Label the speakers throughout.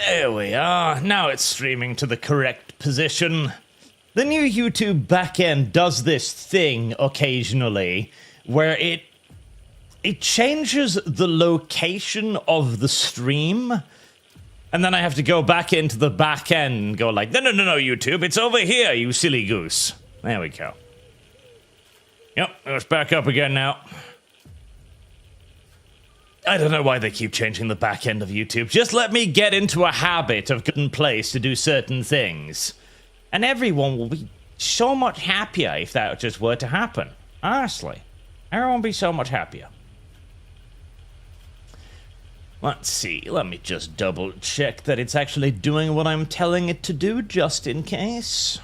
Speaker 1: There we are. Now it's streaming to the correct position. The new YouTube backend does this thing occasionally where it changes the location of the stream, and then I have to go back into the back end and go like, no, YouTube, it's over here, you silly goose. There we go. Yep, it's back up again now. I don't know why they keep changing the back end of YouTube. Just let me get into a habit of getting place to do certain things. And everyone will be so much happier if that just were to happen. Honestly. Everyone will be so much happier. Let's see. Let me just double check that it's actually doing what I'm telling it to do, just in case.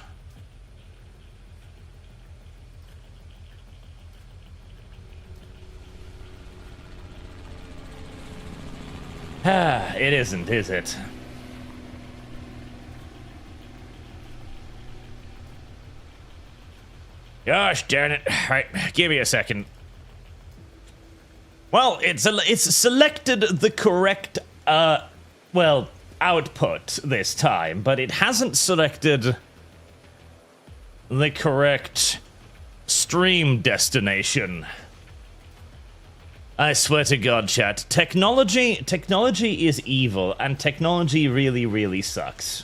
Speaker 1: It isn't, is it? Gosh darn it. Alright, give me a second. Well, it's selected the correct, output this time, but it hasn't selected the correct stream destination. I swear to God, chat. Technology is evil, and technology really, really sucks.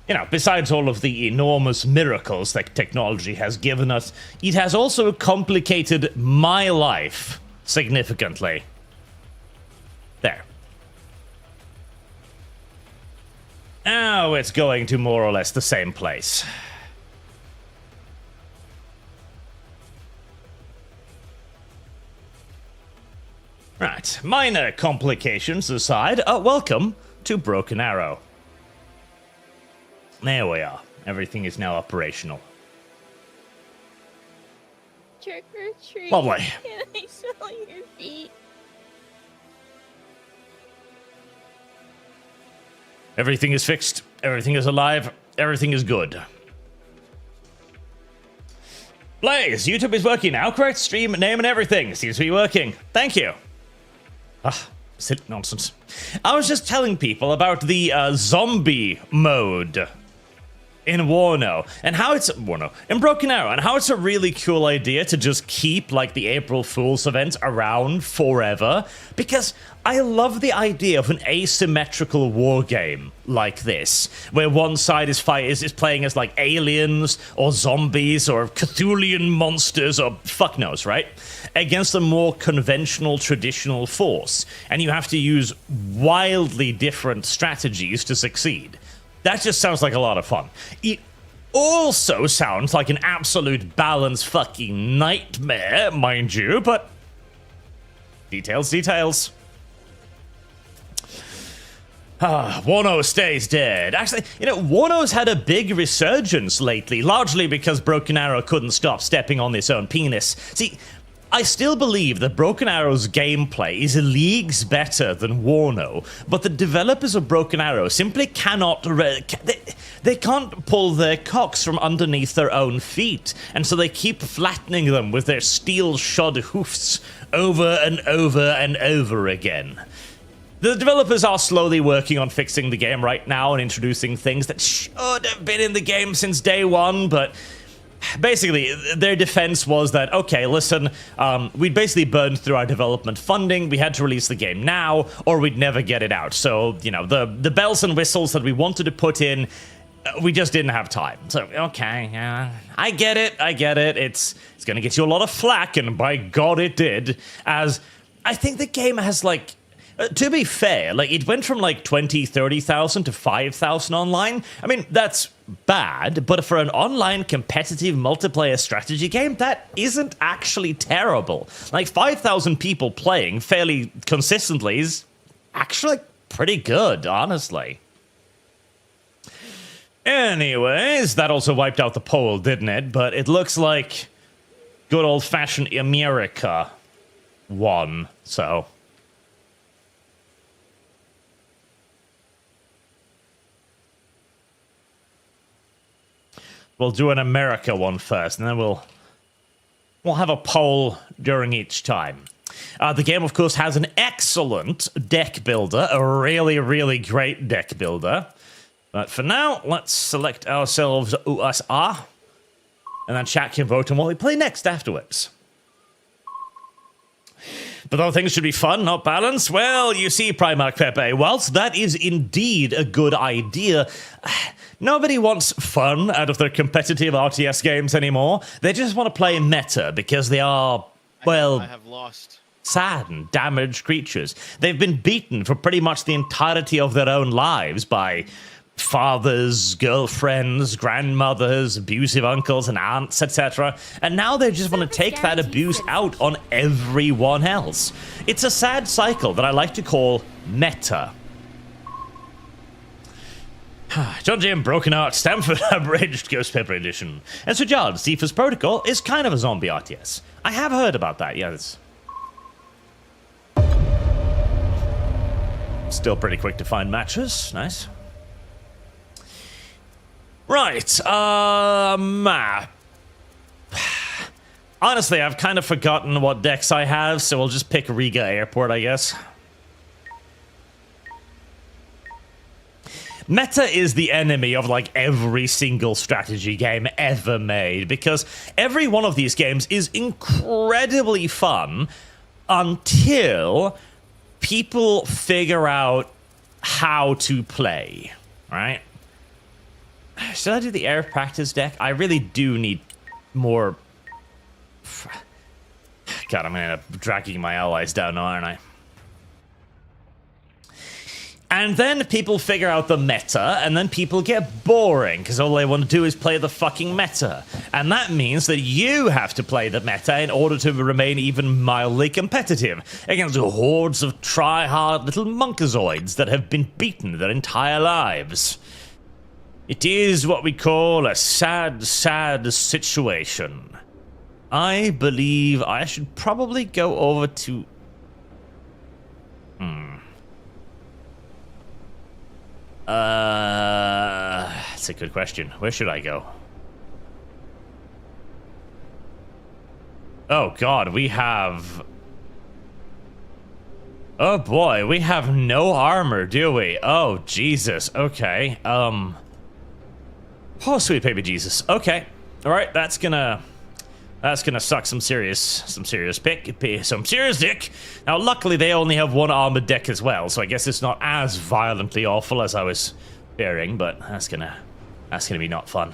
Speaker 1: You know, besides all of the enormous miracles that technology has given us, it has also complicated my life significantly. There. Now it's going to more or less the same place. Right, minor complications aside, welcome to Broken Arrow. There we are. Everything is now operational.
Speaker 2: Trick or treat.
Speaker 1: Lovely.
Speaker 2: Can I smell your feet?
Speaker 1: Everything is fixed. Everything is alive. Everything is good. Blaze, YouTube is working now. Correct stream name and everything. Seems to be working. Thank you. Silly nonsense. I was just telling people about the zombie mode in Warno, and how it's in Broken Arrow, and how it's a really cool idea to just keep like the April Fool's event around forever, because I love the idea of an asymmetrical war game like this, where one side is playing as like aliens or zombies or Cthulhian monsters or fuck knows, right? Against a more conventional traditional force, and you have to use wildly different strategies to succeed. That just sounds like a lot of fun. It also sounds like an absolute balance fucking nightmare, mind you, but details. Warno stays dead. Actually, you know, Warno's had a big resurgence lately, largely because Broken Arrow couldn't stop stepping on its own penis. See, I still believe that Broken Arrow's gameplay is leagues better than Warno, but the developers of Broken Arrow simply cannot... They can't pull their cocks from underneath their own feet, and so they keep flattening them with their steel-shod hoofs over and over and over again. The developers are slowly working on fixing the game right now and introducing things that should have been in the game since day one, but... Basically, their defense was that, okay, listen, we'd basically burned through our development funding, we had to release the game now, or we'd never get it out. So, you know, the bells and whistles that we wanted to put in, we just didn't have time. So, okay, I get it, it's gonna get you a lot of flack, and by God it did, as I think the game has, like... to be fair, like, it went from, like, 20, 30,000 to 5,000 online. I mean, that's bad, but for an online competitive multiplayer strategy game, that isn't actually terrible. Like, 5,000 people playing fairly consistently is actually pretty good, honestly. Anyways, that also wiped out the poll, didn't it? But it looks like good old-fashioned America won, so... We'll do an America one first, and then we'll have a poll during each time. The game, of course, has an excellent deck builder, a really, really great deck builder. But for now, let's select ourselves USA, and then chat can vote on what we play next afterwards. But though things should be fun, not balanced, well, you see, Primarch Pepe, whilst that is indeed a good idea, nobody wants fun out of their competitive RTS games anymore. They just want to play meta because they are, well,
Speaker 3: I have lost.
Speaker 1: Sad and damaged creatures. They've been beaten for pretty much the entirety of their own lives by fathers, girlfriends, grandmothers, abusive uncles and aunts, etc. And now they just want to take that abuse out on everyone else. It's a sad cycle that I like to call meta. John Jim, Broken Art, Stamford Abridged, Ghost Pepper Edition. And Sir John, Cephas Protocol is kind of a zombie RTS. I have heard about that, yeah. It's still pretty quick to find matches. Nice. Right, honestly, I've kind of forgotten what decks I have, so we'll just pick Riga Airport, I guess. Meta is the enemy of, like, every single strategy game ever made, because every one of these games is incredibly fun until people figure out how to play, right? Should I do the air practice deck? I really do need more. God, I'm gonna end up dragging my allies down now, aren't I? And then people figure out the meta, and then people get boring, because all they want to do is play the fucking meta. And that means that you have to play the meta in order to remain even mildly competitive against hordes of try-hard little monkazoids that have been beaten their entire lives. It is what we call a sad, sad situation. I believe I should probably go over to... That's a good question. Where should I go? Oh god, we have... Oh boy, we have no armor, do we? Oh, Jesus. Okay, Oh, sweet baby Jesus. Okay. Alright, that's gonna suck some serious dick. Now, luckily, they only have one armored deck as well, so I guess it's not as violently awful as I was fearing, but that's gonna be not fun.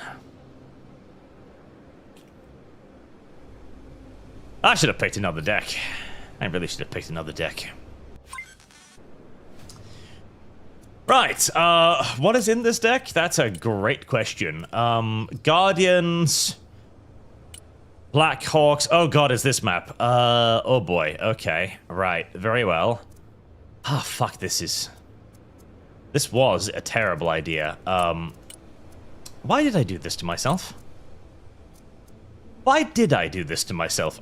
Speaker 1: I should have picked another deck. I really should have picked another deck. Right, what is in this deck? That's a great question. Guardians, Black Hawks. Oh god, is this map? Oh boy, okay, right, very well. Ah, fuck, this was a terrible idea. Why did I do this to myself? Why did I do this to myself?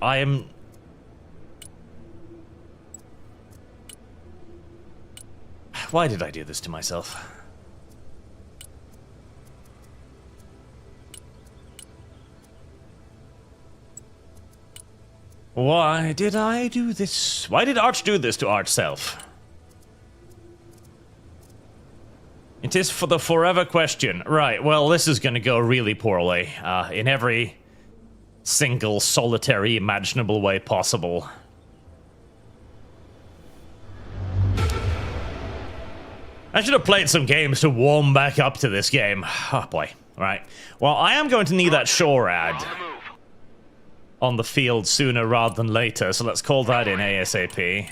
Speaker 1: Why did I do this to myself? Why did I do this? Why did Arch do this to Arch self? It is for the forever question. Right, well, this is gonna go really poorly, in every single solitary imaginable way possible. I should have played some games to warm back up to this game. Oh boy. Right. Well, I am going to need that shore ad on the field sooner rather than later, so let's call that in ASAP.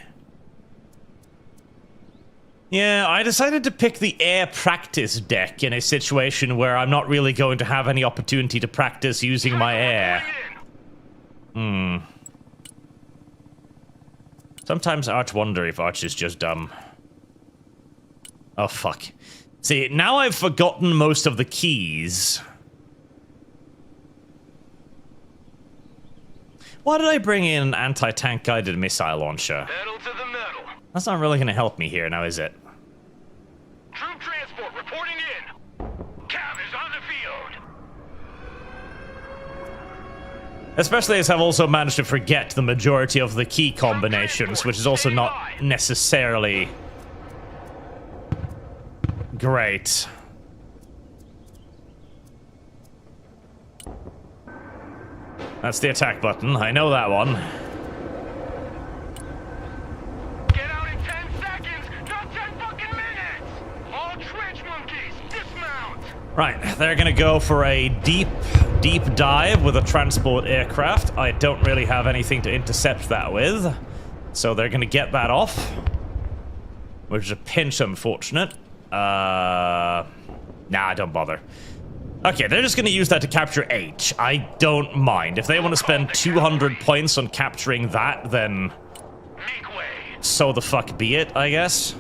Speaker 1: Yeah, I decided to pick the air practice deck in a situation where I'm not really going to have any opportunity to practice using my air. Sometimes I wonder if Arch is just dumb. Oh, fuck. See, now I've forgotten most of the keys. Why did I bring in an anti-tank guided missile launcher?
Speaker 4: Pedal to the metal.
Speaker 1: That's not really going to help me here now, is it?
Speaker 4: Troop transport reporting in. Cav is on the field.
Speaker 1: Especially as I've also managed to forget the majority of the key combinations, which is also not necessarily great. That's the attack button. I know that one.
Speaker 4: Get out in 10 seconds, not 10 fucking minutes! All trench monkeys, dismount!
Speaker 1: Right, they're gonna go for a deep dive with a transport aircraft. I don't really have anything to intercept that with, so they're gonna get that off, which is a pinch unfortunate. Nah, don't bother. Okay, they're just gonna use that to capture H. I don't mind. If they want to spend 200 points on capturing that, then
Speaker 4: Make way!
Speaker 1: so the fuck be it, I guess.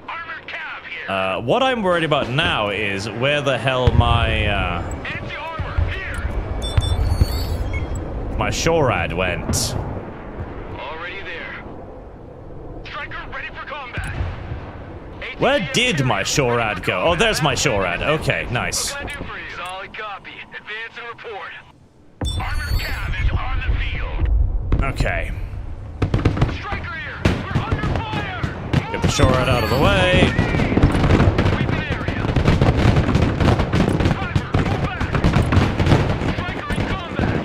Speaker 4: Armored cav here!
Speaker 1: What I'm worried about now is where the hell my
Speaker 4: Anti-armor, here!
Speaker 1: my SHORAD went.
Speaker 4: Already there. Striker ready for combat.
Speaker 1: Where did my SHORAD go? Oh, there's my SHORAD. Okay, nice.
Speaker 4: What can I do for you? Solid copy. Advance and report. Armored cav is on the field.
Speaker 1: Okay.
Speaker 4: Striker here! We're under fire!
Speaker 1: Get the SHORAD out of the way.
Speaker 4: Sweep an area. Driver, move back! Striker in combat!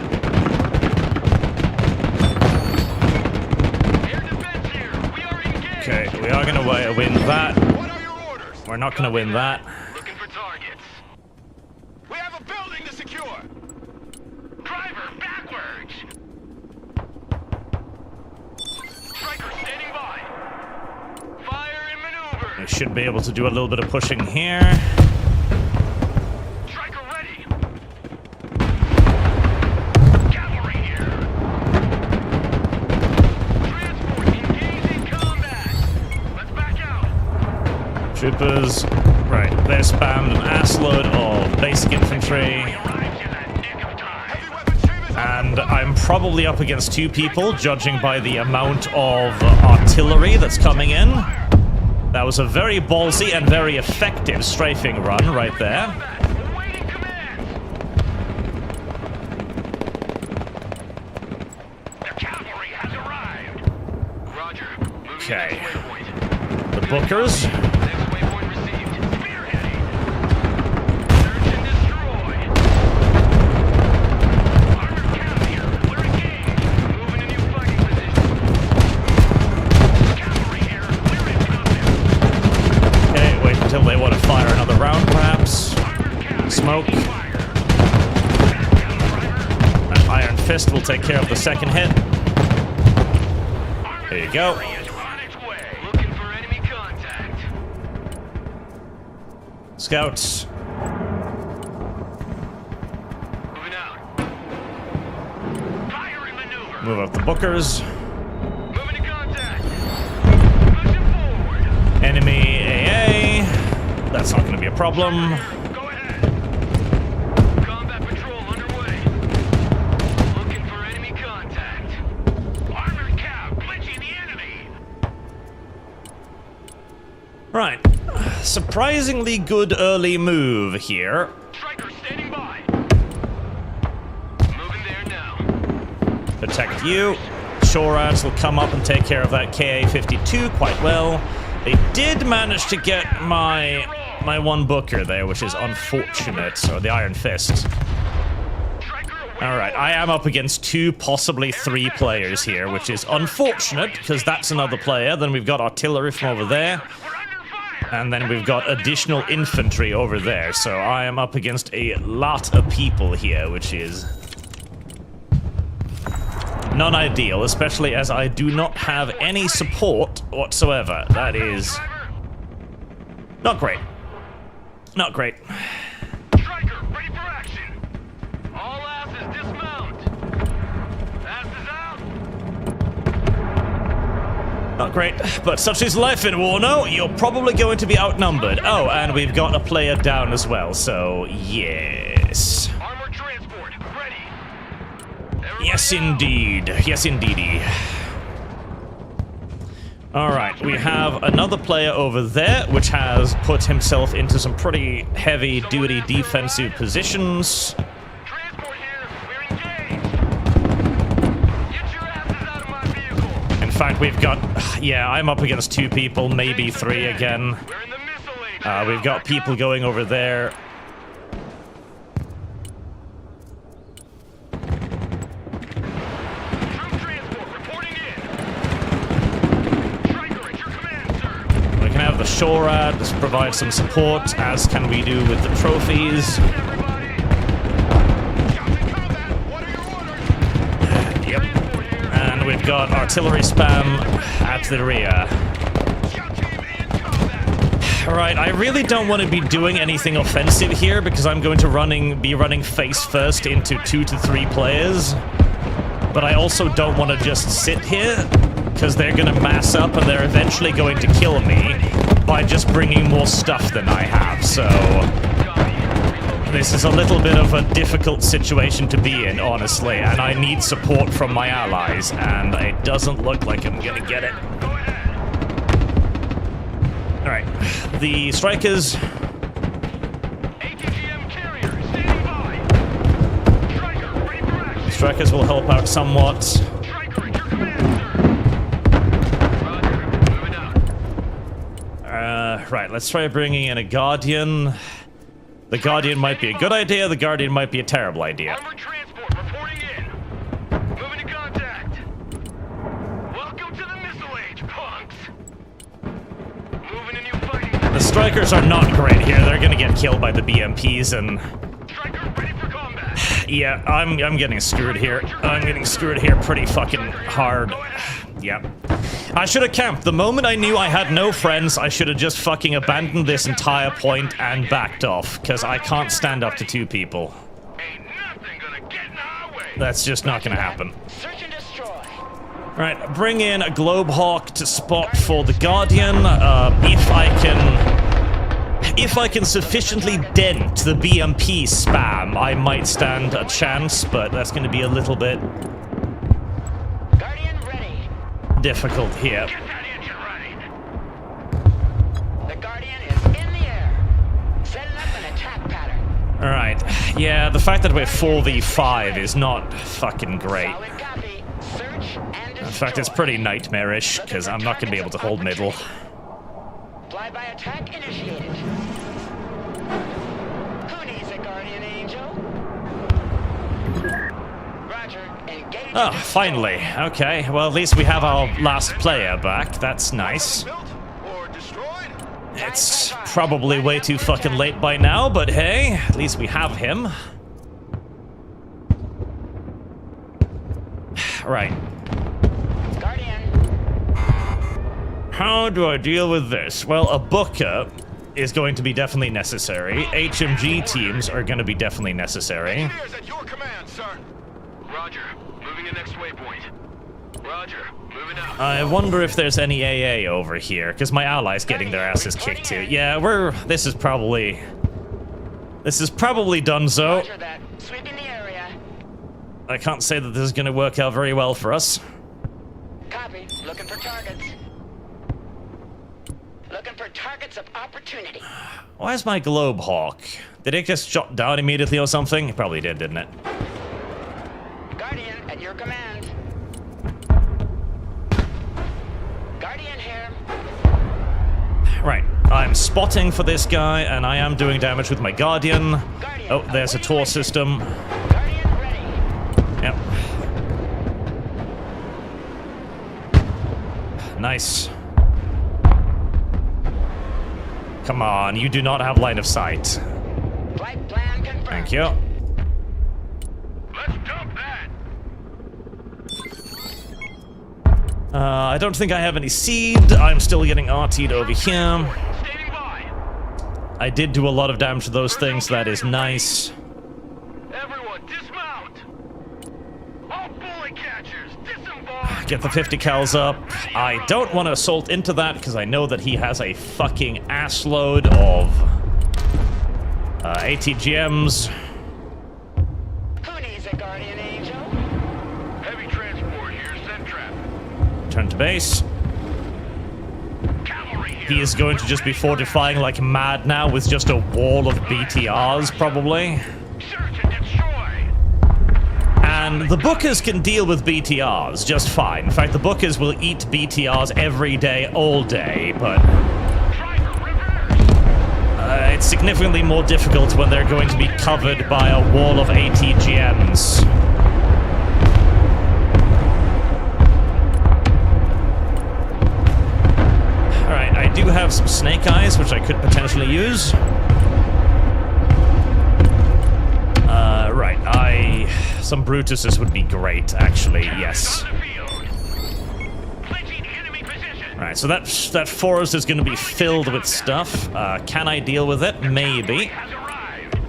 Speaker 4: Air defense here! We are engaged!
Speaker 1: Okay, we are gonna win that.
Speaker 4: What are your orders?
Speaker 1: We're not gonna win that.
Speaker 4: Looking for targets. We have a building to secure! Driver, backwards! Striker standing by! Fire in maneuver!
Speaker 1: We should be able to do a little bit of pushing here.
Speaker 4: Striker ready! Cavalry here! Transport engaged in combat! Let's back out!
Speaker 1: Troopers. Right, they're spammed an assload of basic infantry.
Speaker 4: Arrived in that nick of time! Heavy weapon chambers
Speaker 1: And I'm probably up against two people, judging by the amount of artillery that's coming in. That was a very ballsy and very effective strafing run right there.
Speaker 4: awaiting command! The cavalry has arrived! Roger. Moving
Speaker 1: Okay.
Speaker 4: to next waypoint.
Speaker 1: The Bookers.
Speaker 4: Next waypoint received. Spearheading. Search and destroy. Armored cav here. We're engaged. Moving to new fighting position. Cavalry here. We're in combat.
Speaker 1: Okay, wait until they want to fire another round, perhaps.
Speaker 4: Armored cav
Speaker 1: Smoke.
Speaker 4: engaging fire. Back down, driver.
Speaker 1: That Iron Fist will take care of the second hit. There you go.
Speaker 4: Armored is on its way. Looking for enemy contact.
Speaker 1: Scouts.
Speaker 4: Moving out. Fire in maneuver.
Speaker 1: Move up the Bookers.
Speaker 4: Moving to contact. Pushing forward.
Speaker 1: Enemy AA. That's not going to be a problem.
Speaker 4: Go ahead. Combat patrol underway. Looking for enemy contact. Armored cav clinching the enemy.
Speaker 1: Right. Surprisingly good early move here.
Speaker 4: Striker standing by. Moving there now.
Speaker 1: Protect you. SHORADs will come up and take care of that KA-52 quite well. They did manage to get my one Booker there, which is unfortunate. Or the Iron Fist.
Speaker 4: Striker away.
Speaker 1: Alright, I am up against 2, possibly 3 players here, which is unfortunate, because that's another player. Then we've got artillery from over there.
Speaker 4: We're under fire.
Speaker 1: And then we've got additional infantry over there. So I am up against a lot of people here, which is non-ideal, especially as I do not have any support whatsoever. That is not great. Not great.
Speaker 4: Striker ready for action. All asses dismount. Asses out.
Speaker 1: Not great, but such is life in war. No, you're probably going to be outnumbered. Oh, and we've got a player down as well, so yes.
Speaker 4: Armored transport ready. Everybody
Speaker 1: Yes,
Speaker 4: out.
Speaker 1: indeed. Yes, indeedy. Alright, we have another player over there, which has put himself into some pretty heavy-duty defensive positions.
Speaker 4: Transport here. We're engaged. Get your asses out of my vehicle.
Speaker 1: In fact, we've got... Yeah, I'm up against 2 people, maybe 3 again.
Speaker 4: We're in the missile age.
Speaker 1: We've got people going over there.
Speaker 4: Troop transport reporting in. Striker at your command, sir.
Speaker 1: We can have the SHORAD just provide some support, as can we do with the trophies.
Speaker 4: Everybody. Shots in combat. What are your orders?
Speaker 1: Yep.
Speaker 4: Transport here.
Speaker 1: And we've got artillery spam at the rear.
Speaker 4: Scout team in combat.
Speaker 1: Alright, I really don't want to be doing anything offensive here because I'm going to be running face first into 2 to 3 players. But I also don't want to just sit here because they're going to mass up and they're eventually going to kill me by just bringing more stuff than I have. So this is a little bit of a difficult situation to be in, honestly, and I need support from my allies, and it doesn't look like I'm going to get it.
Speaker 4: Go ahead.
Speaker 1: Alright, the strikers...
Speaker 4: ATGM carrier standing by. Striker ready for action.
Speaker 1: Strikers will help out somewhat.
Speaker 4: Striker at your command, sir. Roger. Moving out.
Speaker 1: Right, let's try bringing in a Guardian. The Guardian might be a good idea, the Guardian might be a terrible idea.
Speaker 4: Armored transport reporting in. Moving to contact. Welcome to the missile age, punks. Moving to new fighting.
Speaker 1: The Strikers are not great here, they're gonna get killed by the BMPs and...
Speaker 4: Striker ready for combat.
Speaker 1: Yeah, I'm getting screwed here. I'm getting screwed here pretty fucking hard. Yep. I should have camped. The moment I knew I had no friends, I should have just fucking abandoned this entire point and backed off, because I can't stand up to 2 people.
Speaker 4: Ain't nothing gonna get in our way.
Speaker 1: That's just not gonna happen.
Speaker 3: Search and destroy.
Speaker 1: Right, bring in a Globehawk to spot for the Guardian. If I can sufficiently dent the BMP spam, I might stand a chance, but that's going to be a little bit
Speaker 3: Guardian ready.
Speaker 1: difficult here.
Speaker 4: Get that engine running.
Speaker 3: The Guardian is in the air. Setting up an attack pattern.
Speaker 1: Alright, yeah, the fact that we're 4v5 is not fucking great.
Speaker 3: Solid copy. Search and destroy.
Speaker 1: In fact, it's pretty nightmarish, because I'm not going to be able to hold middle.
Speaker 3: Flyby attack initiated. Who needs a Guardian Angel? Roger. Engage.
Speaker 1: Oh, finally. Okay, well, at least we have our last player back. That's nice.
Speaker 4: Built or destroyed?
Speaker 1: It's probably way too fucking late by now, but hey, at least we have him. Right.
Speaker 3: Guardian.
Speaker 1: How do I deal with this? Well, a Booker is going to be definitely necessary. HMG teams are going to be definitely necessary.
Speaker 4: Engineers at your command, sir. Roger. Moving to next waypoint. Roger. Moving out.
Speaker 1: I wonder if there's any AA over here, because my ally's getting their asses kicked too. Yeah, this is probably donezo.
Speaker 3: Roger that. Sweeping the area.
Speaker 1: I can't say that this is going to work out very well for us.
Speaker 3: Copy. Looking for targets. Looking for targets of opportunity.
Speaker 1: Why is my Globehawk? Did it get shot down immediately or something? It probably did, didn't it?
Speaker 3: Guardian at your command. Guardian here.
Speaker 1: Right, I'm spotting for this guy, and I am doing damage with my Guardian.
Speaker 3: Guardian,
Speaker 1: Oh, there's a Tor system.
Speaker 3: Guardian ready.
Speaker 1: Yep. Nice. Come on, you do not have line of sight.
Speaker 3: Flight plan confirmed.
Speaker 1: Thank you.
Speaker 4: Let's dump that.
Speaker 1: I don't think I have any seed. I'm still getting RT'd over here.
Speaker 4: Standing by.
Speaker 1: I did do a lot of damage to those things, that is nice.
Speaker 4: Everyone, dismount. All bullet catchers, disembark.
Speaker 1: Get the 50 cals up. I don't want to assault into that because I know that he has a fucking assload of ATGMs.
Speaker 3: Who needs a Guardian Angel?
Speaker 4: Heavy transport here, send trap.
Speaker 1: Turn to base. he is going to just be fortifying like mad now with just a wall of BTRs, probably.
Speaker 4: Search and destroy.
Speaker 1: And the Bookers can deal with BTRs just fine. In fact, the Bookers will eat BTRs every day, all day, but
Speaker 4: Driver, reverse.
Speaker 1: it's significantly more difficult when they're going to be covered by a wall of ATGMs. Alright, I do have some snake eyes, which I could potentially use. Right, some Brutuses would be great, actually, yes.
Speaker 4: On the field. Clinching enemy position.
Speaker 1: Right, so that forest is going to be filled with stuff. Can I deal with it? Maybe.
Speaker 4: Has arrived.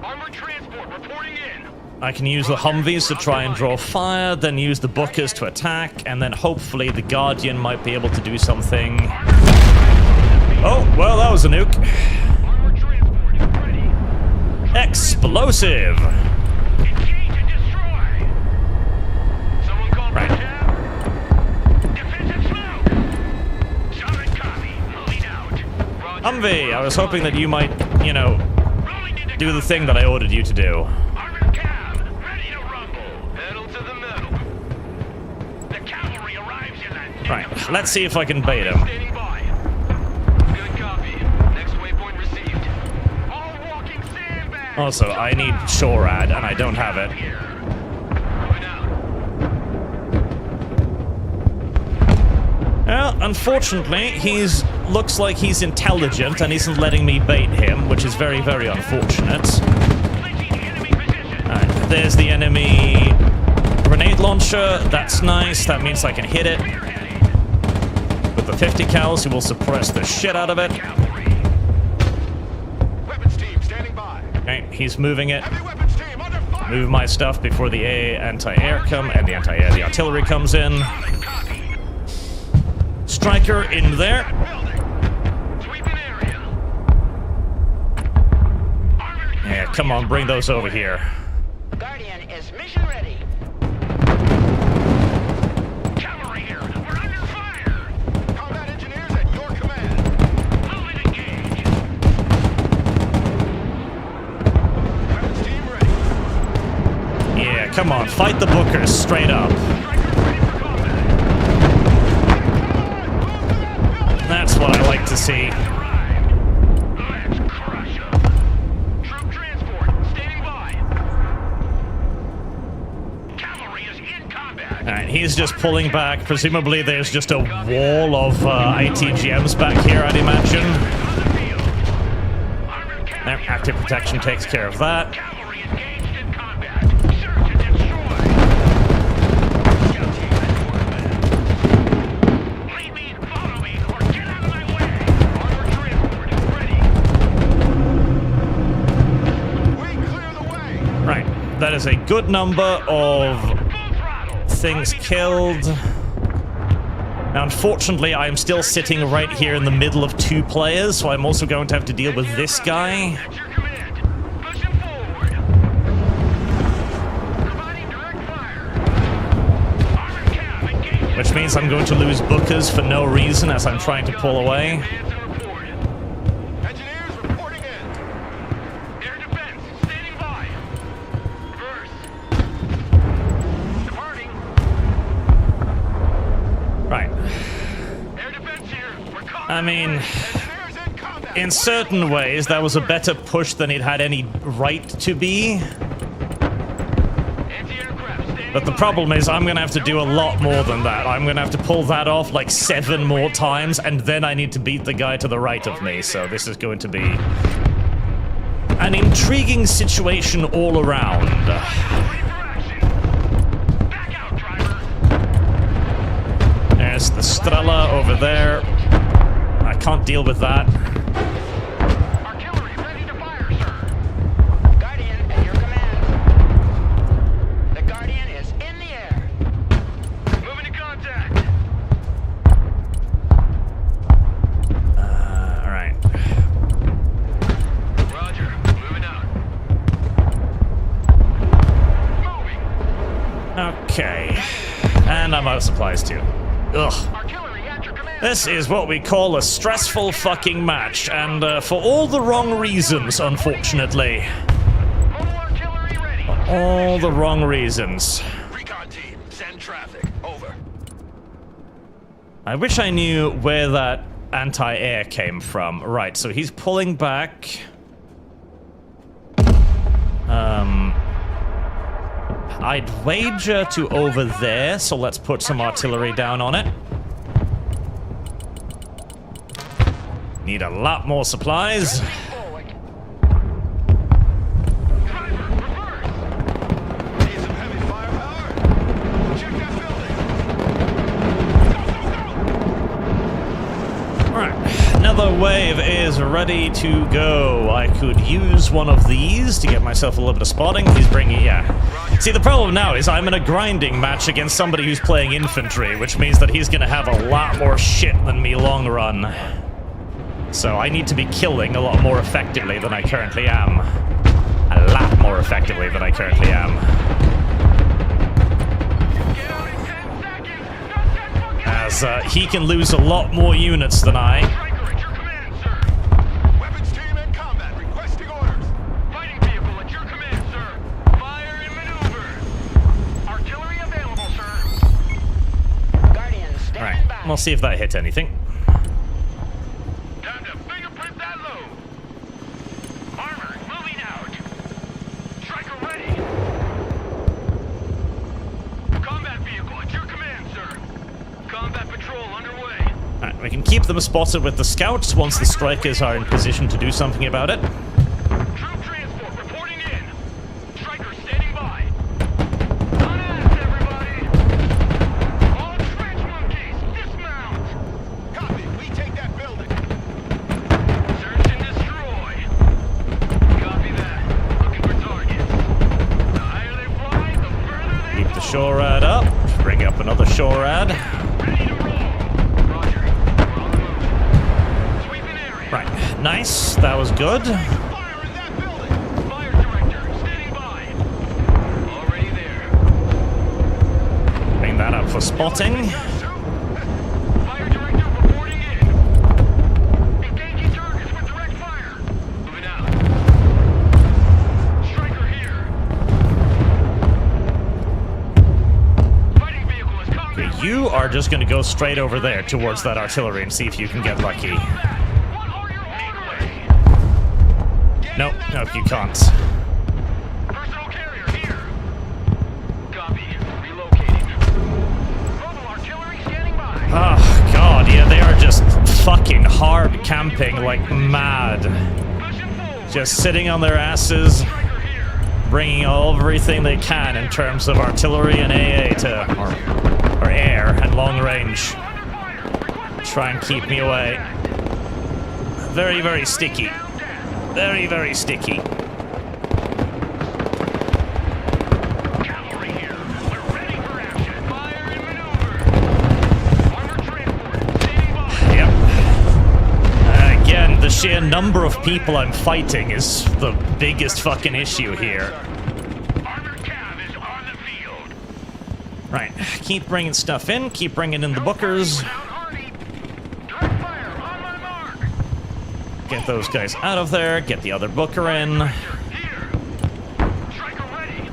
Speaker 4: Armored transport reporting in.
Speaker 1: I can use the Humvees to try and draw fire, then use the Bookers to attack, and then hopefully the Guardian might be able to do something. Oh, well, that was a nuke.
Speaker 4: Armored transport is ready.
Speaker 1: Explosive!
Speaker 4: Engage and destroy. Someone call for
Speaker 1: Right.
Speaker 4: cab. Defensive smoke. Solid copy. Moving out. Roger.
Speaker 1: Humvee, I was hoping that you might, you know,
Speaker 4: Rolling into
Speaker 1: do the thing that I ordered you to do.
Speaker 4: Armored cab. Ready to rumble. Pedal to the metal. The cavalry arrives in that.
Speaker 1: Right, let's see if I can bait him.
Speaker 4: Standing by. Good copy. Next waypoint received. All walking sandbags.
Speaker 1: Also, I need SHORAD, and I don't have it.
Speaker 4: Here. Moving out.
Speaker 1: Well, unfortunately, looks like he's intelligent and isn't letting me bait him, which is very, very unfortunate.
Speaker 4: Clinching enemy position.
Speaker 1: Alright, there's the enemy grenade launcher. That's nice. That means I can hit it with the 50 cals, who will suppress the shit out of it.
Speaker 4: Weapons team standing by.
Speaker 1: Okay, he's moving it.
Speaker 4: Heavy weapons team under fire.
Speaker 1: Move my stuff before the anti-air the artillery comes in.
Speaker 4: Copy.
Speaker 1: Striker in there.
Speaker 4: Building. Sweeping area. Armored
Speaker 1: Yeah, come on, bring those over here.
Speaker 3: Guardian is mission ready.
Speaker 4: cavalry here. We're under fire. Combat engineers at your command. Move and engage. Weapons team ready.
Speaker 1: Yeah, come on, fight the Bookers straight up.
Speaker 4: Strikers ready for combat.
Speaker 1: That's what I like to see.
Speaker 4: Arrived. Let's crush 'em. Troop transport standing by. Cavalry is in combat.
Speaker 1: Alright, he's just pulling back. Presumably there's just a wall of ITGMs back here, I'd imagine.
Speaker 4: On the field. Armored
Speaker 1: There,
Speaker 4: cavalry.
Speaker 1: active protection takes care of that.
Speaker 4: Cavalry engaged in combat. Search and destroy. Scout team at your command. Lead me, follow me, or get out of my way. Armored transport ready. We clear the way.
Speaker 1: Right, that is a good number of
Speaker 4: Full throttle.
Speaker 1: things killed. Now, unfortunately, I am still sitting right here in the middle of two players, so I'm also going to have to deal with this guy.
Speaker 4: At your command. Push him forward. Providing direct fire. Armored cab engaged.
Speaker 1: Which means I'm going to lose Bookers for no reason as I'm trying to pull away.
Speaker 4: Advance and report. Engineers reporting in. Air defense standing by. Reverse. Departing.
Speaker 1: Right.
Speaker 4: Air defense here. We're caught.
Speaker 1: I mean,
Speaker 4: Engineers in combat.
Speaker 1: in certain ways, that was a better push than it had any right to be.
Speaker 4: Anti-aircraft standing
Speaker 1: But the
Speaker 4: by.
Speaker 1: problem is I'm going to have to do a lot more than that. I'm going to have to pull that off like 7 more times, and then I need to beat the guy to the right of me. So this is going to be an intriguing situation all around.
Speaker 4: Ready for action. Back out, driver.
Speaker 1: There's the Strela over there. I can't deal with that.
Speaker 4: Artillery ready to fire, sir.
Speaker 3: Guardian at your command. The Guardian is in the air.
Speaker 4: Moving to contact.
Speaker 1: All right.
Speaker 4: Roger. Moving out. Moving.
Speaker 1: Okay. And I'm out of supplies too. Ugh.
Speaker 4: Artillery at your command.
Speaker 1: This is what we call a stressful fucking match, and for all the wrong reasons, unfortunately.
Speaker 4: Mobile artillery ready.
Speaker 1: All the wrong reasons.
Speaker 4: Recon team, send traffic. Over.
Speaker 1: I wish I knew where that anti-air came from. Right, so he's pulling back. I'd wager to over there, so let's put some artillery down on it. Need a lot more supplies.
Speaker 3: Forward.
Speaker 4: Driver, reverse.
Speaker 5: Need some heavy firepower? Check that building. Go, go, go!
Speaker 1: Right, another wave is ready to go. I could use one of these to get myself a little bit of spotting. He's bringing, yeah. See, the problem now is I'm in a grinding match against somebody who's playing infantry, which means that he's gonna have a lot more shit than me long run. So I need to be killing a lot more effectively than I currently am. A lot more effectively than I currently am.
Speaker 4: Get out in 10 seconds. Successful gas.
Speaker 1: As he can lose a lot more units than I.
Speaker 4: Striker at your command, sir.
Speaker 5: Weapons team in combat, requesting orders.
Speaker 4: Fighting vehicle at your command, sir. Fire and maneuver. Artillery available, sir.
Speaker 3: Guardian, stand
Speaker 1: Alright,
Speaker 3: by.
Speaker 1: we'll see if that hit anything.
Speaker 4: Time to fingerprint that load. Armor moving out. Striker ready. Combat vehicle at your command, sir. Combat patrol underway.
Speaker 1: Alright, we can keep them spotted with the scouts once the strikers are in position to do something about it.
Speaker 4: Troop transport reporting in. Striker standing by. On ass, everybody. All trench monkeys, dismount.
Speaker 5: Copy, we take that building.
Speaker 4: Search and destroy. Copy that. Looking for targets. The higher they fly, the further they
Speaker 1: Keep the SHORAD up. Bring up another SHORAD.
Speaker 4: ready to roll. Roger. We're on the move. Sweeping area.
Speaker 1: Right, nice. That was good.
Speaker 5: Fire in that building.
Speaker 4: Fire director standing by. Already there.
Speaker 1: Bring that up for spotting.
Speaker 4: Fire director reporting in. Engaging targets with direct fire. Moving out. Striker here. Fighting vehicle is combat.
Speaker 1: You are just going to go straight over there towards that artillery and see if you can get lucky.
Speaker 4: What are your orders?
Speaker 1: Nope, nope, you can't.
Speaker 4: Personal carrier here. Copy. Relocating. Mobile artillery standing by.
Speaker 1: Oh, God, yeah, they are just fucking hard camping like mad.
Speaker 4: Pushing forward.
Speaker 1: Just sitting on their asses,
Speaker 4: Striker here.
Speaker 1: bringing everything they can in terms of artillery and AA to, or air and long range.
Speaker 4: Under fire. Requesting
Speaker 1: Try and keep me away. Very, very sticky.
Speaker 4: down down.
Speaker 1: Very, very sticky.
Speaker 4: Cavalry here. We're ready for action. Fire and maneuver. Armor transport standing by.
Speaker 1: Yep. Again, the sheer number of people I'm fighting is the biggest fucking issue here.
Speaker 4: Armored cav is on the field.
Speaker 1: Right, keep bringing stuff in, keep bringing in the bookers.
Speaker 4: Without Hardy. Direct fire on my mark.
Speaker 1: Get those guys out of there, get the other booker in.
Speaker 4: Here. Striker ready.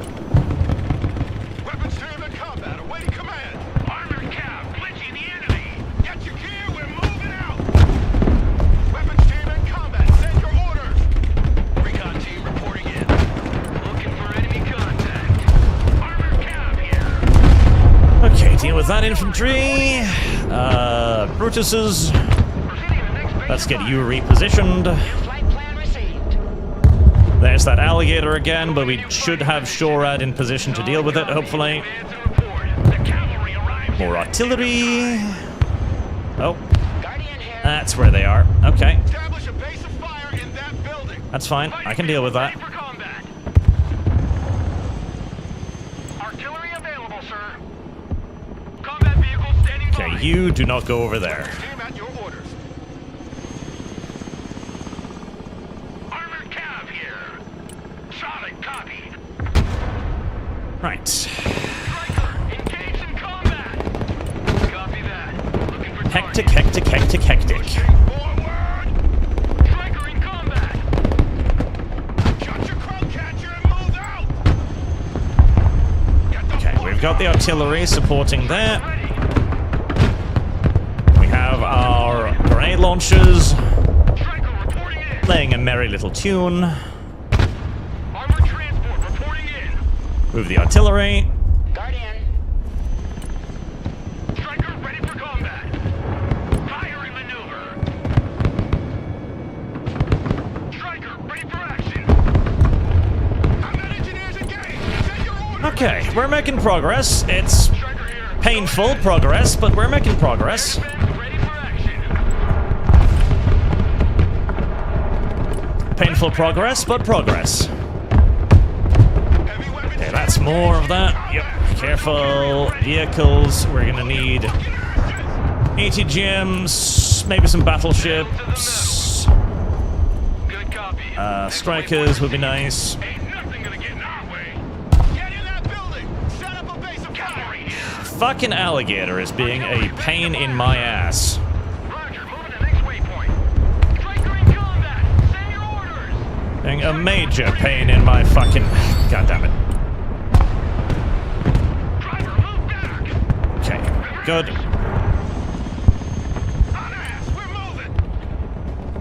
Speaker 5: Weapons team in combat, awaiting command.
Speaker 4: Armored cav glitching the enemy.
Speaker 5: Get your gear, we're moving out. Weapons team in combat, send your orders.
Speaker 4: Recon team reporting in. Looking for enemy contact. Armored cav here.
Speaker 1: Okay, deal with that infantry. Brutuses.
Speaker 4: Proceeding to the next base.
Speaker 1: Let's get you repositioned.
Speaker 3: Flight plan received.
Speaker 1: There's that alligator again, but we should have SHORAD in position to deal with it, hopefully.
Speaker 4: Command to report. The cavalry arrives.
Speaker 1: More artillery. Oh,
Speaker 3: Guardian here.
Speaker 1: that's where they are. Okay,
Speaker 5: Establish a base of fire in that building.
Speaker 1: that's fine. I can deal with that.
Speaker 4: Ready for combat. Artillery available, sir. Combat vehicle standing by.
Speaker 1: Okay, you do not go over there.
Speaker 5: Team at your orders.
Speaker 4: Armored cav here. Solid copy.
Speaker 1: Right.
Speaker 4: Striker, engaged in combat. Copy that. Looking for
Speaker 1: Hectic,
Speaker 4: target.
Speaker 1: hectic, hectic, hectic.
Speaker 5: Forward!
Speaker 4: Striker in combat.
Speaker 5: Shut your crow catcher and move out! Get the
Speaker 1: Okay, we've got the artillery supporting there. We have our grenade launchers
Speaker 4: Striker reporting in.
Speaker 1: playing a merry little tune.
Speaker 4: Armored transport reporting in.
Speaker 1: Move the artillery.
Speaker 3: Guardian.
Speaker 4: Striker ready for combat. Firing maneuver. Striker ready for action.
Speaker 5: combat engineers engaged! Send your orders!
Speaker 1: Okay, we're making progress. It's
Speaker 4: Striker here.
Speaker 1: painful progress, but we're making progress.
Speaker 4: Ready for action.
Speaker 1: Painful progress, but progress.
Speaker 5: Heavy weapons.
Speaker 1: Okay, that's more of that. Yep. Careful. Vehicles. We're gonna need ATGMs, maybe some battleships.
Speaker 4: Good copy.
Speaker 1: Strikers would be nice.
Speaker 4: Ain't nothing gonna get in our way.
Speaker 5: Get in that building! Set up a base of
Speaker 4: Cavalry
Speaker 5: fire!
Speaker 4: here.
Speaker 1: Fucking alligator is being a pain in my ass.
Speaker 4: Roger, moving to next waypoint. Striker in combat. Send your orders.
Speaker 1: Being a major pain in my fucking... God damn it.
Speaker 4: Driver, move back.
Speaker 1: Okay, good.
Speaker 5: On ass! We're moving!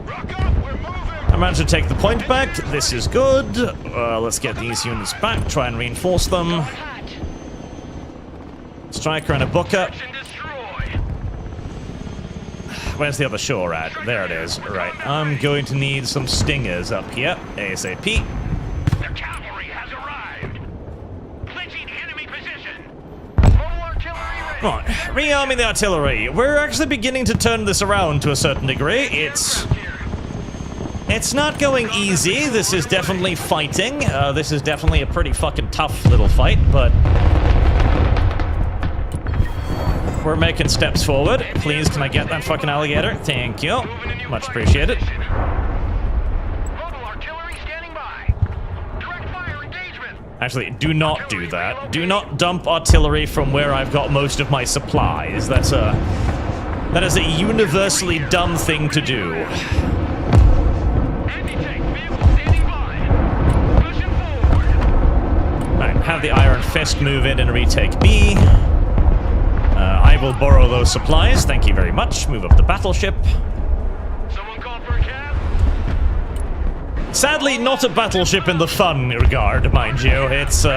Speaker 5: Rock up! We're moving!
Speaker 1: I managed to take the point back. This is good. Let's get these units back. Try and reinforce them.
Speaker 3: Hot.
Speaker 1: Striker and a booker.
Speaker 4: Action destroy.
Speaker 1: Where's the other shore at? There it is. Right. I'm going to need some stingers up here. ASAP.
Speaker 4: The cavalry has arrived. Clinching enemy position. Total artillery ready.
Speaker 1: Right. Rearming the artillery. We're actually beginning to turn this around to a certain degree. It's not going easy. This is definitely fighting. This is definitely a pretty fucking tough little fight, but we're making steps forward. Please, can I get that fucking alligator? Thank you. Much appreciated.
Speaker 4: Total artillery standing by. Direct fire engagement.
Speaker 1: Actually, do not do that. Do not dump artillery from where I've got most of my supplies. That is a universally dumb thing to do.
Speaker 4: Anti-tank vehicle standing by. Pushing forward.
Speaker 1: Right, have the Iron Fist move in and retake B. I will borrow those supplies. Thank you very much. Move up the battleship.
Speaker 4: Someone called for a cab.
Speaker 1: Sadly, not a battleship in the fun regard, mind you. It's,
Speaker 4: Roll.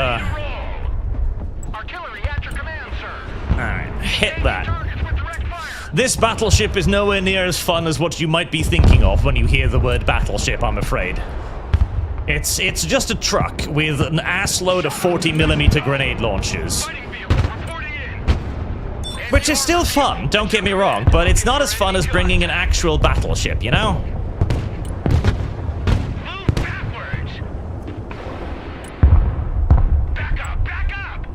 Speaker 4: Artillery at your command, sir.
Speaker 1: Alright, hit that.
Speaker 4: Targets with direct fire.
Speaker 1: This battleship is nowhere near as fun as what you might be thinking of when you hear the word battleship, I'm afraid. It's just a truck with an assload of 40mm grenade launchers.
Speaker 4: Fighting vehicle reporting in.
Speaker 1: Which is still fun, don't get me wrong, but it's not as fun as bringing an actual battleship, you know?
Speaker 4: Move backwards. Back up, back up.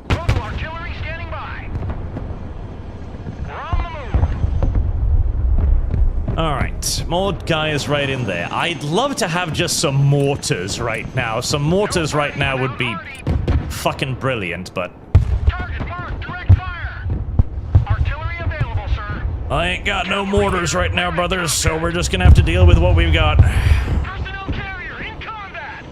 Speaker 4: Total artillery standing by. We're on the move.
Speaker 1: Alright, more guys right in there. I'd love to have just some mortars right now. Some mortars right now would be fucking brilliant, but
Speaker 4: Target marked, direct fire. Artillery available, sir.
Speaker 1: I ain't got no mortars right now, brothers, so we're just gonna have to deal with what we've got.
Speaker 4: Personnel carrier in combat.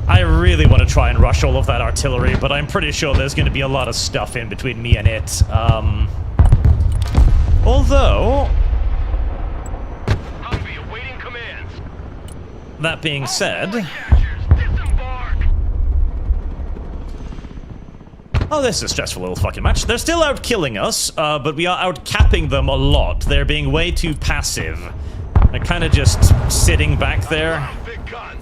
Speaker 1: I really want to try and rush all of that artillery, but I'm pretty sure there's gonna be a lot of stuff in between me and it. Although,
Speaker 4: Humvee awaiting commands.
Speaker 1: that being said...
Speaker 4: Catchers, disembark.
Speaker 1: Oh, this is a stressful little fucking match. They're still out killing us, but we are out capping them a lot. They're being way too passive. They're kind of just sitting back there,
Speaker 5: Big guns!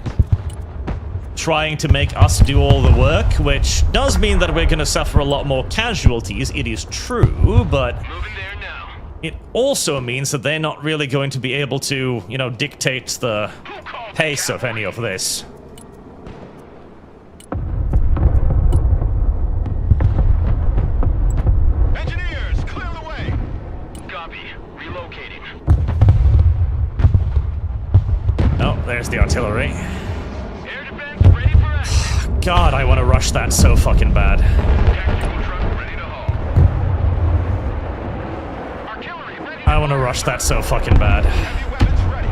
Speaker 1: trying to make us do all the work, which does mean that we're going to suffer a lot more casualties, it is true, but
Speaker 4: Moving there now.
Speaker 1: it also means that they're not really going to be able to, you know, dictate the
Speaker 4: Who called
Speaker 1: pace of any of this.
Speaker 5: Engineers, clear the way!
Speaker 4: Copy. Relocating.
Speaker 1: Oh, there's the artillery.
Speaker 4: Air defense ready for action.
Speaker 1: God, I want to rush that so fucking bad.
Speaker 4: Tactical truck ready to haul. Artillery
Speaker 1: I want to rush that so fucking bad.
Speaker 5: Heavy weapons ready.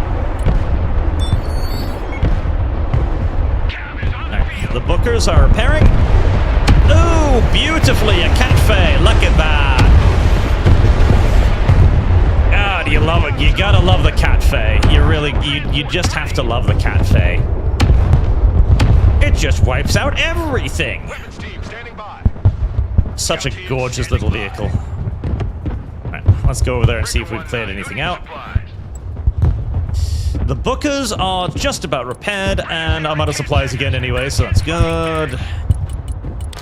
Speaker 4: Cam is on the
Speaker 1: Alright,
Speaker 4: field.
Speaker 1: the Bookers are repairing. Oh, beautifully, a cafe. Look at that. God, you love it. You gotta love the cafe. You really, you just have to love the cafe. It just wipes out everything.
Speaker 5: Weapons team standing by.
Speaker 1: Such a gorgeous little vehicle. Alright, let's go over there and see if we've cleared anything out.
Speaker 4: Supplies.
Speaker 1: The Bookers are just about repaired, and I'm out of supplies again anyway, so that's good.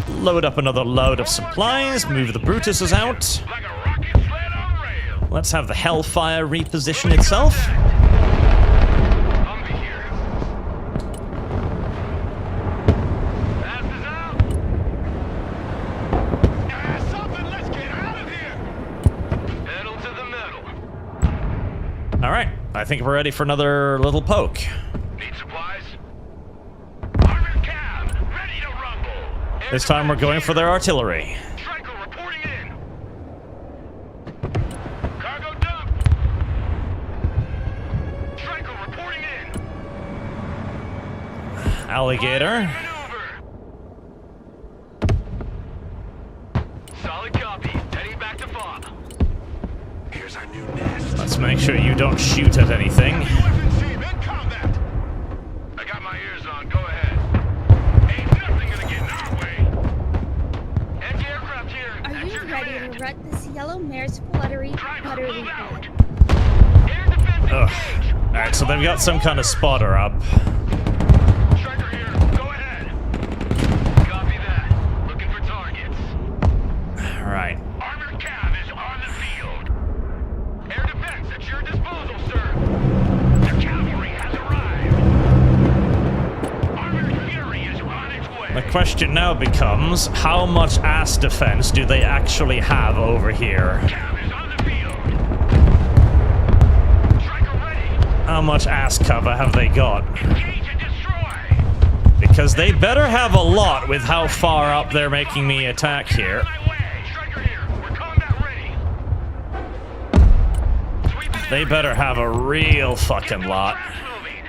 Speaker 1: Load up another load of supplies, move the Brutuses out.
Speaker 4: Like a rocket sled on rail.
Speaker 1: Let's have the Hellfire reposition itself.
Speaker 4: Humvee here. Fast is out.
Speaker 5: Something, let's get out of here.
Speaker 4: Pedal to the metal.
Speaker 1: Alright, I think we're ready for another little poke.
Speaker 4: Need supplies? Armored cab, ready to rumble.
Speaker 1: This time we're going for their artillery.
Speaker 4: Striker reporting in. Cargo dump. Striker reporting in.
Speaker 1: Alligator.
Speaker 4: Maneuver. Solid copy. Heading back to FOB.
Speaker 5: Here's our new nest.
Speaker 1: Let's make sure you don't shoot at anything.
Speaker 5: Weapons team in combat.
Speaker 4: I got my ears on. Go ahead. Ain't nothing gonna get in our way. Anti-aircraft here.
Speaker 2: Are
Speaker 4: At
Speaker 2: you
Speaker 4: your
Speaker 2: ready
Speaker 4: command.
Speaker 2: to rut this yellow mare's fluttery,
Speaker 4: Try to
Speaker 2: buttery
Speaker 4: move out.
Speaker 2: bed?
Speaker 4: Air defense
Speaker 1: Ugh.
Speaker 4: engaged.
Speaker 1: Alright, so they've got some kind of spotter up.
Speaker 4: Striker here. Go ahead. Copy that. Looking for targets.
Speaker 1: Alright.
Speaker 4: Armored cab is on the field. Air defense at your disposal, sir. The cavalry has arrived. Armored fury is on its way.
Speaker 1: The question now becomes, how much ass defense do they actually have over here?
Speaker 4: Cab is on the field. Striker ready.
Speaker 1: How much ass cover have they got?
Speaker 4: Engage and destroy.
Speaker 1: Because they better have a lot with how far up they're making me attack here.
Speaker 4: My way. Striker here. We're combat ready. Sweeping
Speaker 1: They
Speaker 4: in.
Speaker 1: better have a real fucking lot.
Speaker 4: Fast moving.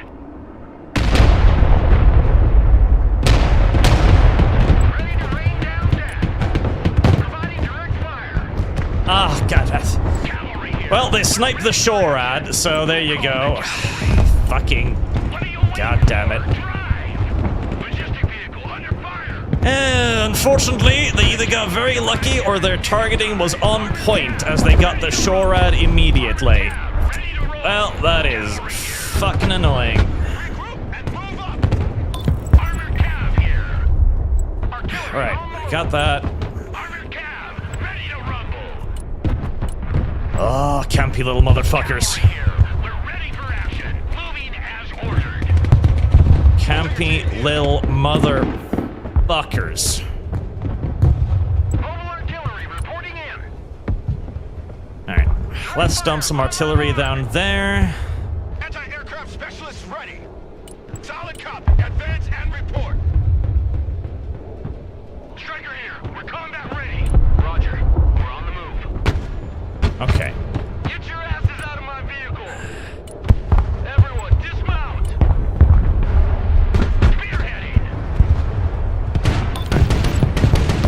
Speaker 4: Ready to rain down death. Providing direct fire.
Speaker 1: Ah, god.
Speaker 4: Cavalry here.
Speaker 1: Well, they sniped the shore ad, so there you go. Fucking
Speaker 4: What are you waiting
Speaker 1: god damn it.
Speaker 4: for? Drive. Logistic vehicle under fire.
Speaker 1: And unfortunately, they either got very lucky or their targeting was on point as they got the shore ad immediately.
Speaker 4: Ready to roll.
Speaker 1: Well, that is fucking annoying.
Speaker 5: Regroup and move up.
Speaker 4: Armored cab here. Artillery on
Speaker 1: Alright,
Speaker 4: the move.
Speaker 1: got that.
Speaker 4: Armored cab ready to rumble.
Speaker 1: Oh, campy little motherfuckers.
Speaker 4: Here. We're ready for action. Moving as ordered.
Speaker 1: Campy little motherfuckers.
Speaker 4: Mobile artillery reporting in.
Speaker 1: Alright, let's dump some artillery down there.
Speaker 5: Anti-aircraft specialists ready. Solid copy. Advance and report.
Speaker 4: Striker here. We're combat ready. Roger. We're on the move.
Speaker 1: Okay.
Speaker 4: Get your asses out of my vehicle. Everyone, dismount. Spearheading.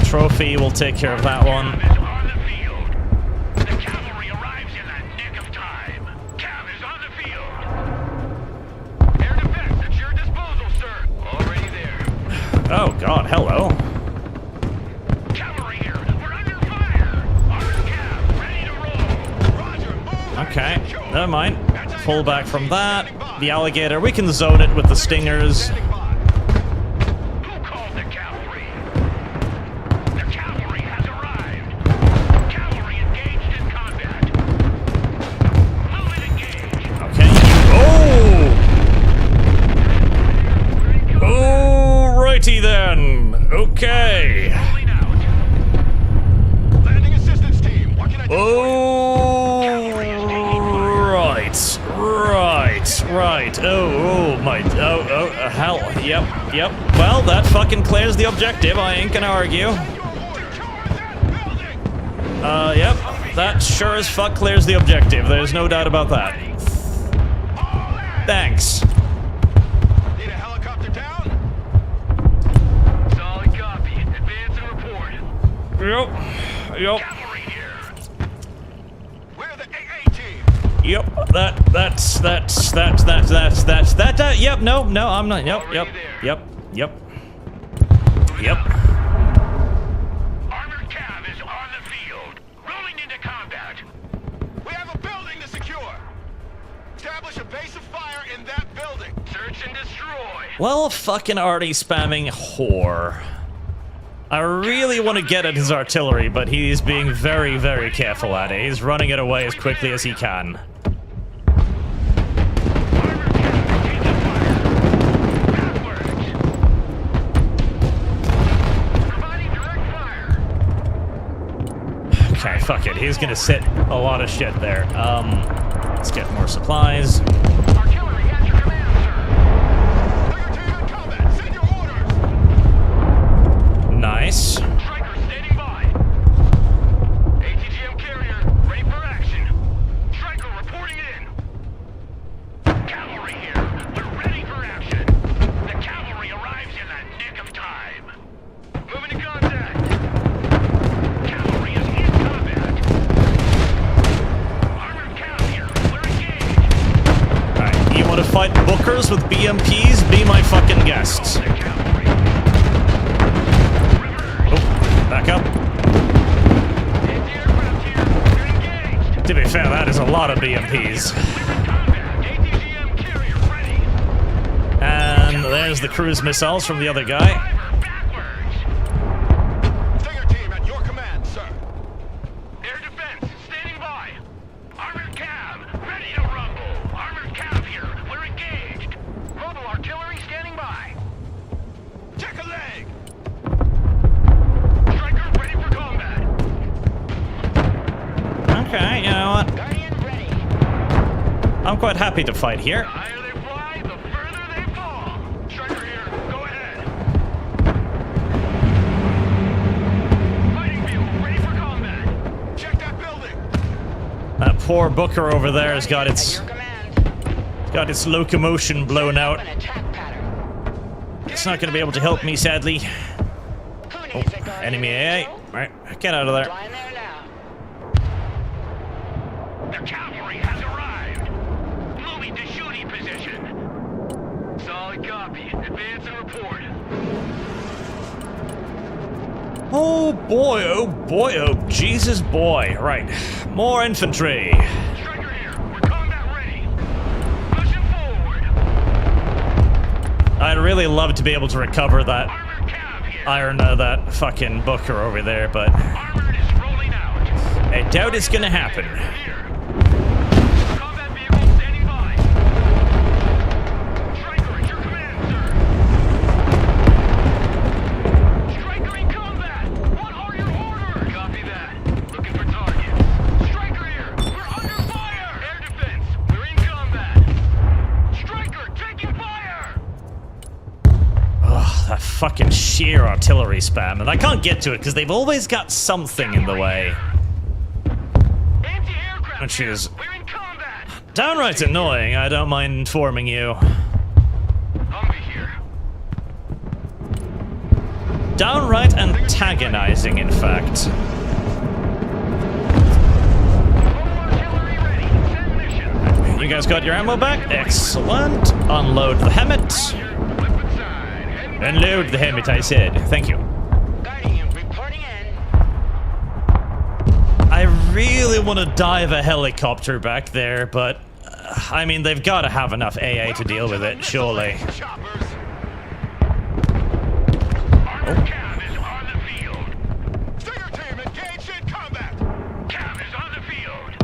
Speaker 1: Trophy will take care of that one.
Speaker 4: Cab is on the field. The cavalry arrives in the nick of time. Cab is on the field. Air defense at your disposal, sir. Already there.
Speaker 1: Oh god, hello.
Speaker 4: Cavalry here. We're under fire. Armored cab ready to roll.
Speaker 5: Roger, move.
Speaker 1: Okay, never mind. Pull back from that. The alligator, we can zone it with the stingers.
Speaker 5: Standing by.
Speaker 4: Who called the cavalry? The cavalry has arrived. Cavalry engaged in combat. Move and engage.
Speaker 1: Okay. Oh! Alrighty then. Okay.
Speaker 4: Rolling out.
Speaker 5: Landing assistance team. What can I do?
Speaker 1: Oh, right. Oh, hell. Yep. Well, that fucking clears the objective. I ain't gonna argue.
Speaker 5: Charge that building.
Speaker 1: Yep. That sure as fuck clears the objective. There's no doubt about that. Thanks.
Speaker 5: Need a helicopter down?
Speaker 4: Solid copy. Advance and report.
Speaker 1: Yep. Yep.
Speaker 4: Cavalry here.
Speaker 5: We're the AA team.
Speaker 1: Yep. That. Yep. No. I'm not. Yep.
Speaker 4: Armored cav is on the field. Rolling into combat.
Speaker 5: We have a building to secure. Establish a base of fire in that building.
Speaker 4: Search and destroy.
Speaker 1: Well, fucking already spamming whore. I really want to get at his artillery, but he's being very, very careful at it. He's running it away as quickly as he can.
Speaker 4: Armored cav engaging fire. Backwards. Providing direct fire.
Speaker 1: Okay, fuck it. He's gonna sit a lot of shit there. Let's get more supplies.
Speaker 4: Artillery at your command, sir.
Speaker 5: Tiger team in combat. Send your orders.
Speaker 1: Nice.
Speaker 4: Striker standing by. ATGM carrier ready for action. Striker reporting in. Cavalry here. We're ready for action. The cavalry arrives in the nick of time. Moving to contact. Cavalry is in combat. Armored cav here. We're engaged.
Speaker 1: Alright, you want to fight bookers with BMPs? Be my fucking guest.
Speaker 4: The cavalry.
Speaker 1: Oh, back up.
Speaker 4: Anti-aircraft here. We're engaged.
Speaker 1: To be fair, that is a lot of BMPs.
Speaker 4: We're in combat. ATGM carrier ready.
Speaker 1: And there's the cruise missiles from the other guy.
Speaker 4: Driver backwards.
Speaker 5: Tiger team at your command, sir.
Speaker 4: Air defense standing by. Armored cav ready to rumble. Armored cav here. We're engaged. Mobile artillery standing by.
Speaker 5: Check a leg.
Speaker 4: Striker ready for combat.
Speaker 1: Okay, you know what?
Speaker 3: Guardian ready.
Speaker 1: I'm quite happy to fight here.
Speaker 4: The higher they fly, the further they fall. Striker here. Go ahead. Fighting vehicle ready for combat.
Speaker 5: Check that building.
Speaker 1: That poor booker over there has got
Speaker 3: At
Speaker 1: its
Speaker 3: your command.
Speaker 1: locomotion blown out.
Speaker 3: An attack pattern.
Speaker 1: It's not going to be able to help me, sadly.
Speaker 3: Who
Speaker 1: Oh,
Speaker 3: needs a guardian
Speaker 1: enemy AA.
Speaker 3: angel?
Speaker 1: Right, get out of there.
Speaker 3: Flying there now.
Speaker 4: The cavalry has arrived. Moving to shooting position. Solid copy. Advance and report.
Speaker 1: Oh boy, oh Jesus boy. Right, more infantry.
Speaker 4: Striker here. We're combat ready. Pushing forward.
Speaker 1: I'd really love to be able to recover that
Speaker 4: Armored cav here.
Speaker 1: that fucking booker over there, but
Speaker 4: Armored is rolling out.
Speaker 1: I doubt it's gonna happen.
Speaker 4: Here. Combat vehicle standing by. Striker at your command, sir. Striker in combat. What are your orders? Copy that. Looking for targets. Striker here. We're under fire. Air defense. We're in combat. Striker taking fire.
Speaker 1: Ugh, that fucking sheer artillery spam, and I can't get to it because they've always got something in the way.
Speaker 4: Anti-aircraft
Speaker 1: Which
Speaker 4: here.
Speaker 1: is
Speaker 4: We're in combat.
Speaker 1: downright annoying, I don't mind informing you.
Speaker 4: Humvee here.
Speaker 1: Downright antagonizing, in fact.
Speaker 4: Mobile artillery ready. Send mission.
Speaker 1: You guys got your ammo back? Excellent. Unload the helmet.
Speaker 4: Weapon side. Heading back.
Speaker 1: Unload the helmet, I said. Thank you.
Speaker 3: Guardian reporting in.
Speaker 1: I really want to dive a helicopter back there, but I mean, they've got to have enough AA to deal with it, surely.
Speaker 5: Choppers.
Speaker 4: Armored cav is on the field.
Speaker 5: Stinger team engaged in combat.
Speaker 4: Cav is on the field.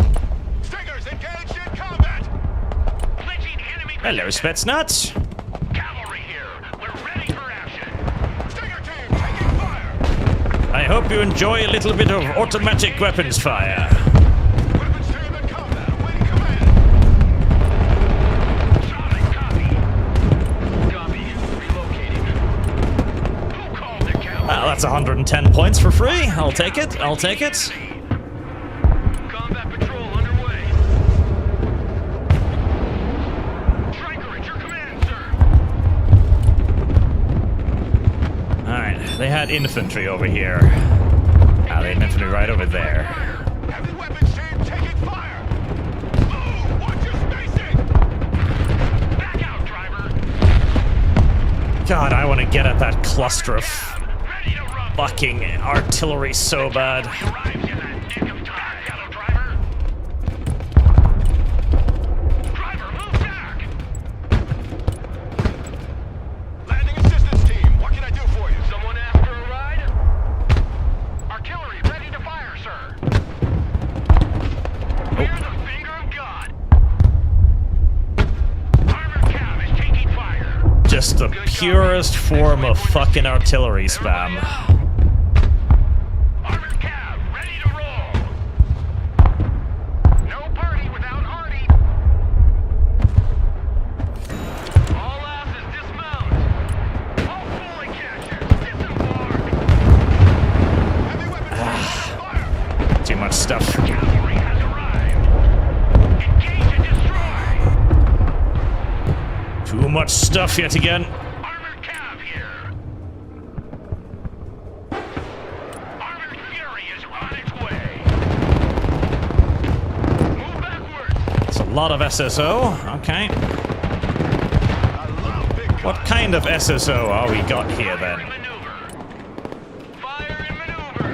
Speaker 5: Stingers engaged in combat.
Speaker 4: Clinching enemy
Speaker 1: Hello,
Speaker 4: position.
Speaker 1: Spetsnaz.
Speaker 4: Cavalry here. We're ready for action.
Speaker 5: Stinger team taking fire.
Speaker 1: I hope you enjoy a little bit of automatic weapons fire.
Speaker 5: Weapons team in combat. Awaiting command.
Speaker 4: Solid copy. Copy. Relocating. Who called the cavalry?
Speaker 1: Well, that's 110 points for free. I'll take it. I'll take it. that infantry over here? Ah, the infantry right over there.
Speaker 5: Heavy weapons team taking fire! Move! Watch your spacing!
Speaker 4: Back out, driver.
Speaker 1: God, I want to get at that cluster of
Speaker 4: Ready to rumble.
Speaker 1: fucking artillery so bad.
Speaker 4: Arrives in the nick of time, yellow driver. Driver, move back.
Speaker 5: Landing assistance team, what can I do for you?
Speaker 4: Someone asked for a ride? Artillery ready to fire, sir. Hear the finger of God. Armored cab is taking fire.
Speaker 1: Just the purest form of fucking artillery spam.
Speaker 4: Armored cab ready to roll. No party without Artie. All asses dismount. All fully catchers disembark.
Speaker 5: Heavy weapons team taking fire!
Speaker 1: Too much stuff.
Speaker 4: Cavalry has arrived. Engage and destroy.
Speaker 1: Too much stuff yet again.
Speaker 4: Armored cab here. Armored fury is on its way. Move backwards.
Speaker 1: It's a lot of SSO. Okay.
Speaker 5: I love big guns.
Speaker 1: What kind of SSO are we got here
Speaker 4: Fire
Speaker 1: then?
Speaker 4: and maneuver. Fire and maneuver.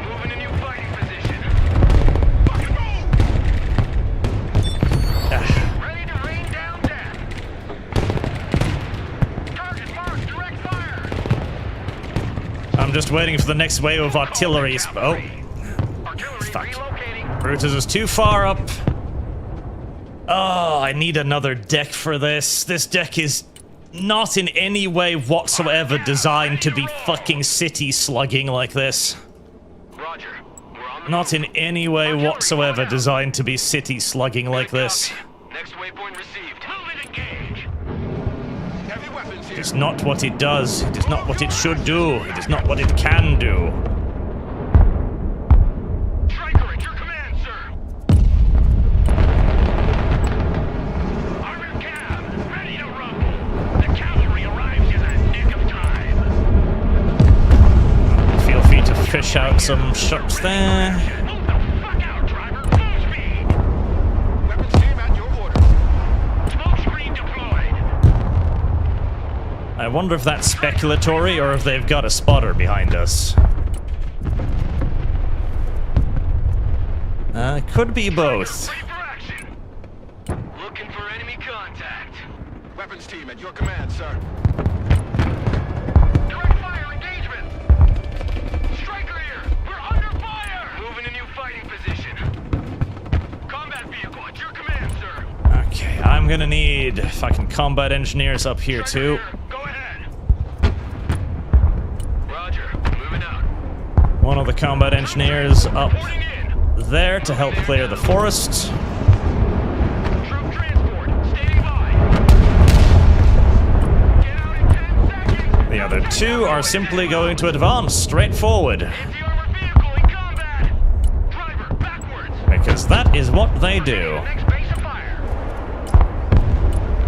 Speaker 4: Moving a new fighting position.
Speaker 5: Fucking move!
Speaker 4: Ready to rain down death. Target marked, direct fire.
Speaker 1: I'm just waiting for the next wave of artillery. Oh,
Speaker 4: Artillery
Speaker 1: Fuck.
Speaker 4: relocating.
Speaker 1: Brutus is too far up. Oh, I need another deck for this. This deck is not in any way whatsoever designed to be fucking city slugging like this.
Speaker 4: Roger. We're on the
Speaker 1: Not in any way whatsoever designed to be city slugging like this.
Speaker 4: Next waypoint received. Move and engage.
Speaker 5: Heavy weapons here.
Speaker 1: It's not what it does. It is not what it should do. It is not what it can do.
Speaker 4: Striker at your command, sir. Armored cab, ready to rumble. The cavalry arrives in the nick of time.
Speaker 1: Feel free to fish out some shots there.
Speaker 4: Move the fuck out, driver. Full speed.
Speaker 5: Weapons team at your orders.
Speaker 4: Smoke screen deployed.
Speaker 1: I wonder if that's speculatory or if they've got a spotter behind us. Could be both.
Speaker 4: Ready for action. Looking for enemy contact.
Speaker 5: Weapons team at your command, sir.
Speaker 4: Direct fire engagement. Striker here. We're under fire. Moving a new fighting position. Combat vehicle at your command, sir.
Speaker 1: Okay, I'm gonna need fucking combat engineers up here too.
Speaker 4: Go ahead. Roger. Moving out.
Speaker 1: One of the combat engineers up
Speaker 4: Reporting in.
Speaker 1: there to help clear the forest.
Speaker 4: Troop transport. Standing by. Get out in 10 seconds.
Speaker 1: The other two are simply going to advance straight forward,
Speaker 4: Anti-armor vehicle in combat. Driver, backwards.
Speaker 1: because that is what they do.
Speaker 4: Next base of fire.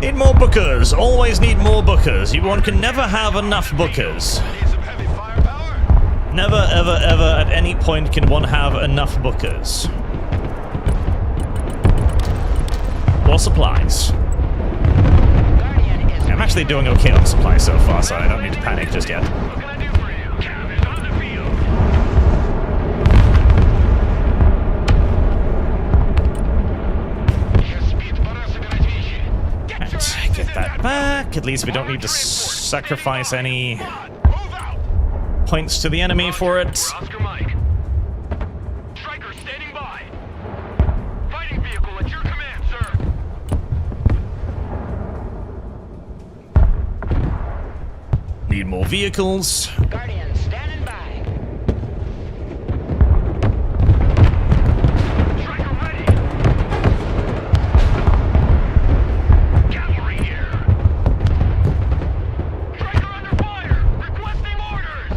Speaker 1: Need more bookers. Always need more bookers. One can never have enough bookers.
Speaker 5: Need some heavy firepower?
Speaker 1: Never, ever, ever at any point can one have enough bookers. Or supplies.
Speaker 3: Guardian is
Speaker 1: I'm actually doing okay on supplies so far, so I don't need to panic just yet.
Speaker 4: What can I do for you? Cab is on the field.
Speaker 1: Right, get that back. At least we don't need to sacrifice any
Speaker 5: Move out!
Speaker 1: points to the enemy for it.
Speaker 4: Oscar Mike. Striker standing by. Fighting vehicle at your command, sir.
Speaker 1: Need more vehicles.
Speaker 3: Guardian standing by.
Speaker 4: Striker ready. Cavalry here. Striker under fire. Requesting orders.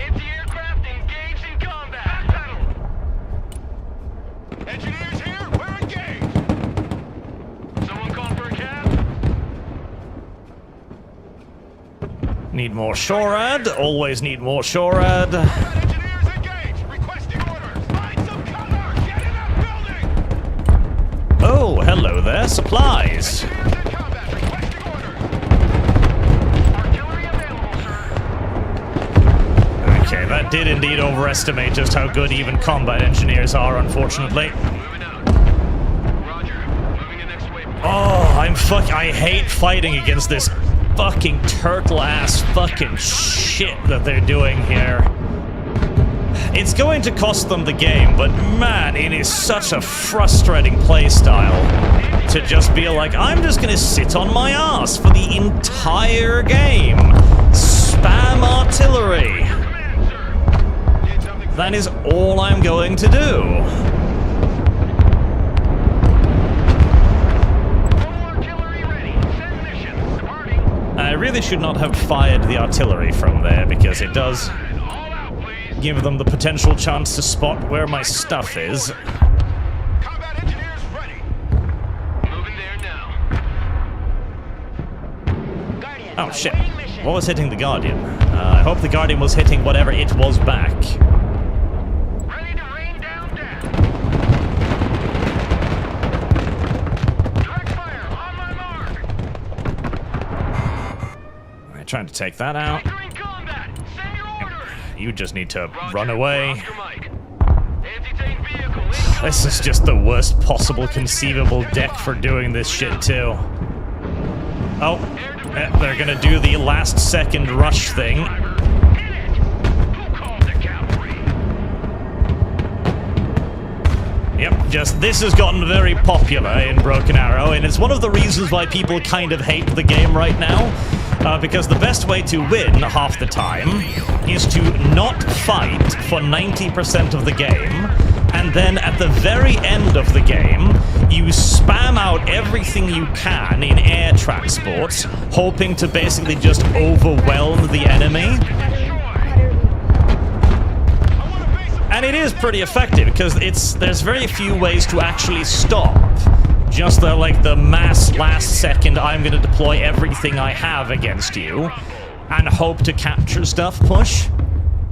Speaker 4: Anti-aircraft engaged in combat. Backpedal.
Speaker 5: Engineers here, we're engaged!
Speaker 4: Someone call for a cab?
Speaker 1: Need more SHORAD. Always need more SHORAD.
Speaker 5: Engineers engaged. Requesting orders. Find some cover. Get in that building.
Speaker 1: Oh, hello there. Supplies.
Speaker 5: Engineers in combat. Requesting orders.
Speaker 4: Artillery available, sir.
Speaker 1: Okay, that did indeed overestimate just how good even combat engineers are, unfortunately.
Speaker 4: Moving out. Roger. Moving to next waypoint.
Speaker 1: Oh, I hate fighting against this fucking turtle-ass fucking shit that they're doing here. It's going to cost them the game, but man, it is such a frustrating playstyle to just be like, I'm just gonna sit on my ass for the entire game. Spam artillery. That is all I'm going to do.
Speaker 4: Artillery ready. Send mission. Departing.
Speaker 1: I really should not have fired the artillery from there because it does
Speaker 4: All out, please.
Speaker 1: give them the potential chance to spot where my stuff is.
Speaker 5: Combat engineers ready.
Speaker 4: Moving there now.
Speaker 3: Guardian,
Speaker 1: Oh shit.
Speaker 3: awaiting mission.
Speaker 1: What was hitting the Guardian? I hope the Guardian was hitting whatever it was back.
Speaker 4: Ready to rain down death. Direct fire on my mark.
Speaker 1: Alright, trying to take that out.
Speaker 4: Entering combat. Send your orders.
Speaker 1: You just need to
Speaker 4: Roger.
Speaker 1: run away.
Speaker 4: Oscar Mike. Anti-tank vehicle in
Speaker 1: This is just the worst possible conceivable deck for doing this shit too. Oh, they're gonna do the last second rush thing.
Speaker 4: Hit it. Who called the cavalry?
Speaker 1: Yep, just this has gotten very popular in Broken Arrow, and it's one of the reasons why people kind of hate the game right now. Because the best way to win half the time is to not fight for 90% of the game, and then at the very end of the game, you spam out everything you can in air transport, hoping to basically just overwhelm the enemy. And it is pretty effective because there's very few ways to actually stop. Just the mass last second, I'm going to deploy everything I have against you and hope to capture stuff push.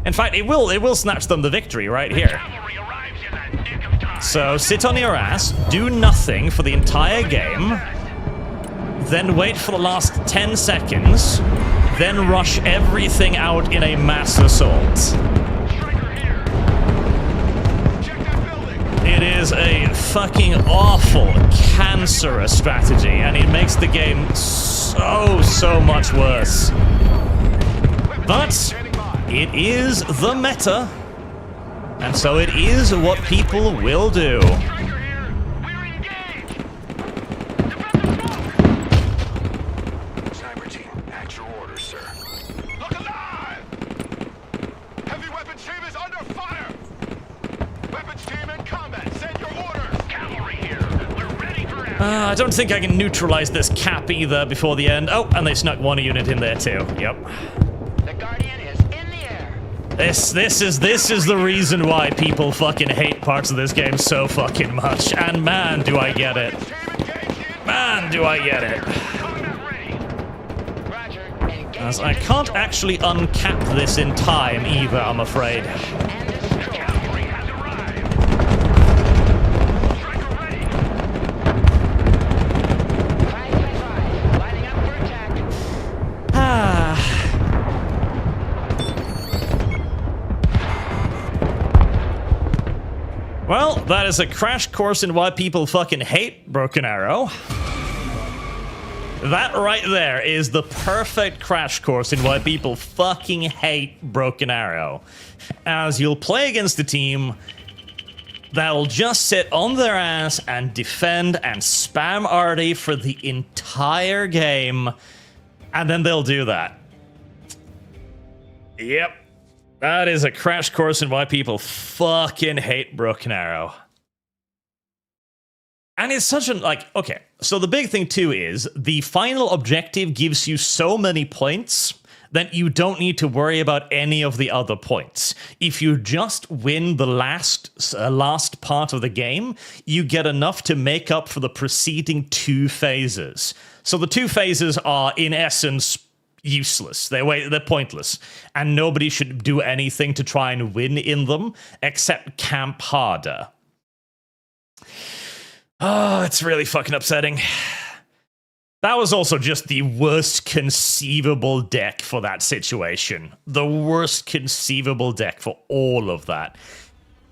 Speaker 1: In fact, it will snatch them the victory right here.
Speaker 4: Cavalry arrives in the nick of time.
Speaker 1: So sit on your ass, do nothing for the entire game, then wait for the last 10 seconds, then rush everything out in a mass assault.
Speaker 4: Striker here.
Speaker 5: Check that building.
Speaker 1: It is a fucking awful, cancerous strategy, and it makes the game so much worse. But it is the meta, and so it is what people will do.
Speaker 4: Striker here. We're engaged. Defend the smoke.
Speaker 5: Sniper team, at your orders, sir. Look alive! Heavy weapons team is under fire! Weapons team in combat, send your orders!
Speaker 4: Cavalry here. We're ready for action.
Speaker 1: I don't think I can neutralize this cap either before the end. Oh, and they snuck one unit in there too. Yep.
Speaker 3: The Guardian is in the air.
Speaker 1: This is the reason why people fucking hate parts of this game so fucking much. And man, do I get it.
Speaker 5: Team engaged in
Speaker 1: Man, do I get it.
Speaker 4: Combat ready.
Speaker 3: Roger. Engage
Speaker 1: As I can't
Speaker 3: destroy.
Speaker 1: actually uncap this in time either, I'm afraid.
Speaker 3: And destroy.
Speaker 4: Cavalry has arrived. Striker ready.
Speaker 3: 555. Lining up for attack.
Speaker 1: Ah. Well, that is a crash course in why people fucking hate Broken Arrow. That right there is the perfect crash course in why people fucking hate Broken Arrow. As you'll play against a team that'll just sit on their ass and defend and spam arty for the entire game, and then they'll do that. Yep. That is a crash course in why people fucking hate Broken Arrow. And it's such an, okay, so the big thing too is the final objective gives you so many points that you don't need to worry about any of the other points. If you just win the last part of the game, you get enough to make up for the preceding two phases. So the two phases are, in essence, useless. They're pointless. And nobody should do anything to try and win in them except camp harder. Oh, it's really fucking upsetting. That was also just the worst conceivable deck for that situation. The worst conceivable deck for all of that.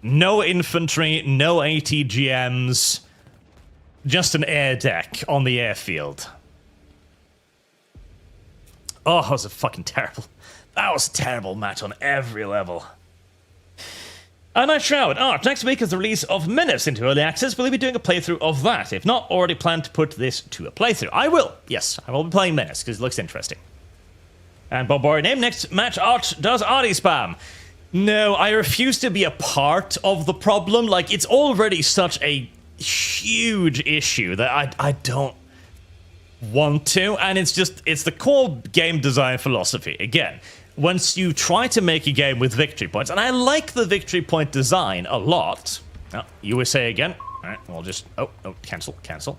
Speaker 1: No infantry, no ATGMs, just an air deck on the airfield. Oh, that was a fucking terrible. That was a terrible match on every level. Night Shroud. Next week is the release of Menace into Early Access. Will you be doing a playthrough of that? If not, already plan to put this to a playthrough. I will. Yes, I will be playing Menace because it looks interesting. And Bob Bory name, next match art does Artie spam. No, I refuse to be a part of the problem. Like, it's already such a huge issue that I don't want to. And it's the core game design philosophy. Again, once you try to make a game with victory points, and I like the victory point design a lot. Oh, USA again. All right, we'll just... Oh, cancel.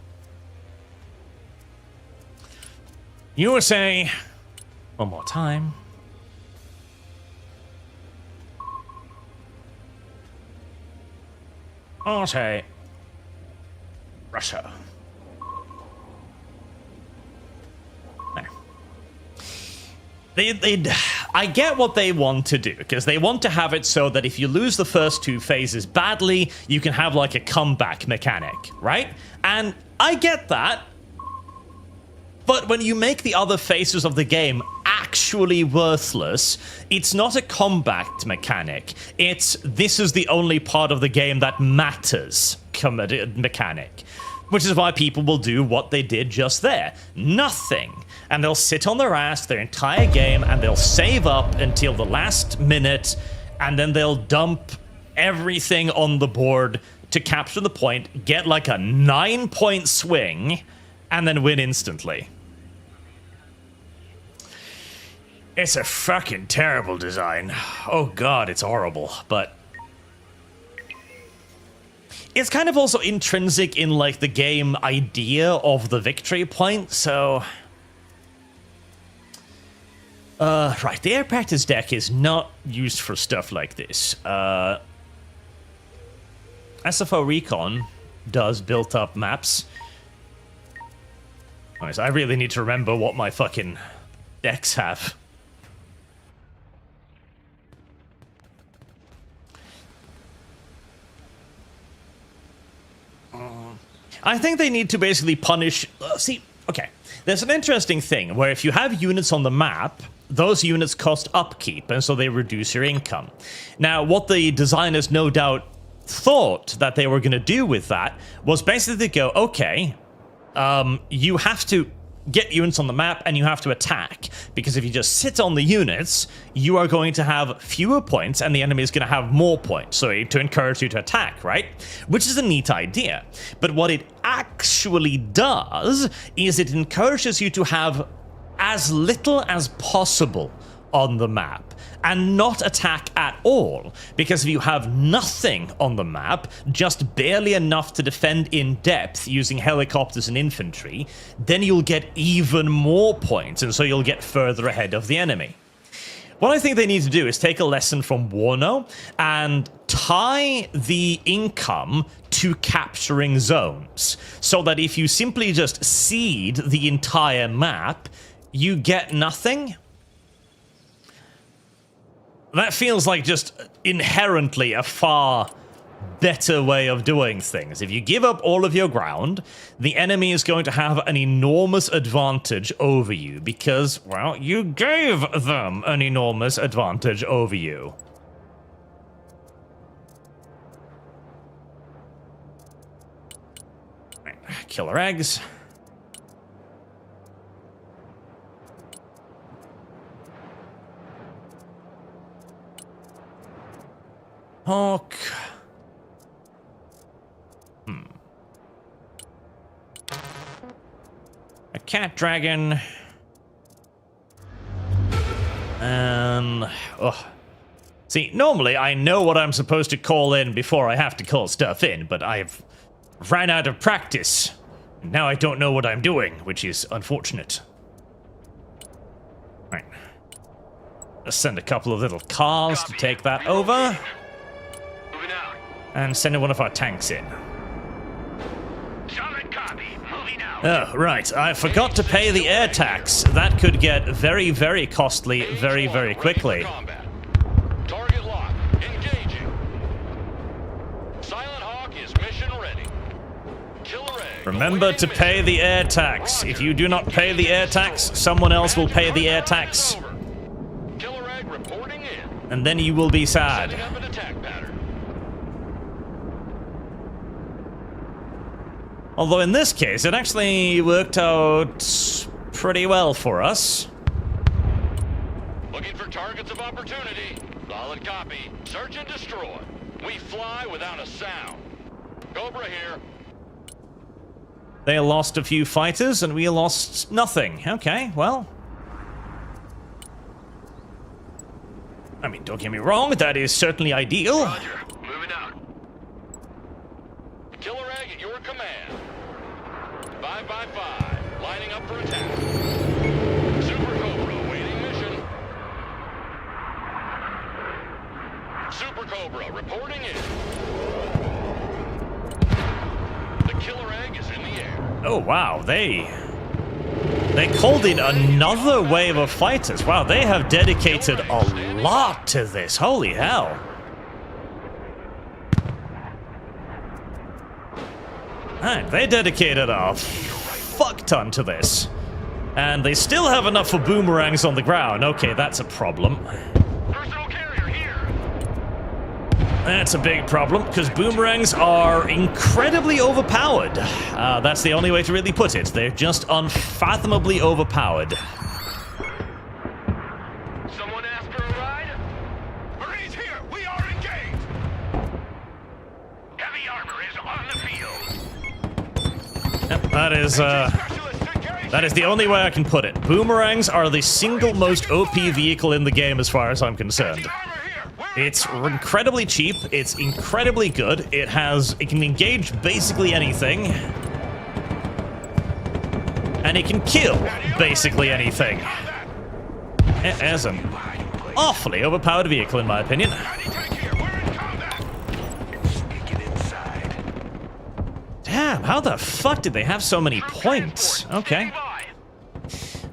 Speaker 1: USA. One more time. Arte. Russia. I get what they want to do, because they want to have it so that if you lose the first two phases badly, you can have like a comeback mechanic, right? And I get that. But when you make the other phases of the game actually worthless, it's not a comeback mechanic. It's this is the only part of the game that matters mechanic. Which is why people will do what they did just there. Nothing. And they'll sit on their ass their entire game, and they'll save up until the last minute, and then they'll dump everything on the board to capture the point, get like a 9-point swing, and then win instantly. It's a fucking terrible design. Oh god, it's horrible, but... it's kind of also intrinsic in, like, the game idea of the victory point, so... right, the air practice deck is not used for stuff like this. SFO Recon does built-up maps. Anyways, I really need to remember what my fucking decks have. I think they need to basically punish... see, okay. There's an interesting thing where if you have units on the map, those units cost upkeep, and so they reduce your income. Now, what the designers no doubt thought that they were going to do with that was basically go, okay, you have to get units on the map and you have to attack, because if you just sit on the units, you are going to have fewer points and the enemy is going to have more points, so to encourage you to attack, right? Which is a neat idea. But what it actually does is it encourages you to have as little as possible on the map and not attack at all, because if you have nothing on the map, just barely enough to defend in depth using helicopters and infantry, then you'll get even more points, and so you'll get further ahead of the enemy. What I think they need to do is take a lesson from Warno and tie the income to capturing zones, so that if you simply just seed the entire map, you get nothing. That feels like just inherently a far better way of doing things. If you give up all of your ground, the enemy is going to have an enormous advantage over you because, well, you gave them an enormous advantage over you. Killer eggs. Hawk. A cat dragon. And... see, normally I know what I'm supposed to call in before I have to call stuff in, but I've ran out of practice. Now I don't know what I'm doing, which is unfortunate. Right. Let's send a couple of little cars to take that over.
Speaker 4: Moving out.
Speaker 1: And send one of our tanks in.
Speaker 4: Solid copy. Moving out.
Speaker 1: Oh, right. I forgot to pay the air tax. That could get very, very costly very, very quickly.
Speaker 5: Combat. Target lock. Engaging. Silent Hawk is mission ready. Killer egg.
Speaker 1: Remember to pay the air tax. If you do not pay the air tax, someone else will pay the air tax.
Speaker 5: Killer egg reporting in.
Speaker 1: And then you will be sad.
Speaker 5: Setting up an attack pattern.
Speaker 1: Although in this case, it actually worked out pretty well for us.
Speaker 5: Looking for targets of opportunity. Solid copy. Search and destroy. We fly without a sound. Cobra here.
Speaker 1: They lost a few fighters and we lost nothing. Okay, well. I mean, don't get me wrong, that is certainly ideal.
Speaker 4: Roger. Moving out.
Speaker 5: Killer egg at your command. 5 by 5. Lining up for attack. Super Cobra awaiting mission. Super Cobra reporting in. The killer egg is in the air.
Speaker 1: Oh, wow, they called in another wave of fighters. Wow, they have dedicated a lot to this. Holy hell. Alright, they dedicated a fuck ton to this. And they still have enough for boomerangs on the ground. Okay, that's a problem.
Speaker 4: Personal carrier here.
Speaker 1: That's a big problem, because boomerangs are incredibly overpowered. That's the only way to really put it. They're just unfathomably overpowered.
Speaker 4: Someone asked for a ride?
Speaker 5: Marines here. We are engaged.
Speaker 4: Heavy armor is on the field.
Speaker 1: Yep, that is the only way I can put it. Boomerangs are the single most OP vehicle in the game as far as I'm concerned. It's incredibly cheap, it's incredibly good, it can engage basically anything. And it can kill basically anything. It is an awfully overpowered vehicle in my opinion. Damn, how the fuck did they have so many points? Okay.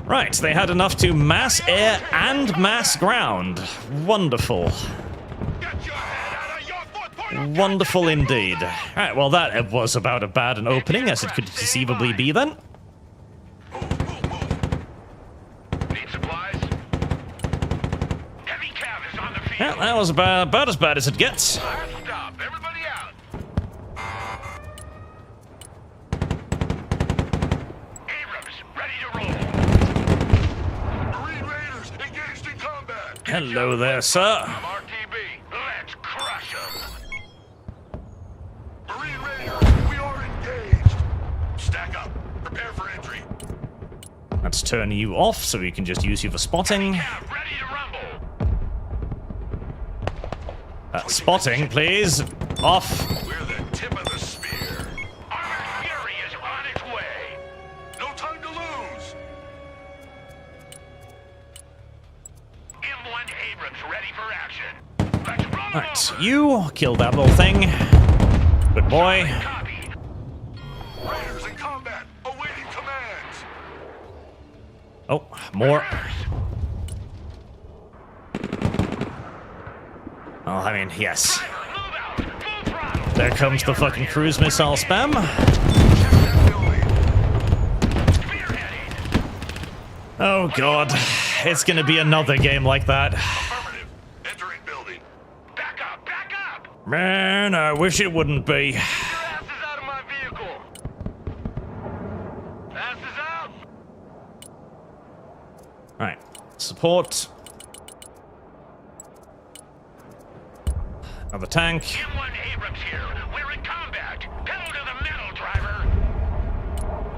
Speaker 1: Right, they had enough to mass air and mass ground. Wonderful. Wonderful indeed. Alright, well that was about as bad an opening as it could conceivably be then.
Speaker 4: Need supplies? Heavy cav is on the field.
Speaker 1: Yeah, that was about as bad as it gets.
Speaker 4: Last stop. Everybody out. Abrams, ready to roll.
Speaker 5: Marine Raiders engaged in combat.
Speaker 1: Hello there, sir.
Speaker 4: RTB. Let's crush them.
Speaker 5: Marine Raiders, we are engaged. Stack up. Prepare for entry.
Speaker 1: Let's turn you off so we can just use you for spotting.
Speaker 4: Cav, ready to rumble.
Speaker 1: Spotting, please. Off.
Speaker 5: We're the tip of the spear.
Speaker 4: Armored Fury is on its way.
Speaker 5: No time to lose.
Speaker 4: M1 Abrams ready for action. Let's roll
Speaker 1: Right,
Speaker 4: over.
Speaker 1: you killed that little thing. Good boy.
Speaker 4: Copy.
Speaker 5: Raiders in combat, awaiting commands.
Speaker 1: Oh, more. Oh, I mean, yes.
Speaker 4: Move out. Full throttle.
Speaker 1: There comes the fucking cruise missile spam.
Speaker 4: Spearheading.
Speaker 1: Oh god, it's gonna be another game like that.
Speaker 5: Affirmative. Entering building.
Speaker 4: Back up. Back up.
Speaker 1: Man, I wish it wouldn't be.
Speaker 4: Your ass is out of my vehicle. Ass is out.
Speaker 1: Right, support. Another tank.
Speaker 4: M1 Abrams here. We're in combat. Pedal to the metal, driver.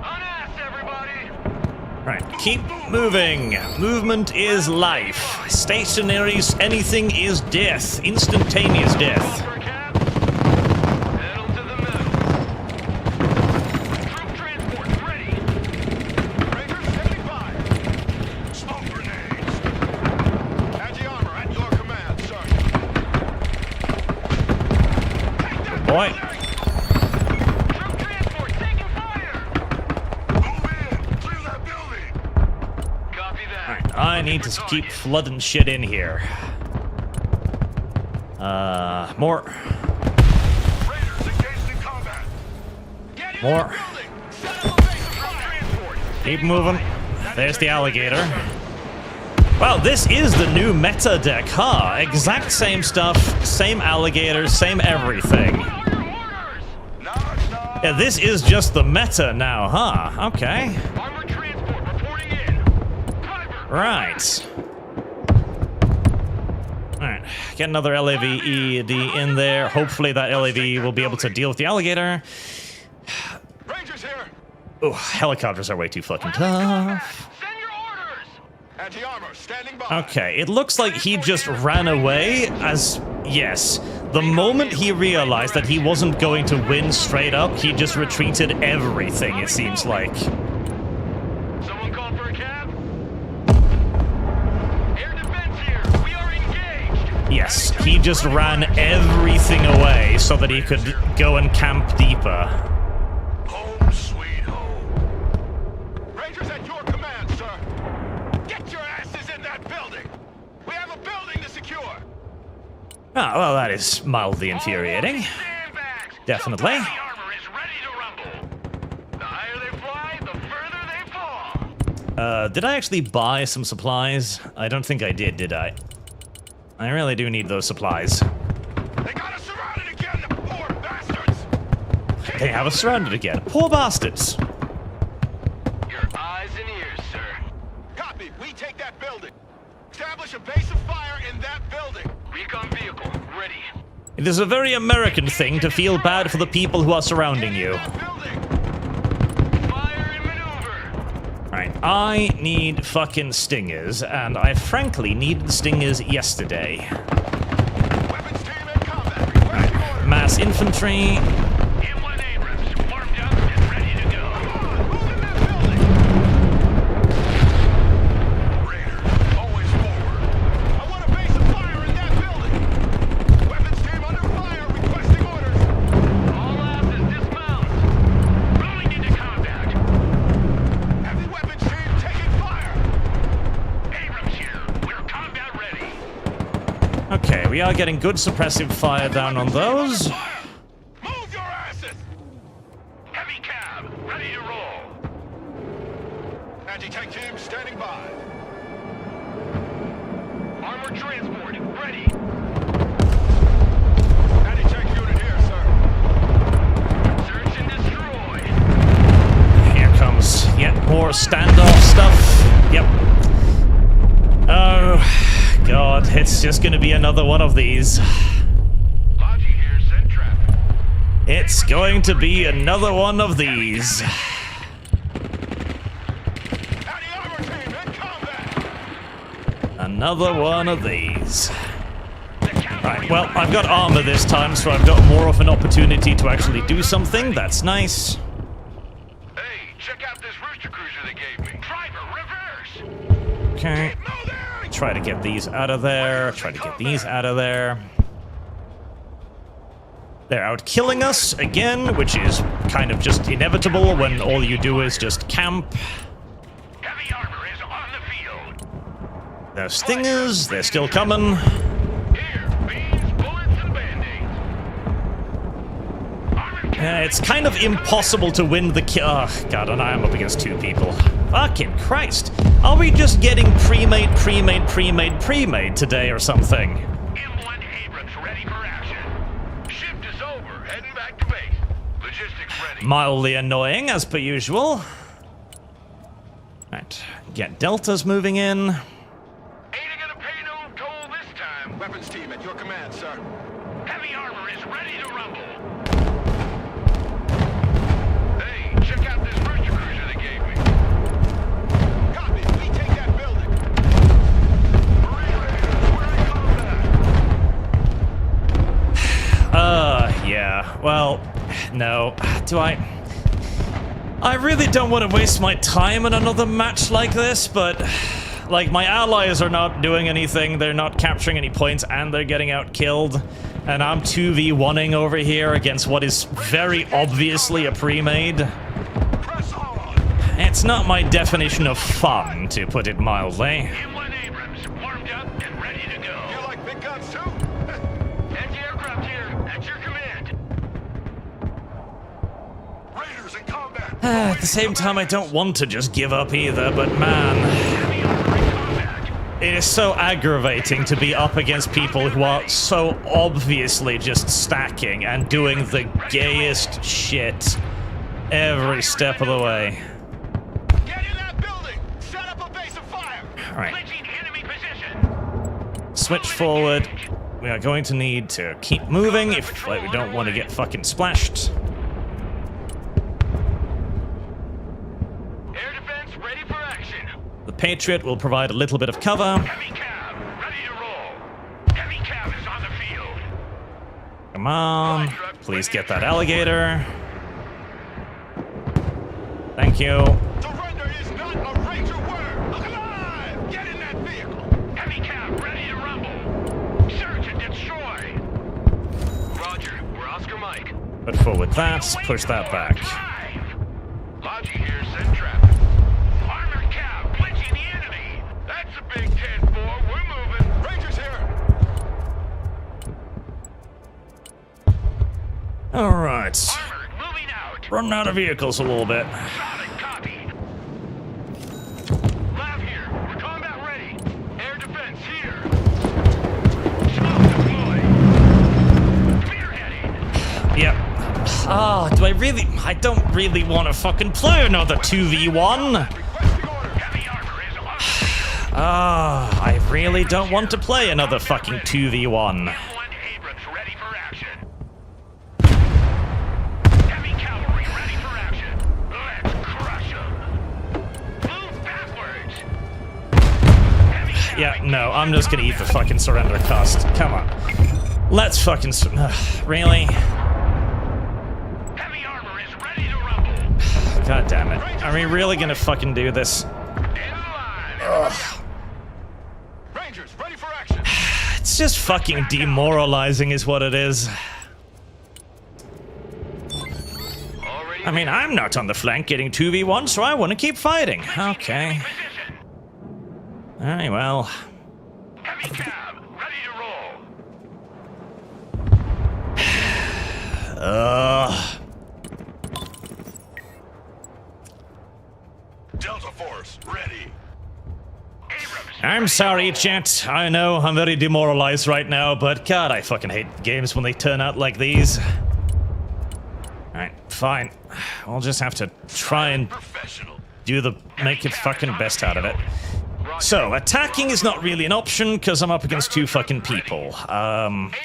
Speaker 4: On ass, everybody.
Speaker 1: Right, keep moving. Movement is life. Stationary, anything is death. Instantaneous death.
Speaker 4: For a cab. Pedal to the metal. Troop transport ready.
Speaker 5: Raiders 75. Smoke grenades.
Speaker 1: boy.
Speaker 4: Troop transport taking fire.
Speaker 5: Move in. Clear that building.
Speaker 4: Copy that.
Speaker 1: Alright, I need to keep flooding shit in here. More.
Speaker 5: Raiders engaged in combat.
Speaker 4: Get in
Speaker 1: More.
Speaker 4: the building. Set up a base of troop transport.
Speaker 1: Keep moving. There's the alligator. Wow, this is the new meta deck, huh? Exact same stuff, same alligators, same everything.
Speaker 4: What are your orders?
Speaker 5: Knock.
Speaker 1: Yeah, this is just the meta now, huh? Okay.
Speaker 4: Armored transport reporting in. Kyber.
Speaker 1: Right. Alright, get another LAV-ED in there. Hopefully that LAV will be able to deal with the alligator.
Speaker 5: Rangers here.
Speaker 1: Oh, helicopters are way too fucking tough.
Speaker 4: Send your orders.
Speaker 5: Anti-armor standing by.
Speaker 1: Okay, it looks like he just ran away as... Yes. The moment he realized that he wasn't going to win straight up, he just retreated everything, it seems like.
Speaker 4: Someone called for a cab? Air defense here. We are engaged.
Speaker 1: Yes, he just ran everything away so that he could go and camp deeper.
Speaker 5: Home sweet home. Rangers at your command, sir. Get your asses in that building. We have a building to secure.
Speaker 1: Ah, well, that is mildly infuriating.
Speaker 4: Sandbags.
Speaker 1: Definitely.
Speaker 4: The armor is ready to rumble. The higher they fly, the further they fall.
Speaker 1: Did I actually buy some supplies? I don't think I did I? I really do need those supplies.
Speaker 5: They got us surrounded again, the poor bastards.
Speaker 1: They have us surrounded again. Poor bastards.
Speaker 4: Your eyes and ears, sir.
Speaker 5: Copy. We take that building. Establish a base of fire in that building.
Speaker 4: Recon vehicle ready.
Speaker 1: It is a very American thing to feel bad for the people who are surrounding you.
Speaker 5: That building.
Speaker 4: Fire and maneuver.
Speaker 1: Alright, I need fucking stingers, and I frankly needed stingers yesterday.
Speaker 5: Weapons team in combat. Requesting order.
Speaker 1: Mass infantry.
Speaker 4: M1 Abrams warmed up and ready to go.
Speaker 5: Come on, move in that building. Raiders, always forward. I want a base of fire in that building. Weapons team under fire. Requesting orders.
Speaker 4: All asses dismount. Rolling into combat.
Speaker 5: Heavy weapons team taking fire.
Speaker 4: Abrams here. We're combat ready.
Speaker 1: Okay, we are getting good suppressive fire down on those.
Speaker 5: Move your asses.
Speaker 4: Heavy cab ready to roll.
Speaker 5: Anti-tank team standing by.
Speaker 4: Armored transport ready.
Speaker 5: Anti-tank unit here, sir.
Speaker 4: Search and destroy.
Speaker 1: Here comes yet more standoff stuff. Yep. Oh, God, it's just gonna be another one of these.
Speaker 4: Logi here, send traffic.
Speaker 1: It's going to be another one of these.
Speaker 5: Anti-armor team in combat.
Speaker 1: Another one of these.
Speaker 4: The cavalry.
Speaker 1: Right, well, I've got armor this time, so I've got more of an opportunity to actually do something. That's nice.
Speaker 4: Hey, check out this rooster cruiser they gave me. Driver, reverse.
Speaker 1: Okay.
Speaker 5: No there.
Speaker 1: Try to get these out of there. Try to get these out of there. They're out killing us again, which is kind of just inevitable when all you do is just camp.
Speaker 4: Heavy armor is on the field.
Speaker 1: There's stingers, they're still coming.
Speaker 4: Here, beans, bullets, and band-aids. Armored
Speaker 1: It's kind of impossible to win the kill. Oh, God, and I am up against two people. Fucking Christ. Are we just getting pre-made today or something?
Speaker 4: M1 Abrams ready for action. Shift is over, heading back to base. Logistics ready.
Speaker 1: Mildly annoying, as per usual. Right, get deltas moving in.
Speaker 4: Ain't gonna pay no toll this time.
Speaker 5: Weapons team at your command, sir.
Speaker 4: Heavy armor is ready to rumble. Hey, check out this rooster cruiser they gave me.
Speaker 5: Copy. We take that building. Marine Raiders, we're in combat.
Speaker 1: Yeah. Well, no. Do I really don't want to waste my time in another match like this, but Like, my allies are not doing anything, they're not capturing any points, and they're getting out killed. And I'm 2v1ing over here against what is very obviously a pre-made.
Speaker 5: Press on.
Speaker 1: It's not my definition of fun, to put it mildly.
Speaker 4: M1 Abrams, warmed up and ready to go.
Speaker 5: You like big guns too?
Speaker 4: Anti-aircraft here, at your command.
Speaker 5: Raiders in combat.
Speaker 1: At the same time, I don't want to just give up either, but man,
Speaker 4: Heavy armor in combat.
Speaker 1: it is so aggravating to be up against people who are so obviously just stacking and doing the gayest shit every step of the way.
Speaker 5: Get in that building. Set up a base of fire.
Speaker 1: Alright,
Speaker 4: Clinching enemy position.
Speaker 1: switch forward. We are going to need to keep moving if we don't want to get fucking splashed.
Speaker 4: Air defense ready for action.
Speaker 1: The Patriot will provide a little bit of cover.
Speaker 4: Heavy cab, ready to roll. Heavy cab is on the field.
Speaker 1: Come on, please get that alligator. Thank you.
Speaker 5: Surrender is not a Ranger word. Look alive. Get in that vehicle.
Speaker 4: Heavy cab ready to rumble. Search and destroy. Roger, we're Oscar Mike.
Speaker 1: Put forward that, push that back.
Speaker 4: Drive. Logi here, send traffic. Armored cab, clinching the enemy. That's a big 10-4, we're moving.
Speaker 5: Rangers here.
Speaker 1: Alright.
Speaker 4: Armored, moving out.
Speaker 1: Running out of vehicles a little bit.
Speaker 4: Solid copy. Lab here, we're combat ready. Air defense here. Smoke deployed. Spearheading.
Speaker 1: Yep. Ah, do I really? I don't really want to fucking play another 2v1.
Speaker 5: Requesting order.
Speaker 4: Heavy armor is on the field.
Speaker 1: Ah, I really don't want to play another fucking 2v1.
Speaker 4: M1 Abrams ready for action. Heavy cavalry ready for action. Let's crush them. Move backwards. Heavy
Speaker 1: Yeah,
Speaker 4: cavalry
Speaker 1: no, I'm just gonna eat the fucking surrender cost. Come on. Let's fucking... really?
Speaker 4: Heavy armor is ready to rumble.
Speaker 1: God damn it. Are we really gonna fucking do this?
Speaker 4: In line.
Speaker 5: Rangers ready for action.
Speaker 1: It's just fucking demoralizing is what it is.
Speaker 4: Already
Speaker 1: I mean, I'm not on the flank getting 2v1, so I want to keep fighting. Okay.
Speaker 4: position.
Speaker 1: Alright, well...
Speaker 4: Heavy cab ready to roll.
Speaker 5: Delta Force ready.
Speaker 4: Abrams.
Speaker 1: I'm sorry, chat. I know I'm very demoralized right now, but God, I fucking hate games when they turn out like these. Alright, fine. I'll just have to try and
Speaker 5: Professional.
Speaker 1: make it fucking best out of it. So, attacking is not really an option because I'm up against two fucking people.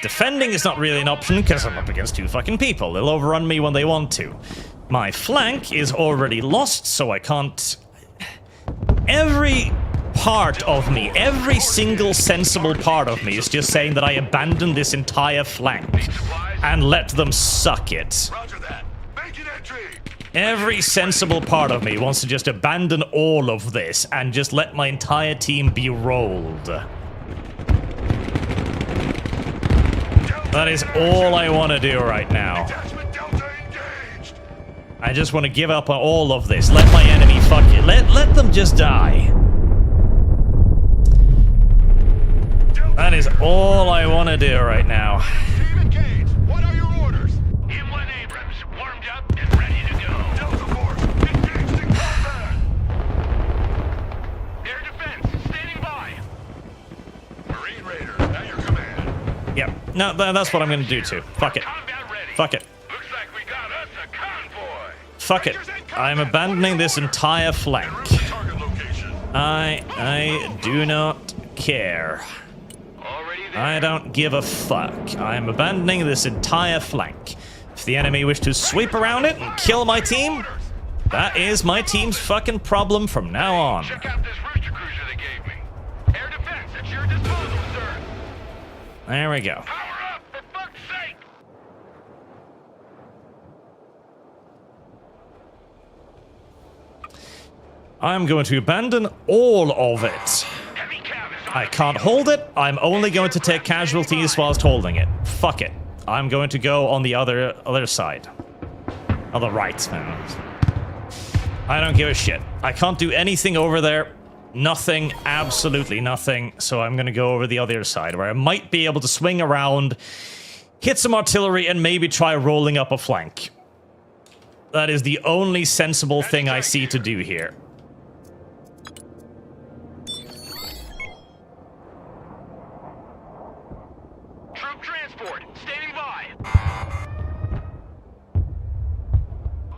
Speaker 1: Defending is not really an option because I'm up against two fucking people. They'll overrun me when they want to. My flank is already lost, so I can't... Every part of me, every single sensible part of me is just saying that I abandon this entire flank and let them suck it.
Speaker 5: Roger that. Making entry.
Speaker 1: Every sensible part of me wants to just abandon all of this and just let my entire team be rolled. That is all I want to do right now.
Speaker 5: Detachment Delta engaged.
Speaker 1: I just want to give up on all of this. Let my enemy fuck it. Let them just die. That is all I want to do right now.
Speaker 5: Team engaged. What are your orders?
Speaker 4: M1 Abrams warmed up and ready to go.
Speaker 5: Delta Force engaged in combat.
Speaker 4: Air defense standing by.
Speaker 5: Marine Raiders at your command.
Speaker 1: Yep. No, that's what I'm going to do too. Fuck it.
Speaker 4: Combat ready.
Speaker 1: Fuck it.
Speaker 4: Looks like we got us a convoy.
Speaker 1: Fuck it. I'm abandoning this entire flank.
Speaker 5: Target location.
Speaker 1: I do not care.
Speaker 4: Already there.
Speaker 1: I don't give a fuck. I am abandoning this entire flank. If the enemy wish to sweep around it and kill my team, that is my team's fucking problem from now on.
Speaker 4: Check out this rooster cruiser they gave me. Air defense at your disposal, sir.
Speaker 1: There we go.
Speaker 4: Power up, for fuck's sake!
Speaker 1: I'm going to abandon all of it. I can't hold it. I'm only going to take casualties whilst holding it. Fuck it. I'm going to go on the other side. On the right. I don't give a shit. I can't do anything over there. Nothing. Absolutely nothing. So I'm going to go over the other side where I might be able to swing around, hit some artillery, and maybe try rolling up a flank. That is the only sensible thing I see to do here.
Speaker 4: Troop transport, standing by.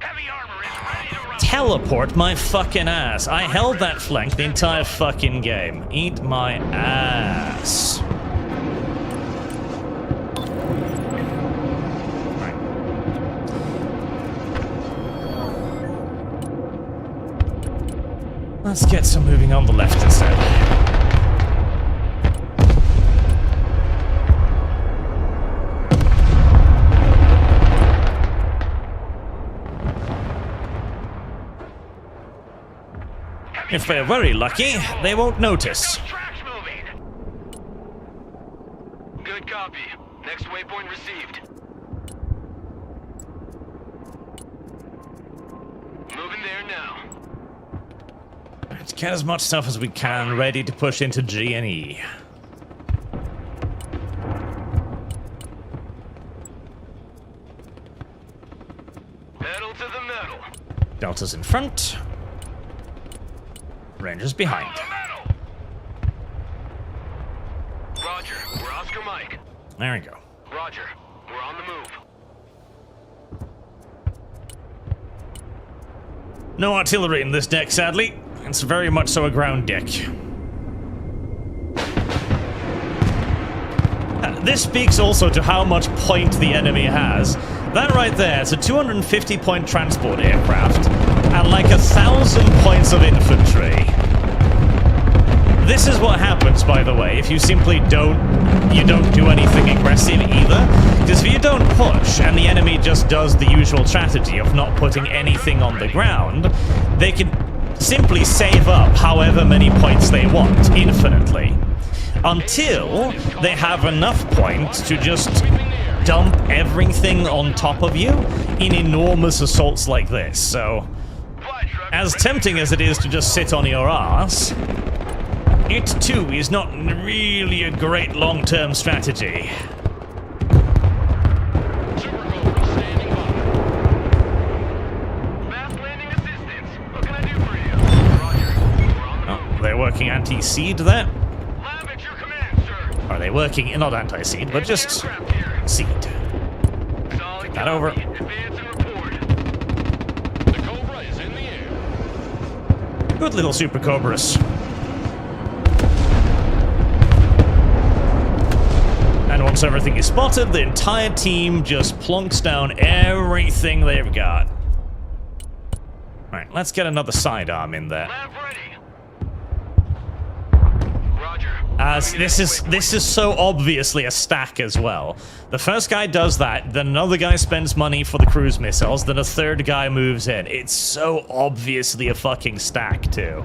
Speaker 4: Heavy armor is ready to run.
Speaker 1: Teleport my fucking ass. I held that flank the entire fucking game. Eat my ass. Let's get some moving on the left instead. If they're very lucky, they won't notice.
Speaker 4: Tracks moving. Good copy. Next waypoint received. Moving there now.
Speaker 1: Let's get as much stuff as we can ready to push into G and E.
Speaker 4: Pedal to the metal.
Speaker 1: Delta's in front. Rangers behind.
Speaker 4: Roger, we're Oscar Mike.
Speaker 1: There we go.
Speaker 4: Roger, we're on the move.
Speaker 1: No artillery in this deck, sadly. It's very much so a ground deck. This speaks also to how much point the enemy has. That right there is a 250-point transport aircraft and like 1,000 points of infantry. This is what happens, by the way, if you simply don't do anything aggressive either. Because if you don't push and the enemy just does the usual strategy of not putting anything on the ground, they can simply save up however many points they want, infinitely. Until they have enough points to just dump everything on top of you in enormous assaults like this. So, as tempting as it is to just sit on your ass, it too is not really a great long-term strategy. Oh, they're working anti-seed there. Are they working, not anti-seed, but just seed. Get that over. Good little Super Cobras. And once everything is spotted, the entire team just plonks down everything they've got. Alright, let's get another sidearm in there. As this is so obviously a stack as well. The first guy does that, then another guy spends money for the cruise missiles, then a third guy moves in. It's so obviously a fucking stack too.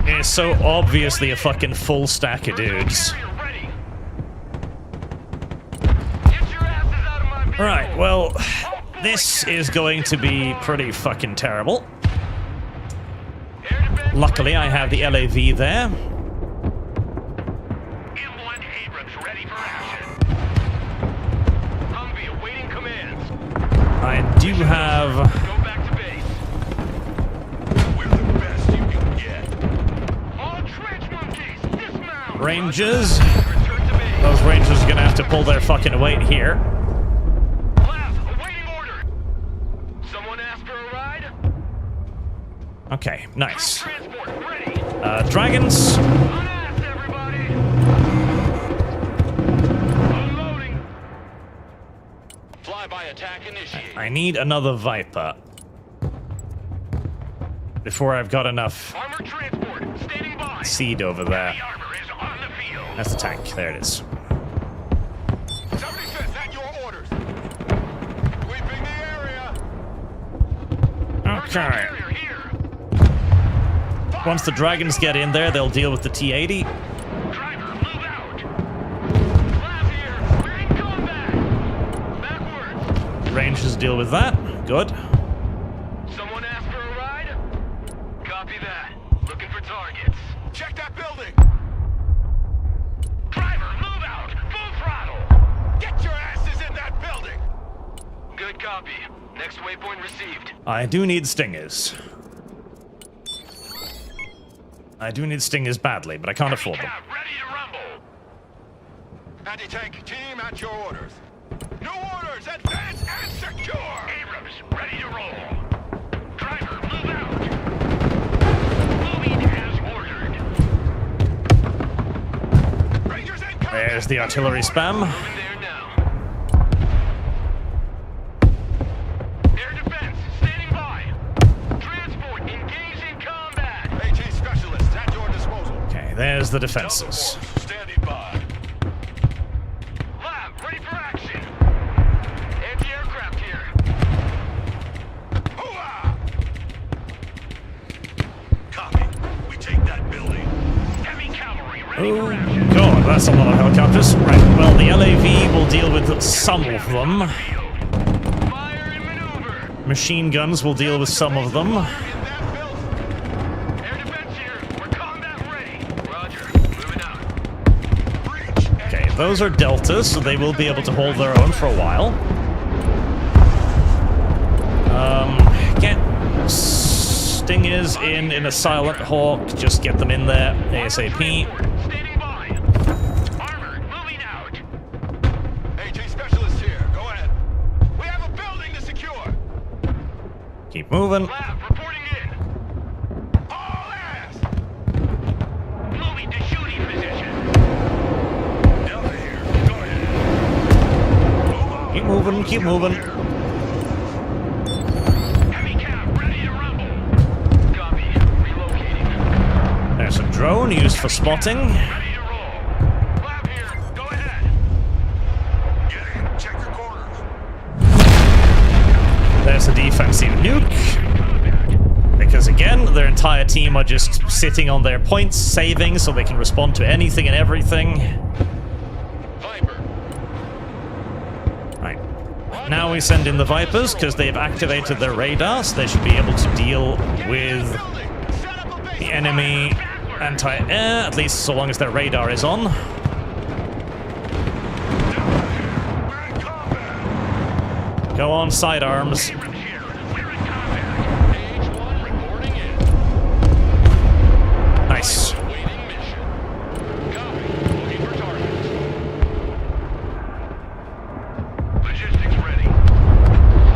Speaker 1: It's so obviously a fucking full stack of dudes. Right, well, this is going to be pretty fucking terrible. Luckily, I have the LAV there. I do have Rangers. Those Rangers are gonna have to pull their fucking weight here. Okay, nice. Dragons. I need another Viper before I've got enough seed over there. That's the tank. There it is. Okay. Once the Dragons get in there, they'll deal with the T-80.
Speaker 4: Driver, move out. Lab here. We're in combat. Backwards.
Speaker 1: Rangers deal with that. Good.
Speaker 4: Someone asked for a ride? Copy that. Looking for targets.
Speaker 5: Check that building!
Speaker 4: Driver, move out. Full throttle.
Speaker 5: Get your asses in that building!
Speaker 4: Good copy. Next waypoint received.
Speaker 1: I do need Stingers. I do need Stingers badly, but I can't afford them.
Speaker 4: Cap, ready to rumble.
Speaker 5: Anti-tank team at your orders. New orders, advance and secure!
Speaker 4: Abrams, ready to roll. Driver, move out. Moving as ordered.
Speaker 5: Rangers in combat!
Speaker 1: There's the artillery spam.
Speaker 4: Moving there now. Air defense, standing by. Transport, engaged in combat.
Speaker 5: AT specialists at your disposal.
Speaker 1: Okay, there's the defenses.
Speaker 5: Standing by.
Speaker 4: Lab, ready for action. Anti-aircraft here.
Speaker 5: Hooah! Copy. We take that building.
Speaker 4: Heavy cavalry, ready
Speaker 1: Oh,
Speaker 4: for action.
Speaker 1: God, that's a lot of helicopters. Right, well, the LAV will deal with some of them.
Speaker 4: Fire and maneuver.
Speaker 1: Machine guns will deal with some of them.
Speaker 5: In that building.
Speaker 4: Air defense here. We're combat ready. Roger. Moving out.
Speaker 5: Breach.
Speaker 1: Okay, those are deltas, so they will be able to hold their own for a while. Get Stingers in a Silent Hawk. Just get them in there ASAP.
Speaker 4: Standing by. Armored. Moving out.
Speaker 5: AT specialists here. Go ahead. We have a building to secure.
Speaker 1: Keep moving.
Speaker 4: Lab, reporting in.
Speaker 5: All ass!
Speaker 4: Moving to shooting position.
Speaker 5: Delta here. Go ahead. Move on.
Speaker 1: Keep moving, keep moving.
Speaker 4: Heavy cap, ready to rumble. Copy. Relocating.
Speaker 1: There's a drone used for spotting.
Speaker 4: Ready to roll. Lab here. Go ahead.
Speaker 5: Get in. Check your corners.
Speaker 1: There's a defensive nuke. Because again, their entire team are just sitting on their points, saving, so they can respond to anything and everything.
Speaker 5: Viper.
Speaker 1: Right. Now we send in the Vipers, because they've activated their radar, so they should be able to deal with
Speaker 5: Building. Set up a base.
Speaker 1: the enemy anti-air, at least so long as their radar is on.
Speaker 5: We're in combat.
Speaker 1: Go on, sidearms.
Speaker 4: Abrams here. We're in combat. Page 1 reporting in.
Speaker 1: Nice.
Speaker 4: Waiting mission. Copy. Looking for targets. Logistics ready.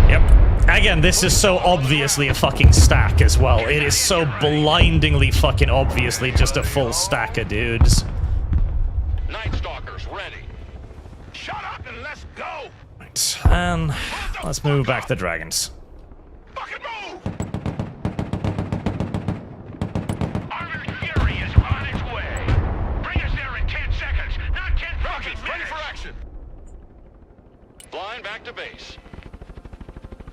Speaker 1: Yep. Again, this is so obviously a fucking stack as well. It is so blindingly fucking obviously just a full stack of dudes.
Speaker 5: Night Stalkers ready. Shut up and let's go.
Speaker 1: Right, and let's move back the Dragons.
Speaker 5: Fucking move.
Speaker 4: Armored Fury is on its way. Bring us there in 10 seconds, not 10 fucking
Speaker 5: Rockets ready
Speaker 4: minutes.
Speaker 5: for action. Flying back to base.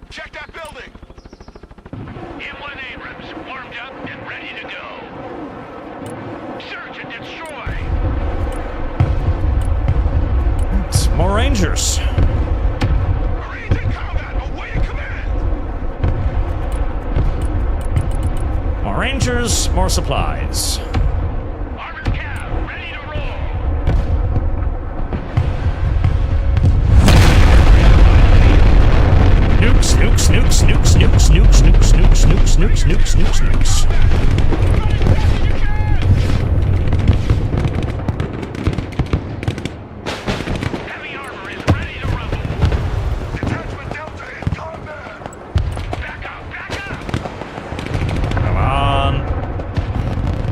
Speaker 5: Check that building.
Speaker 4: M1 Abrams, warmed up and ready to go. Search and destroy.
Speaker 1: It's more Rangers.
Speaker 5: Marines in combat, awaiting command.
Speaker 1: More Rangers, more supplies.
Speaker 4: Armored Cav, ready to roll.
Speaker 1: Nukes, nukes, nukes, nukes, nukes, nukes, nukes, nukes, nukes, nukes, nukes, nukes, nukes.
Speaker 4: Heavy armor is ready to rumble.
Speaker 5: Detachment Delta in combat.
Speaker 4: Back up, back up.
Speaker 1: Come on.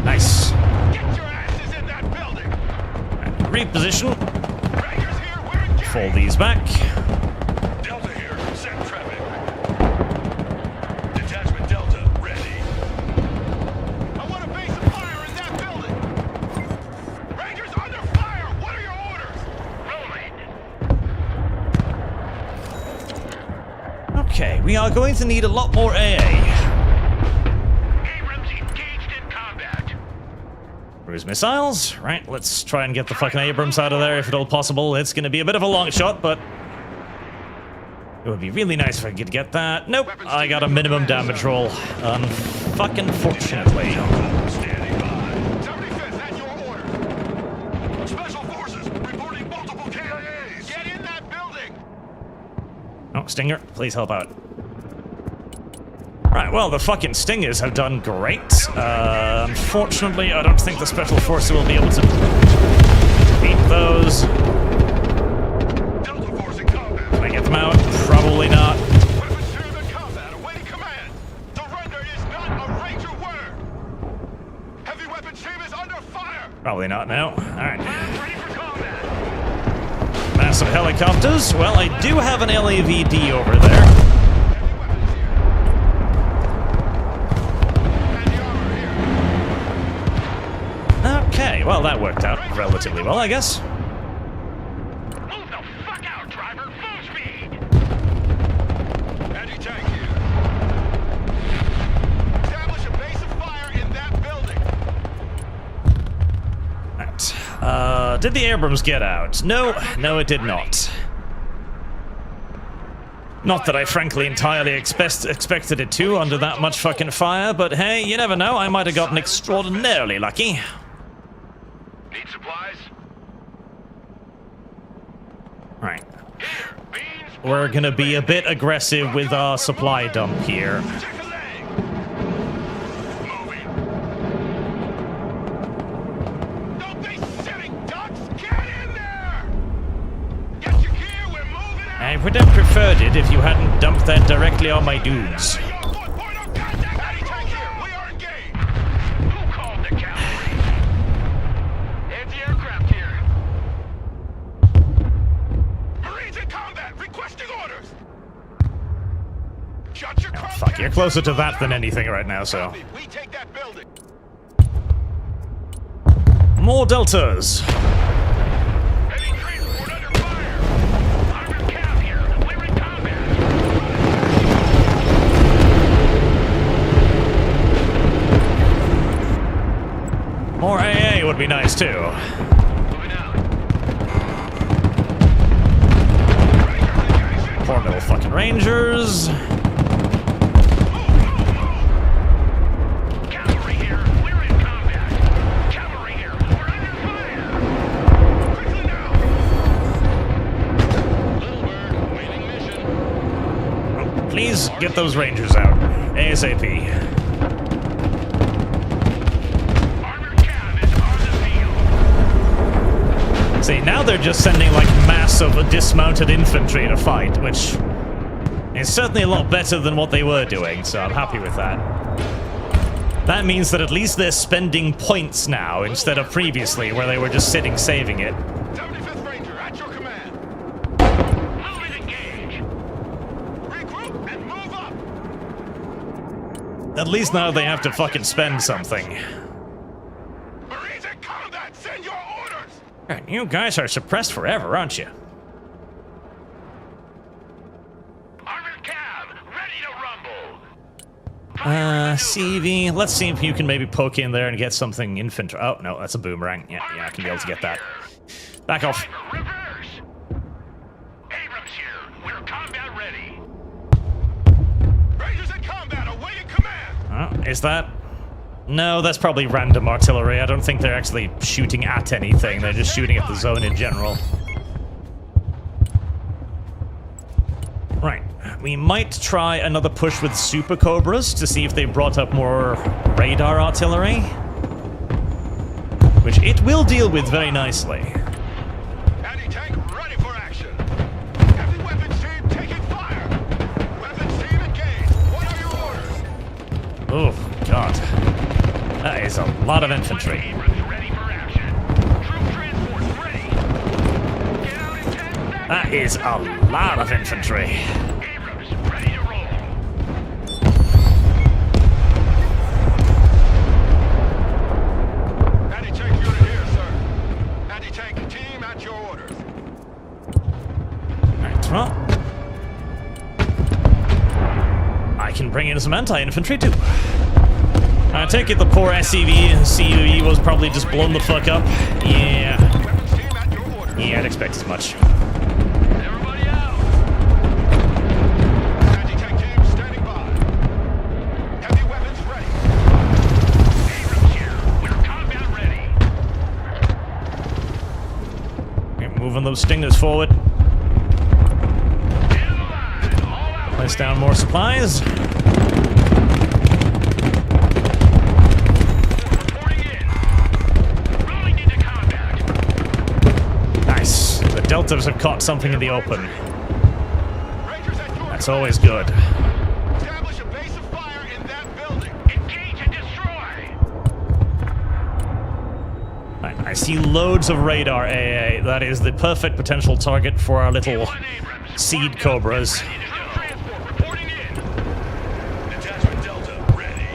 Speaker 1: Nice.
Speaker 5: Get your asses in that building.
Speaker 1: Reposition.
Speaker 5: Rangers here, we're engaged.
Speaker 1: Fold these back.
Speaker 5: Delta here, send traffic. Detachment Delta ready. I want a base of fire in that building. Rangers under fire. What are your orders?
Speaker 4: Rolling.
Speaker 1: Okay, we are going to need a lot more AA.
Speaker 4: Abrams engaged in combat.
Speaker 1: Cruise missiles. Right, let's try and get the fucking Abrams out of there if at all possible. It's gonna be a bit of a long shot, but it would be really nice if I could get that. Nope, I got a minimum damage roll. Fucking fortunately.
Speaker 5: Standing by. 75th at your order. Special forces reporting multiple KIAs. Get in that building.
Speaker 1: Oh, Stinger, please help out. Right, well, the fucking Stingers have done great. Unfortunately, I don't think the Special Forces will be able to beat those.
Speaker 5: Delta Force in combat.
Speaker 1: Can I get them out? Probably not.
Speaker 5: Weapons team in combat, awaiting command. Surrender is not a Ranger word. Heavy weapons team is under fire.
Speaker 1: Probably not now. Alright.
Speaker 5: Ready for combat.
Speaker 1: Massive helicopters. Well, I do have an LAVD over there.
Speaker 5: Heavy weapons here. And the armor here.
Speaker 1: Okay, well, that worked out relatively well, I guess.
Speaker 4: Move the fuck out, driver! Full speed!
Speaker 5: Anti-tank here. Establish a base of fire in that building.
Speaker 1: Right. Did the Abrams get out? No, it did not. Not that I frankly entirely expected it to under that much fucking fire, but hey, you never know, I might have gotten extraordinarily lucky.
Speaker 4: Need supplies?
Speaker 1: Right.
Speaker 4: Here, beans.
Speaker 1: We're gonna be a bit aggressive with our supply dump here.
Speaker 5: Check a leg.
Speaker 4: Moving.
Speaker 5: Don't be sitting ducks. Get in there. Get your gear. We're moving out.
Speaker 1: I would have preferred it if you hadn't dumped that directly on my dudes.
Speaker 5: Your point of contact. Anti-tank here. We are engaged.
Speaker 4: Who called the cavalry? Anti-aircraft here.
Speaker 5: Marines in combat. Requesting orders. Shut your
Speaker 1: Oh,
Speaker 5: crop
Speaker 1: fuck, you're
Speaker 5: cats.
Speaker 1: closer to that than anything right now, so.
Speaker 5: Copy. We take that building.
Speaker 1: More deltas.
Speaker 4: Heavy transport under fire. Armored cav here. We're in combat.
Speaker 1: More AA would be nice too.
Speaker 4: Moving out.
Speaker 1: Poor little fucking Rangers.
Speaker 4: Cavalry here. We're in combat. Cavalry here. We're under fire.
Speaker 5: Quickly now.
Speaker 4: Little bird, waiting mission.
Speaker 1: Please get those Rangers out. ASAP.
Speaker 4: Armored cav is on the field.
Speaker 1: See, now they're just sending like massive dismounted infantry to fight, which is certainly a lot better than what they were doing, so I'm happy with that. That means that at least they're spending points now instead of previously where they were just sitting saving it.
Speaker 5: 75th Ranger at your command.
Speaker 4: Move and engage.
Speaker 5: Regroup and move up.
Speaker 1: At least now they have to fucking spend something.
Speaker 5: Marines in combat. Send your orders.
Speaker 1: Right, you guys are suppressed forever, aren't you?
Speaker 4: Armored cav, ready to rumble.
Speaker 1: CV, let's see if you can maybe poke in there and get something infantry. Oh, no, that's a boomerang. Yeah, I can be able to get that. Back off.
Speaker 4: Driver, reverse. Abrams here. We're combat ready.
Speaker 5: Rangers in combat. Awaiting command.
Speaker 1: Is that? No, that's probably random artillery. I don't think they're actually shooting at anything. They're just shooting at the zone in general. Right. We might try another push with Super Cobras to see if they brought up more radar artillery. Which it will deal with very nicely.
Speaker 5: Anti-tank ready for action. Heavy weapons team taking fire. Weapons team engaged. What are your orders?
Speaker 1: Oh, God. That is a lot of infantry.
Speaker 4: Abrams ready for action. Troop transports ready. Get out in 10 seconds.
Speaker 1: That is a lot of infantry.
Speaker 4: Abrams ready to roll.
Speaker 5: Anti-tank unit here, sir. Anti-tank team at your orders.
Speaker 1: Right, well. I can bring in some anti-infantry too. I take it the poor CUE was probably just blown the fuck up. Yeah.
Speaker 5: Weapons team at your orders.
Speaker 1: Yeah, I'd expect as much.
Speaker 4: Everybody out!
Speaker 5: Anti-tank team standing by. Heavy weapons ready.
Speaker 4: Abrams here. We're combat ready.
Speaker 1: Okay, moving those stingers forward.
Speaker 4: In the line. All out.
Speaker 1: Place down more supplies.
Speaker 4: Reporting in. Rolling into combat.
Speaker 1: Nice. The Deltas have caught something in the open.
Speaker 5: Rangers at your
Speaker 1: That's always good.
Speaker 5: establish a base of fire in that building.
Speaker 4: Engage and destroy.
Speaker 1: Right, I see loads of radar AA. That is the perfect potential target for our little
Speaker 4: One Abrams.
Speaker 1: seed cobras.
Speaker 4: Ready to go. Transport reporting in.
Speaker 5: Detachment Delta ready.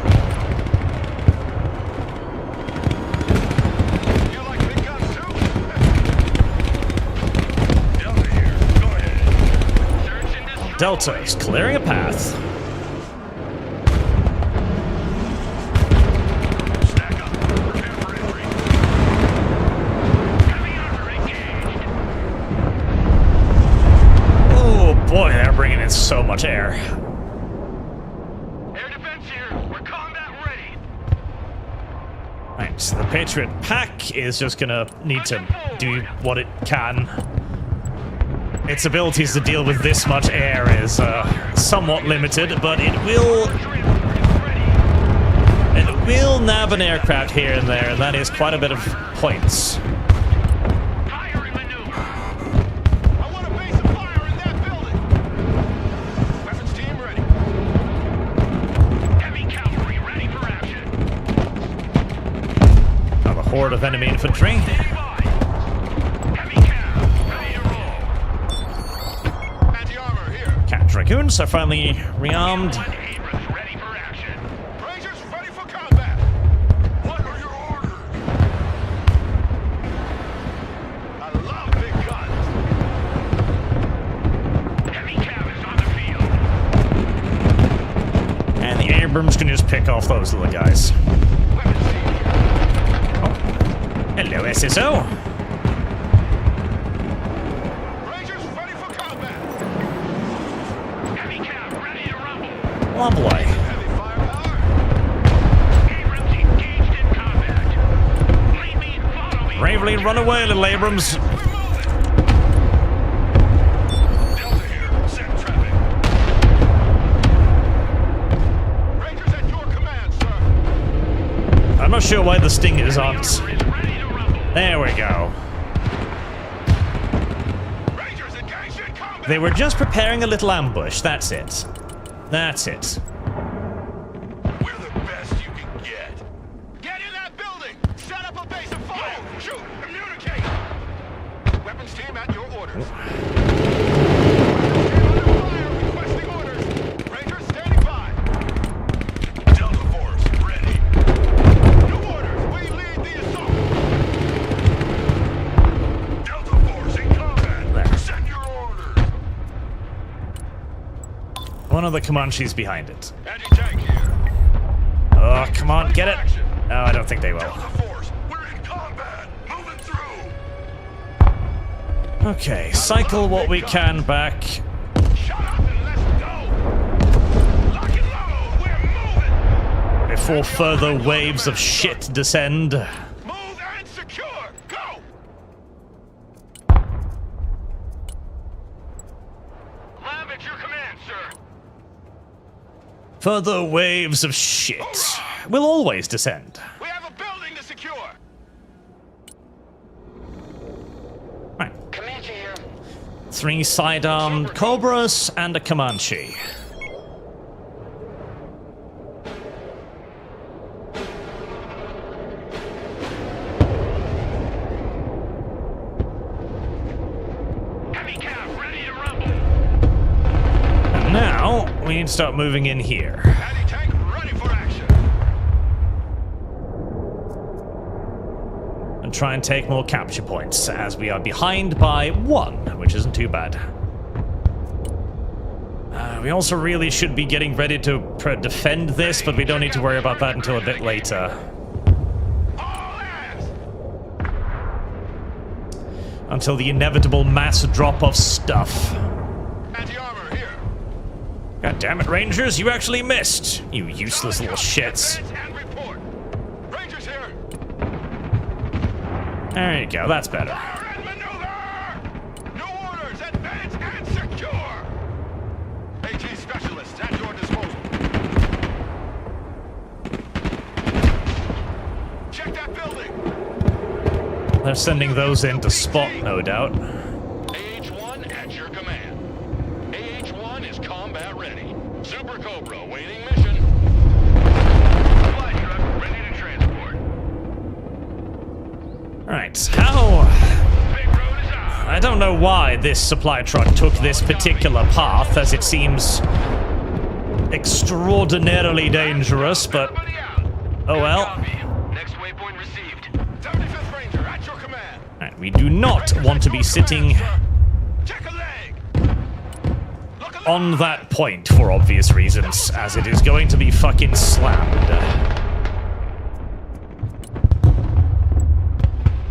Speaker 5: You like big guns too? Delta here. Go ahead.
Speaker 4: Search and destroy.
Speaker 1: Delta is clearing a path.
Speaker 5: Stack up. Prepare for entry.
Speaker 4: Heavy armor engaged.
Speaker 1: Oh boy, they're bringing in so much air.
Speaker 4: Air defense here. We're combat ready.
Speaker 1: Right, so the Patriot pack is just gonna need to do what it can. Its abilities to deal with this much air is somewhat limited, but it will nab an aircraft here and there, and that is quite a bit of points.
Speaker 4: Fire in maneuver.
Speaker 5: I want a base of fire in that building. Weapons team ready.
Speaker 4: Heavy cavalry ready for action.
Speaker 1: Now the horde of enemy infantry.
Speaker 4: Standing by. Heavy cav ready to roll.
Speaker 5: Anti-armor here.
Speaker 1: Cat Dragoons are finally rearmed.
Speaker 4: One Abrams ready for action.
Speaker 5: Rangers ready for combat. What are your orders? I love big guns.
Speaker 4: Heavy cav is on the field.
Speaker 1: And the Abrams can just pick off those little guys.
Speaker 5: Weapons team here.
Speaker 1: Hello, SSO.
Speaker 5: Rangers ready for combat.
Speaker 4: Heavy cav ready to rumble.
Speaker 1: Lovely.
Speaker 5: Heavy firepower.
Speaker 4: Abrams engaged in combat. Lead me, follow me.
Speaker 1: Bravely run away, little Abrams.
Speaker 5: We're moving. Delta here. Set traffic. Rangers at your command, sir.
Speaker 1: I'm not sure why the Stingers
Speaker 4: Armor
Speaker 1: aren't.
Speaker 4: is ready to rumble.
Speaker 1: There we go.
Speaker 5: Rangers engaged in combat.
Speaker 1: They were just preparing a little ambush. That's it. That's it.
Speaker 5: We're the best you can get. Get in that building. Set up a base of fire. Shoot. Communicate. Weapons team at your orders. Weapons team under fire. Requesting orders. Rangers standing by. Delta Force ready. New orders. We lead the assault. Delta Force in combat.
Speaker 1: There.
Speaker 5: Set your orders.
Speaker 1: One of the Comanches behind it.
Speaker 5: Anti-tank here.
Speaker 1: Oh, come on, get it. No, I don't think they will.
Speaker 5: Delta Force. We're in combat. Moving through.
Speaker 1: Okay, cycle what we can back.
Speaker 5: Shut up and let's go! Lock and load! We're moving!
Speaker 1: Before further waves of shit descend.
Speaker 5: Move and secure! Go!
Speaker 4: Lab at your command, sir.
Speaker 1: Further waves of shit will always descend.
Speaker 5: We have a building to secure!
Speaker 1: Right.
Speaker 3: Comanche here.
Speaker 1: 3 side-armed Cobras and a Comanche.
Speaker 4: Heavy cav ready to rumble.
Speaker 1: And now, we need to start moving in here.
Speaker 5: Anti-tank ready for action!
Speaker 1: And try and take more capture points, as we are behind by 1, which isn't too bad. We also really should be getting ready to defend this, but we don't need to worry about that until a bit later. Until the inevitable mass drop of stuff.
Speaker 5: Anti-armor here.
Speaker 1: God damn it, Rangers, you actually missed! You useless little shits.
Speaker 5: And report. Rangers here.
Speaker 1: There you go, that's better.
Speaker 5: Fire and maneuver. New orders. Advance and secure. AT specialists at your disposal. Check that building.
Speaker 1: They're sending those in to spot, no doubt.
Speaker 4: AH-1 at your command. AH-1 is combat ready. Super Cobra waiting mission. Supply truck ready to transport.
Speaker 1: Alright, how...
Speaker 4: Big road is out.
Speaker 1: I don't know why this supply truck took this particular path, as it seems extraordinarily dangerous, but...
Speaker 4: Everybody out.
Speaker 1: Oh well.
Speaker 4: Copy. Next waypoint received.
Speaker 5: 75th Ranger at your command.
Speaker 1: Alright, we do not want to be sitting
Speaker 5: Check a leg. Look alive.
Speaker 1: on that point for obvious reasons, as it is going to be fucking slammed.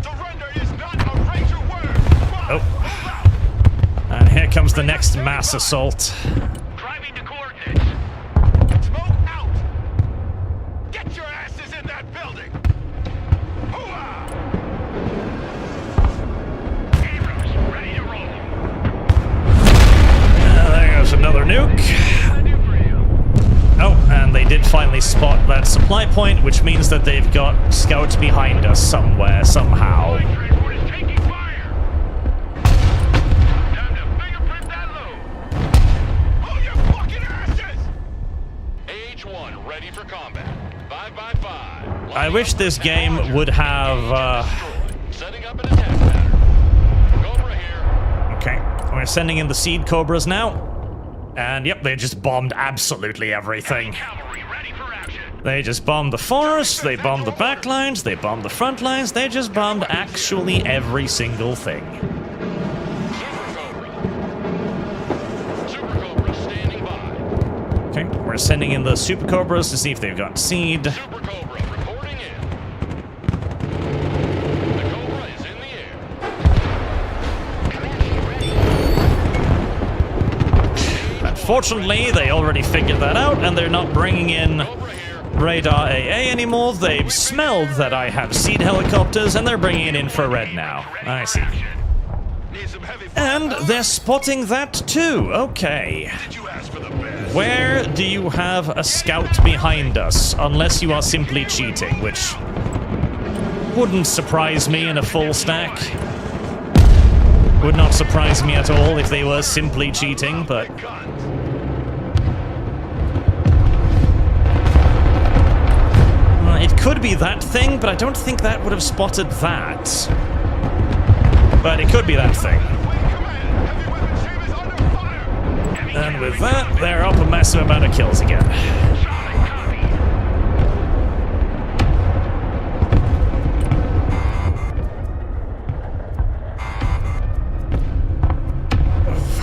Speaker 5: Surrender is not a Ranger word.
Speaker 1: Oh. And here comes the next mass assault.
Speaker 4: Driving to coordinates.
Speaker 5: Smoke out. Get your asses in that building. Hooah!
Speaker 4: Abrams ready to roll.
Speaker 1: There goes another nuke. Oh, and they did finally spot that supply point, which means that they've got scouts behind us somewhere, somehow.
Speaker 4: Transport is taking fire. Time to fingerprint that load.
Speaker 5: Hold your fucking asses!
Speaker 4: AH-1 ready for combat. 5x5.
Speaker 1: I wish this game would have,
Speaker 4: Setting up an attack pattern. Cobra here.
Speaker 1: Okay, we're sending in the seed cobras now. And yep, they just bombed absolutely everything.
Speaker 4: Cavalry ready for action.
Speaker 1: They just bombed the forest, they bombed the back lines, they bombed the front lines, they just bombed actually every single thing.
Speaker 4: Super Cobra standing by.
Speaker 1: Okay, we're sending in the Super Cobras to see if they've got seed.
Speaker 4: Super Cobra reporting in. The Cobra is in the air.
Speaker 3: Command team ready.
Speaker 1: Unfortunately, they already figured that out, and they're not bringing in
Speaker 4: Cobra here.
Speaker 1: radar AA anymore. They've smelled that I have seed helicopters, and they're bringing in infrared now. I see.
Speaker 5: Need some heavy fire.
Speaker 1: And they're spotting that too. Okay.
Speaker 5: Did you ask for the best?
Speaker 1: Where do you have a scout behind us? Unless you are simply cheating, which wouldn't surprise me in a full stack. Would not surprise me at all if they were simply cheating, but...
Speaker 5: Guns.
Speaker 1: It could be that thing, but I don't think that would have spotted that. But it could be that thing.
Speaker 5: Wing command. Heavy weapons team is under fire.
Speaker 1: And with that, they're up a massive amount of kills again.
Speaker 4: Solid copy.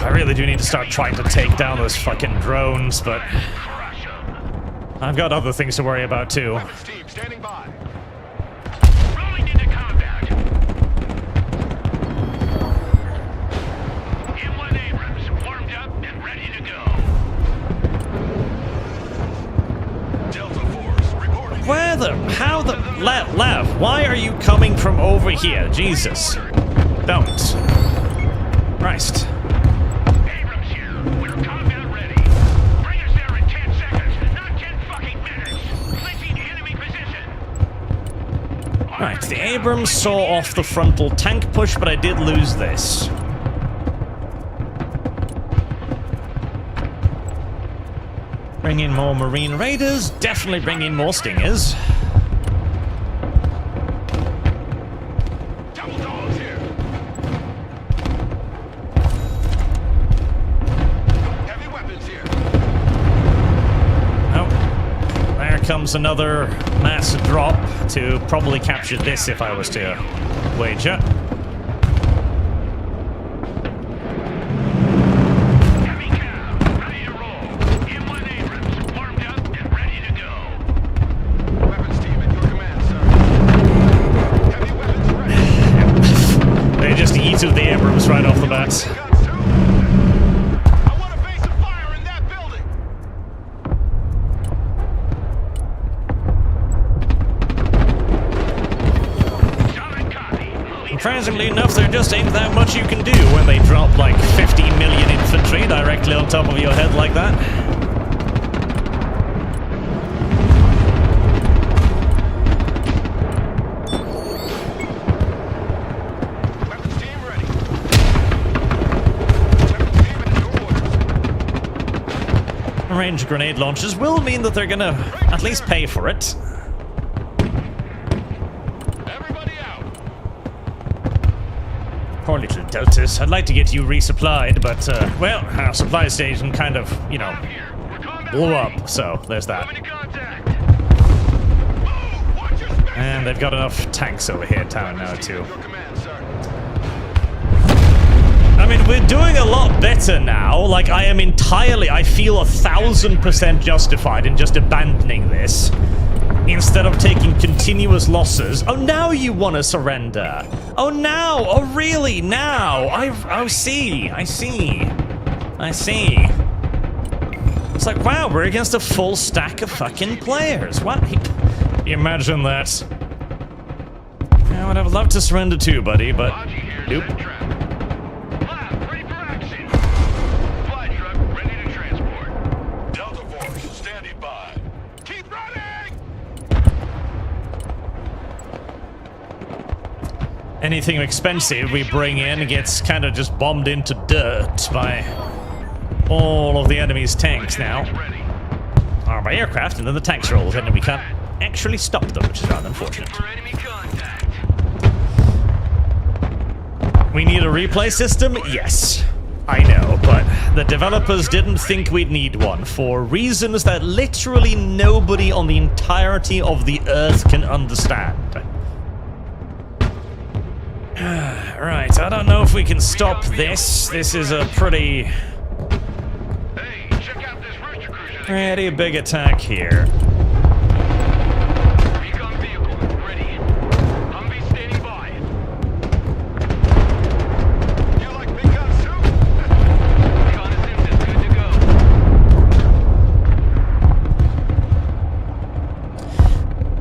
Speaker 1: I really do need to start trying to take down those fucking drones, but
Speaker 4: Crush 'em.
Speaker 1: I've got other things to worry about too.
Speaker 5: Weapons team standing by.
Speaker 4: Rolling into combat. M1 Abrams warmed up and ready to go.
Speaker 5: Delta Force reporting.
Speaker 1: Where the... how the... Lav, why are you coming from over here? Jesus. Don't. Christ.
Speaker 4: Abrams here. We're combat ready. Bring us there in 10 seconds, not 10 fucking minutes. Clinching enemy position.
Speaker 1: Right, the Abrams saw off the frontal tank push, but I did lose this. Bring in more Marine Raiders, definitely bring in more Stingers.
Speaker 5: Double dogs here. Heavy weapons here.
Speaker 1: Oh, there comes another mass drop to probably capture this if I was to wager.
Speaker 4: Heavy cav, ready to roll.
Speaker 1: yeeted the Abrams right off the bat.
Speaker 5: Guns too? I want a base of fire in that building.
Speaker 4: Solid copy. Moving
Speaker 1: Surprisingly enough, there just ain't that much you can do when they drop like 50 million infantry directly on top of your head like that.
Speaker 5: Weapons team ready. Weapons team at your orders.
Speaker 1: Range grenade launchers will mean that they're gonna at least pay for it.
Speaker 5: Everybody out.
Speaker 1: Poor little Deltas. I'd like to get you resupplied, but, well, our supply station kind of, you know,
Speaker 4: here. We're combat
Speaker 1: blew
Speaker 4: ready.
Speaker 1: up, so there's that.
Speaker 4: Moving to contact.
Speaker 5: Move! Watch your space.
Speaker 1: And they've got enough tanks over here in town now, too.
Speaker 5: Your command, sir.
Speaker 1: I mean, we're doing a lot better now. Like, I feel 1,000% justified in just abandoning this instead of taking continuous losses. Oh, now you want to surrender. Oh, now. Oh, really? Now. I see. It's like, wow, we're against a full stack of fucking players. What? Imagine that. Yeah, I would have loved to surrender too, buddy, but
Speaker 4: Logi here.
Speaker 1: nope.
Speaker 4: Set trap. Lab, ready for action. Fly truck, ready to transport.
Speaker 5: Delta Force, standing by. Keep running!
Speaker 1: Anything expensive we bring in gets kind of just bombed into dirt by all of the enemy's tanks now.
Speaker 4: Ready.
Speaker 1: Or by aircraft, and then the tanks roll, and then we can't actually stop them, which is rather unfortunate.
Speaker 4: For enemy contact.
Speaker 1: We need a replay system? Yes. I know, but the developers didn't think we'd need one for reasons that literally nobody on the entirety of the Earth can understand. Right, I don't know if we can stop this. This is a pretty
Speaker 4: Hey, check out this rooster cruiser.
Speaker 1: pretty big attack here.
Speaker 4: Recon vehicle, ready. Humvee standing by.
Speaker 5: You like big guns too?
Speaker 4: Reconnaissance is good to go.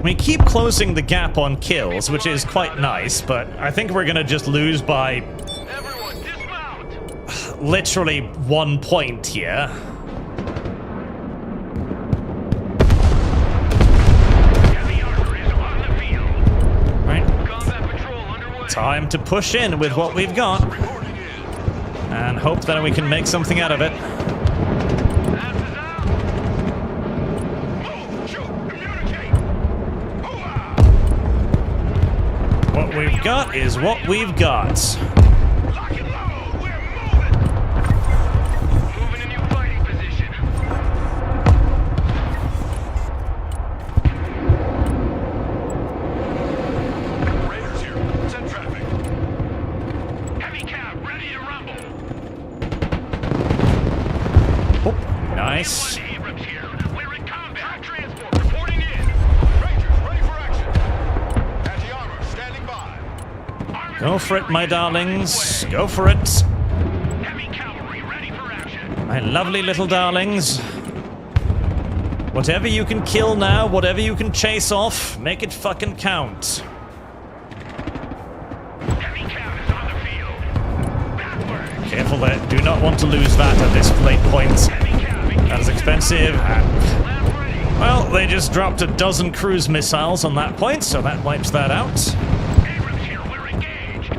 Speaker 1: We keep closing the gap on kills, which is quite nice, but I think we're gonna just lose by
Speaker 4: Everyone, dismount.
Speaker 1: literally 1 point here.
Speaker 4: Heavy armor is on the field.
Speaker 1: Right?
Speaker 4: Combat patrol underway.
Speaker 1: Time to push in with what we've got
Speaker 5: Reporting in.
Speaker 1: and hope that we can make something out of it.
Speaker 4: Passes out.
Speaker 5: Move! Shoot! Communicate! Hoo-ah!
Speaker 1: What we've got is what we've got.
Speaker 5: Lock and load! We're moving!
Speaker 4: Moving a new fighting position.
Speaker 5: Raiders here. Send traffic.
Speaker 4: Heavy cab ready to rumble.
Speaker 1: Oh, nice.
Speaker 4: Abrams here. We're in combat. Transport reporting in.
Speaker 5: Rangers, ready for action. Anti-armor, standing by.
Speaker 4: Armor
Speaker 1: Go for it, my darlings. Go for it.
Speaker 4: Heavy cavalry ready for action.
Speaker 1: My lovely little darlings. Whatever you can kill now, whatever you can chase off, make it fucking count.
Speaker 4: Heavy cab is on the field. Backward.
Speaker 1: Careful there. Do not want to lose that at this late point.
Speaker 4: Heavy cab engaged.
Speaker 1: That is expensive. And,
Speaker 4: Lab ready.
Speaker 1: well, they just dropped a dozen cruise missiles on that point, so that wipes that out.
Speaker 4: Abrams here. We're engaged.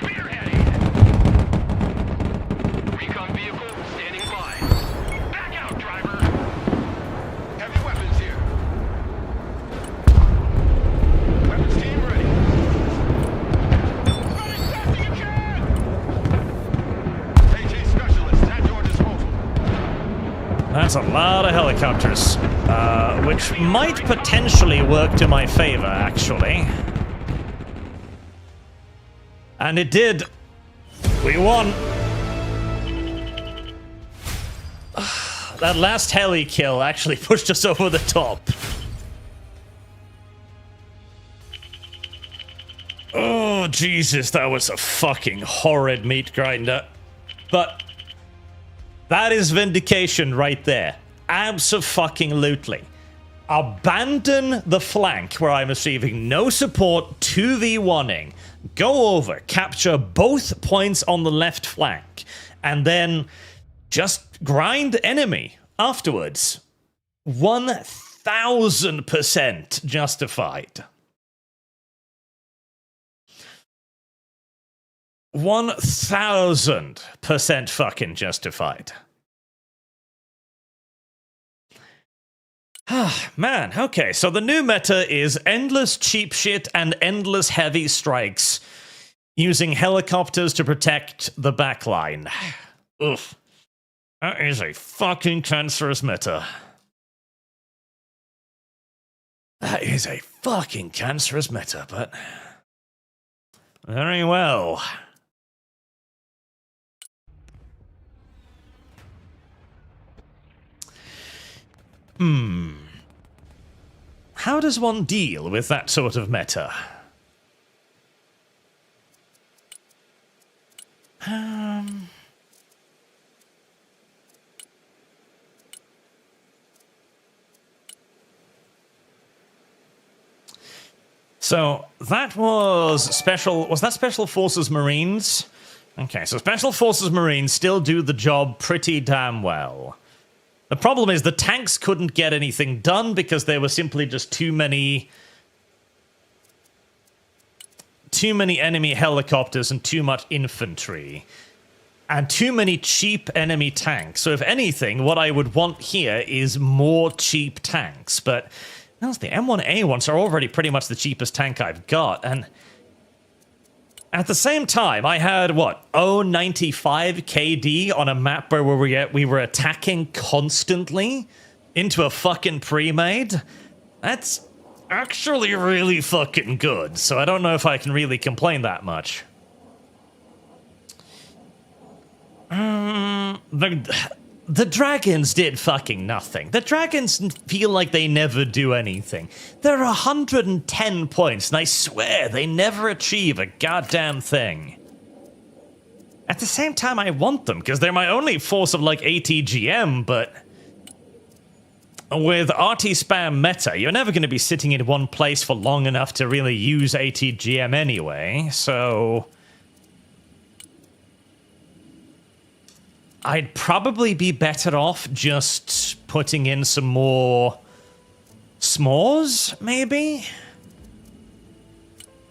Speaker 4: Spearheading. Recon vehicle standing by. Back out, driver.
Speaker 5: Heavy weapons here. Weapons team ready. Running fast as you can! AT specialists at your disposal.
Speaker 1: That's a lot of helicopters, which might potentially work to my favor, actually. And it did. We won. That last heli kill actually pushed us over the top. Oh, Jesus, that was a fucking horrid meat grinder. But that is vindication right there. Abso-fucking-lutely. Abandon the flank where I'm receiving no support, 2v1ing. Go over, capture both points on the left flank, and then just grind enemy afterwards. 1000% justified. 1000% fucking justified. Ah, man, okay, so the new meta is endless cheap shit and endless heavy strikes, using helicopters to protect the backline. Oof. That is a fucking cancerous meta. That is a fucking cancerous meta, but... very well. How does one deal with that sort of meta? So that was special. Was that Special Forces Marines? Okay, so Special Forces Marines still do the job pretty damn well. The problem is the tanks couldn't get anything done because there were simply just too many enemy helicopters and too much infantry. And too many cheap enemy tanks. So if anything, what I would want here is more cheap tanks. But the M1A1s are already pretty much the cheapest tank I've got. And at the same time, I had, what, 095 KD on a map where we were attacking constantly into a fucking pre-made? That's actually really fucking good, so I don't know if I can really complain that much. The dragons did fucking nothing. The dragons feel like they never do anything. They're 110 points, and I swear they never achieve a goddamn thing. At the same time, I want them, because they're my only force of, like, ATGM, but... with RT spam meta, you're never going to be sitting in one place for long enough to really use ATGM anyway, so... I'd probably be better off just putting in some more s'mores, maybe?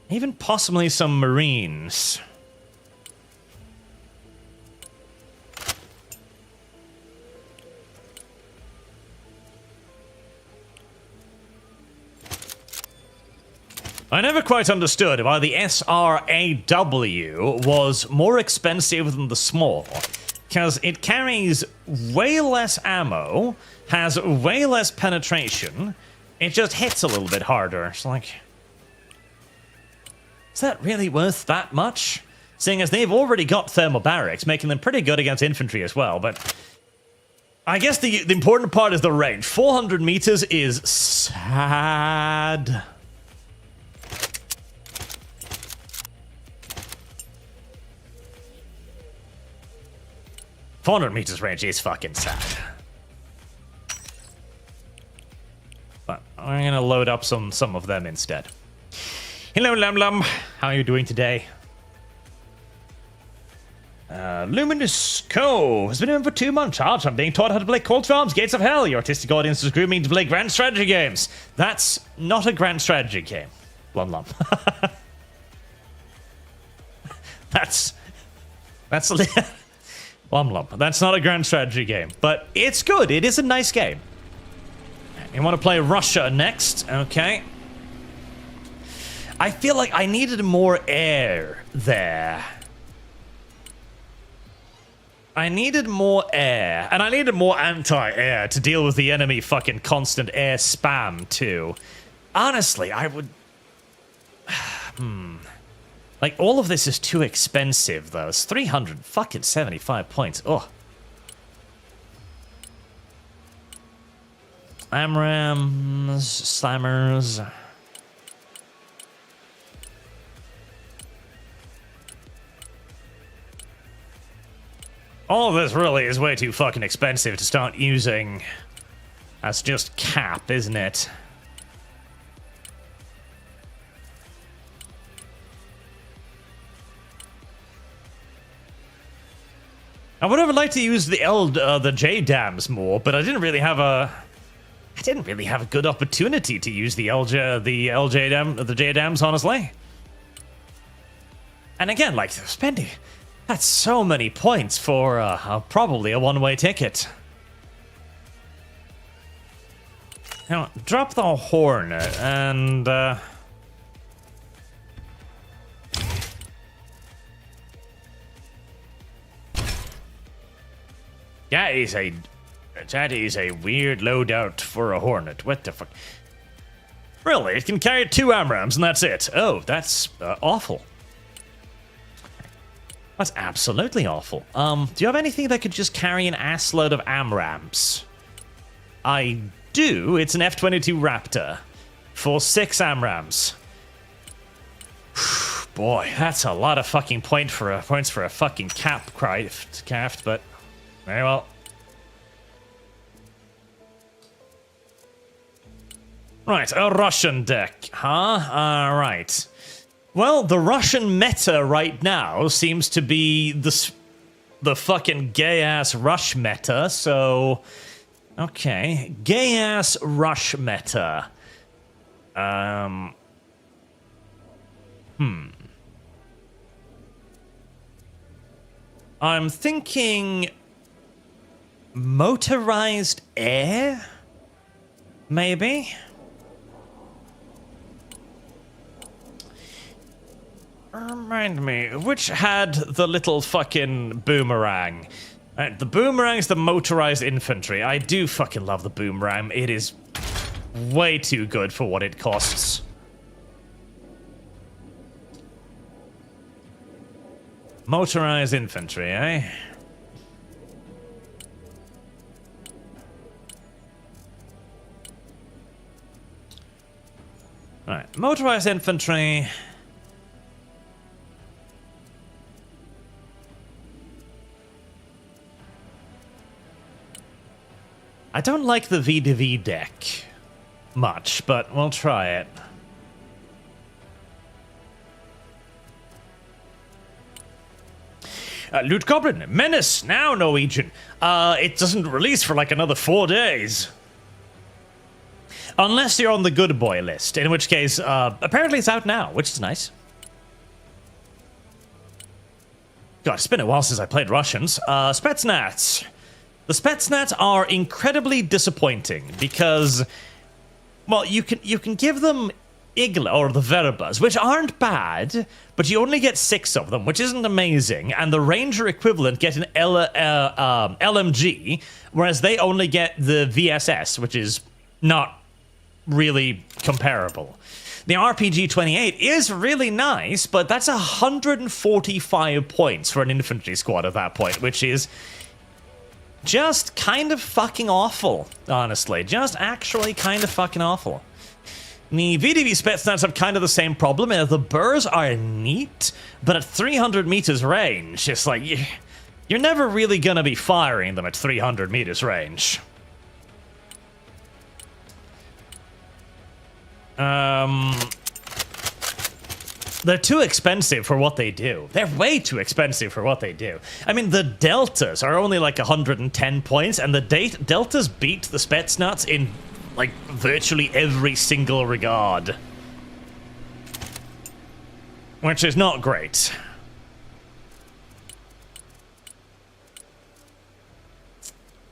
Speaker 1: Even possibly some Marines. I never quite understood why the SRAW was more expensive than the small. Because it carries way less ammo, has way less penetration, it just hits a little bit harder. It's like, is that really worth that much? Seeing as they've already got thermobarics, making them pretty good against infantry as well, but... I guess the important part is the range. 400 meters is sad. .400 meters range is fucking sad. But I'm gonna load up some of them instead. Hello, Lum Lum. How are you doing today? Luminous Co. has been in for 2 months. Arch, I'm being taught how to play Cold Farms, Gates of Hell. Your artistic audience is grooming to play grand strategy games. That's not a grand strategy game. Lum Lum. That's Lum Lum. That's not a grand strategy game, but it's good. It is a nice game. You want to play Russia next? Okay. I feel like I needed more air there. I needed more air, and I needed more anti-air to deal with the enemy fucking constant air spam, too. Honestly, I would... Like, all of this is too expensive, though. It's 375 points. Oh. AMRAMs, slammers. All of this really is way too fucking expensive to start using. That's just cap, isn't it? I would have liked to use the J dams more, but I didn't really have a good opportunity to use the J dams, honestly. And again, like spending, that's so many points for probably a one-way ticket. Now, drop the Hornet and. That is a weird loadout for a Hornet. What the fuck? Really? It can carry 2 AMRAAMs and that's it. Oh, that's awful. That's absolutely awful. Do you have anything that could just carry an assload of AMRAAMs? I do. It's an F-22 Raptor for 6 AMRAAMs. Boy, that's a lot of fucking points for a fucking craft, but very well. Right, a Russian deck, huh? Alright. Well, the Russian meta right now seems to be the fucking gay-ass rush meta, so. Okay. Gay-ass rush meta. I'm thinking motorized air? Maybe? Remind me, which had the little fucking boomerang? The boomerang's the motorized infantry. I do fucking love the boomerang. It is way too good for what it costs. Motorized infantry, eh? Alright, motorized infantry. I don't like the V2V deck much, but we'll try it. Loot Goblin, Menace, now Norwegian. It doesn't release for like another 4 days. Unless you're on the good boy list, in which case, apparently it's out now, which is nice. God, it's been a while since I played Russians. Spetsnaz. The Spetsnaz are incredibly disappointing because, well, you can give them Igla or the Verbas, which aren't bad, but you only get 6 of them, which isn't amazing, and the Ranger equivalent get an LMG, whereas they only get the VSS, which is not really comparable. The RPG-28 is really nice, but that's 145 points for an infantry squad at that point, which is just kind of fucking awful, honestly. Just actually kind of fucking awful. The VDV Spetsnaz have kind of the same problem. The burrs are neat, but at 300 meters range, it's like, you're never really gonna be firing them at 300 meters range. They're too expensive for what they do. They're way too expensive for what they do. I mean, the Deltas are only like 110 points, and the Deltas beat the Spetsnaz in, like, virtually every single regard. Which is not great.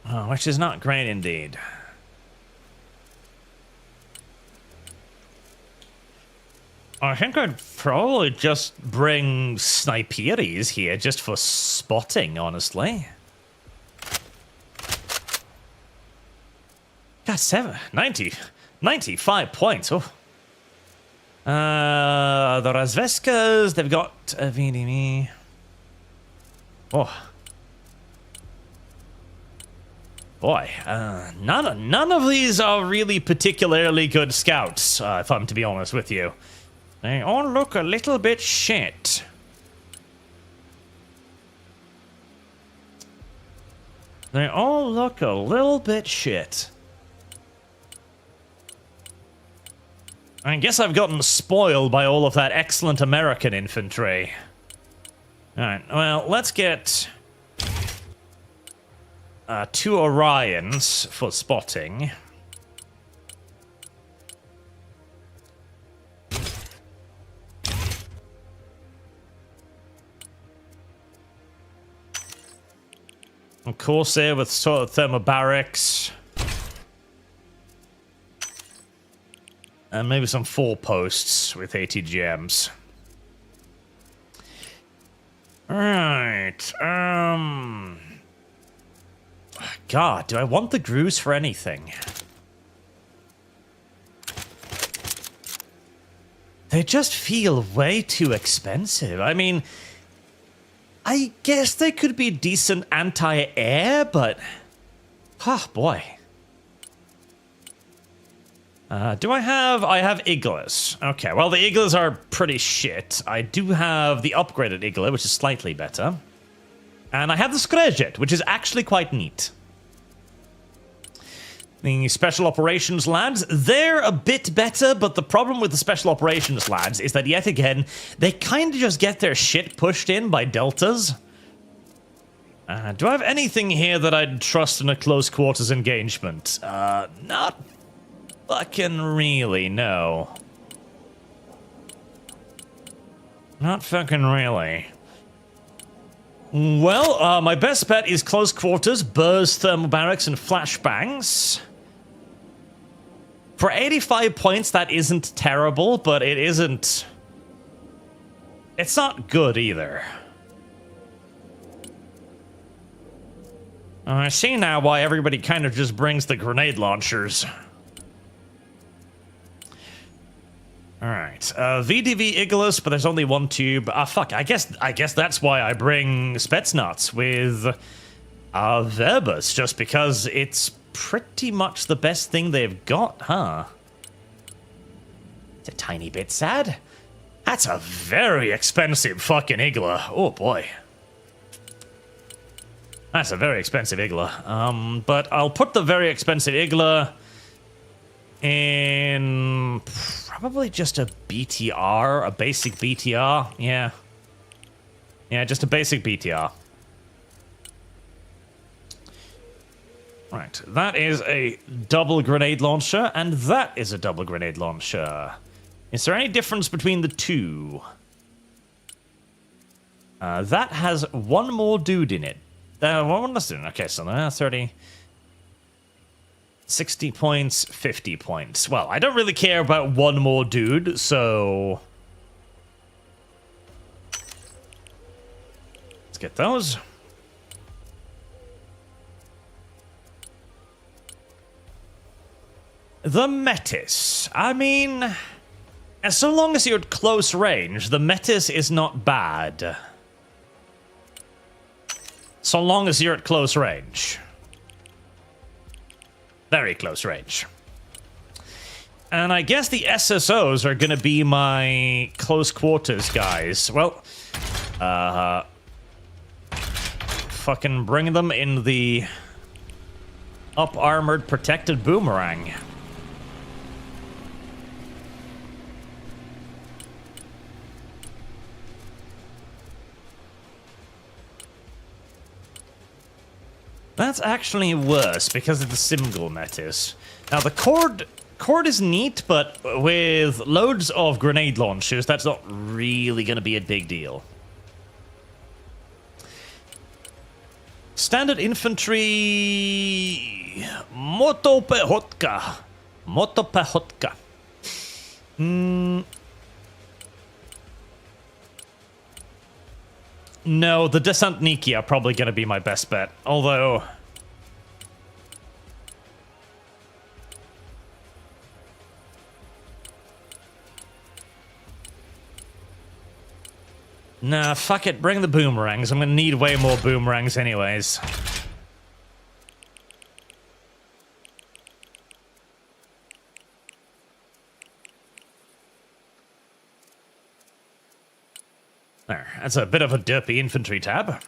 Speaker 1: Oh, which is not great indeed. I think I'd probably just bring Sniperies here just for spotting, honestly. God, 95 points. Oh. The Razveskas, they've got a VDV. Oh. Boy, none of these are really particularly good scouts, if I'm to be honest with you. They all look a little bit shit. They all look a little bit shit. I guess I've gotten spoiled by all of that excellent American infantry. Alright, well, let's get 2 Orions for spotting. A Corsair with sort of thermobarics. And maybe some 4 posts with ATGMs. Alright, God, do I want the Grus for anything? They just feel way too expensive. I mean, I guess they could be decent anti-air, but... oh, boy. Do I have... I have Iglas. Okay, well, the Iglas are pretty shit. I do have the upgraded Igla, which is slightly better. And I have the Skrejet, which is actually quite neat. The Special Operations lads, they're a bit better, but the problem with the Special Operations lads is that, yet again, they kind of just get their shit pushed in by deltas. Do I have anything here that I'd trust in a close quarters engagement? Not fucking really, no. Not fucking really. Well, my best bet is close quarters, burrs, thermal barracks, and flashbangs. For 85 points, that isn't terrible, but it isn't... it's not good either. I see now why everybody kind of just brings the grenade launchers. Alright, VDV Iglis, but there's only 1 tube. Fuck, I guess that's why I bring Spetsnaz with Verbus, just because it's pretty much the best thing they've got, huh? It's a tiny bit sad. That's a very expensive fucking Igla. Oh boy. That's a very expensive Igla. But I'll put the very expensive Igla in probably just a BTR, a basic BTR. Yeah, just a basic BTR. Right, that is a double grenade launcher, and that is a double grenade launcher. Is there any difference between the two? That has 1 more dude in it. Okay, so 30... 60 points, 50 points. Well, I don't really care about 1 more dude, so... let's get those. The Metis. I mean... so long as you're at close range, the Metis is not bad. So long as you're at close range. Very close range. And I guess the SSOs are gonna be my close quarters guys. Well, fucking bring them in the up-armored protected boomerang. That's actually worse because of the Simgal Metis. Now the Cord is neat, but with loads of grenade launchers, that's not really going to be a big deal. Standard infantry... Motopehotka. Motopehotka. No, the Desantniki are probably going to be my best bet. Although... nah, fuck it. Bring the boomerangs. I'm going to need way more boomerangs anyways. There, that's a bit of a derpy infantry tab.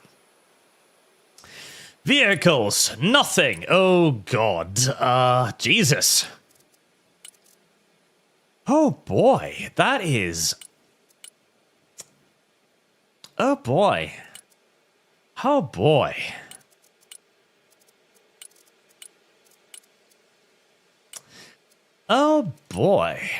Speaker 1: Vehicles, nothing. Oh god. Jesus. Oh boy, that is... Oh boy. Oh boy. Oh boy.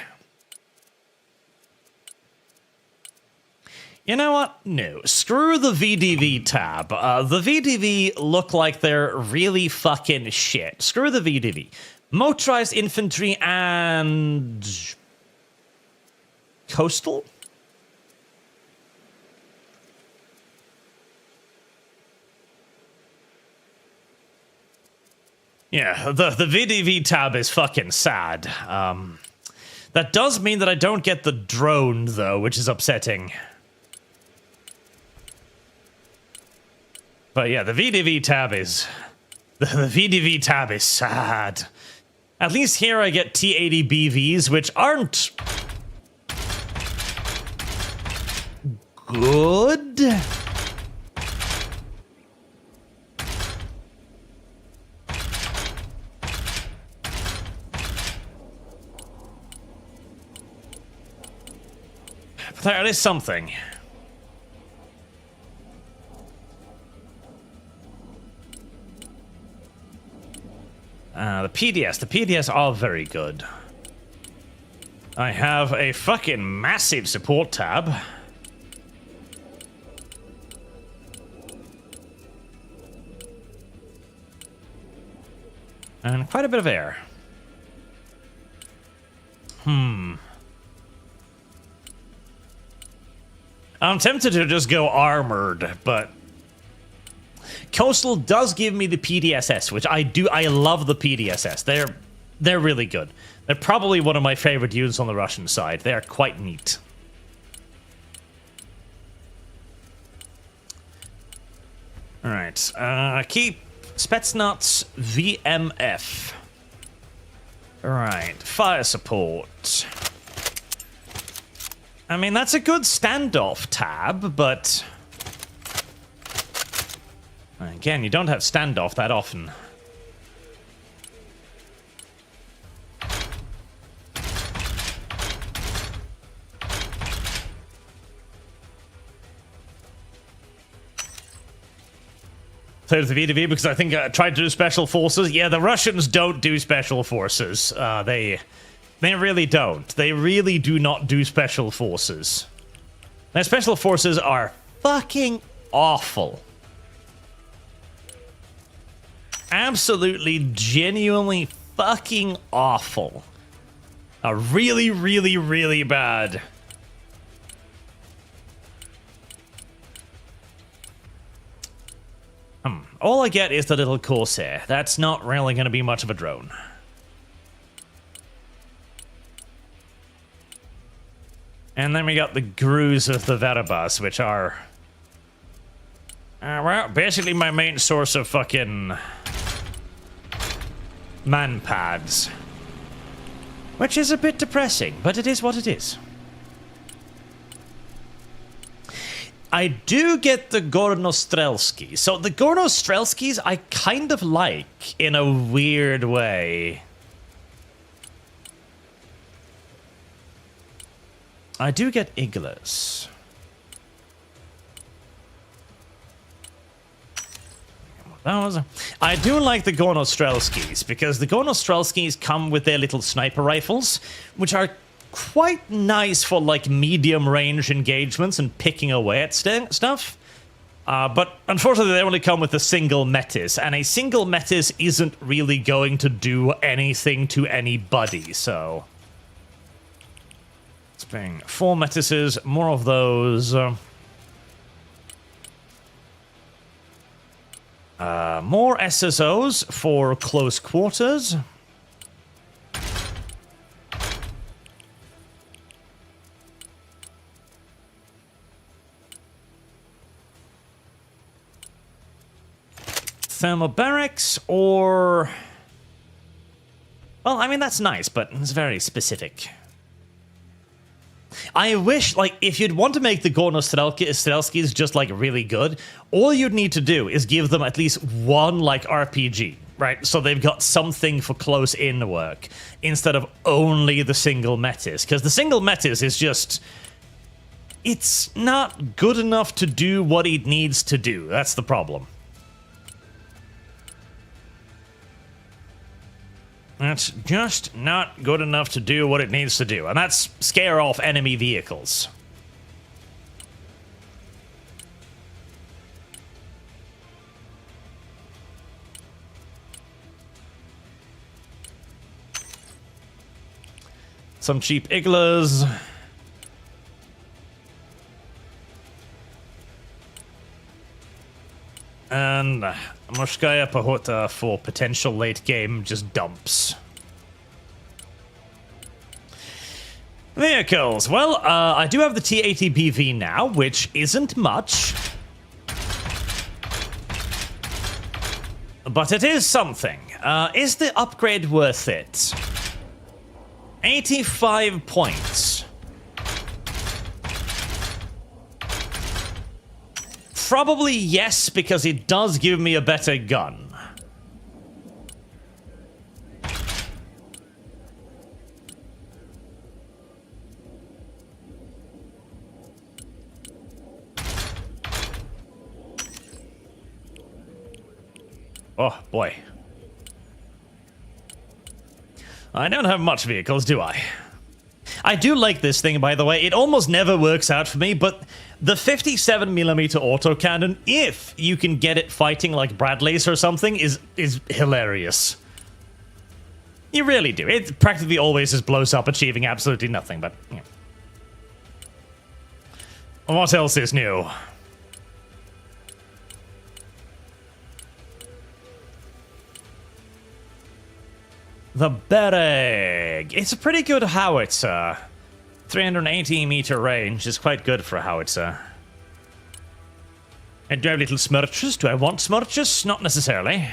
Speaker 1: You know what? No. Screw the VDV tab. The VDV look like they're really fucking shit. Screw the VDV. Motorized infantry and... Coastal? Yeah, the VDV tab is fucking sad. That does mean that I don't get the drone, though, which is upsetting. But yeah, the VDV tab is... The VDV tab is sad. At least here I get T80 BVs, which aren't... good? But there is something. The PDS are very good. I have a fucking massive support tab. And quite a bit of air. I'm tempted to just go armored, but... Coastal does give me the PDSS, which I do. I love the PDSS. They're really good. They're probably one of my favorite units on the Russian side. They are quite neat. All right. Keep Spetsnaz VMF. All right. Fire support. I mean, that's a good standoff tab, but... Again, you don't have standoff that often. Played with the VDV because I think I tried to do special forces. Yeah, the Russians don't do special forces. They really don't. They really do not do special forces. Their special forces are fucking awful. Absolutely, genuinely fucking awful. Really, really, really bad. All I get is the little Corsair. That's not really going to be much of a drone. And then we got the Grus of the Verabas, which are... well, basically my main source of fucking... man pads. Which is a bit depressing, but it is what it is. I do get the Gornostrelski. So the Gornostrelskis I kind of like in a weird way. I do get Iglas. I do like the Gornostrelskis because the Gornostrelskis come with their little sniper rifles, which are quite nice for like medium range engagements and picking away at stuff. But unfortunately they only come with a single Metis, and a single Metis isn't really going to do anything to anybody, so... Let's bring 4 Metises, more of those. More SSOs for close quarters. Thermobarics or... Well, I mean, that's nice, but it's very specific. I wish, like, if you'd want to make the Gorno Strelskis just, like, really good, all you'd need to do is give them at least one, like, RPG, right? So they've got something for close-in work, instead of only the single metis. Because the single metis is just... it's not good enough to do what it needs to do. That's the problem. That's just not good enough to do what it needs to do, and that's scare off enemy vehicles. Some cheap iglas. And Morskaya Pahota for potential late game just dumps. Vehicles. Well, I do have the T80BV now, which isn't much. But it is something. Is the upgrade worth it? 85 points. Probably yes, because it does give me a better gun. Oh, boy. I don't have much vehicles, do I? I do like this thing, by the way. It almost never works out for me, but the 57mm autocannon, if you can get it fighting like Bradley's or something, is hilarious. You really do. It practically always just blows up, achieving absolutely nothing, but... yeah. What else is new? The Bereg. It's a pretty good howitzer. 380-meter range is quite good for a howitzer. And do I have little smirches? Do I want smirches? Not necessarily.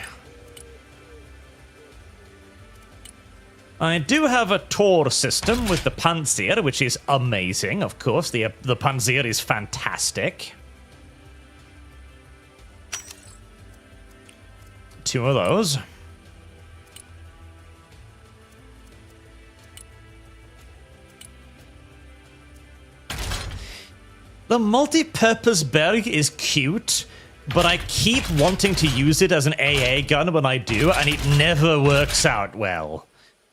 Speaker 1: I do have a Tor system with the Panzer, which is amazing, of course. The Panzer is fantastic. 2 of those. The multi-purpose Berg is cute, but I keep wanting to use it as an AA gun when I do, and it never works out well.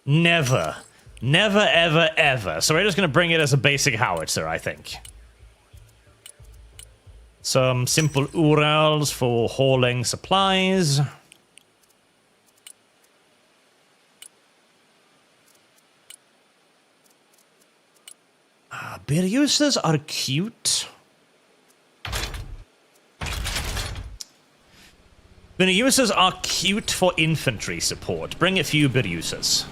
Speaker 1: Never. Never, ever, ever. So we're just going to bring it as a basic howitzer, I think. Some simple Urals for hauling supplies. Biryusas are cute. Biryusas are cute for infantry support. Bring a few Biryusas.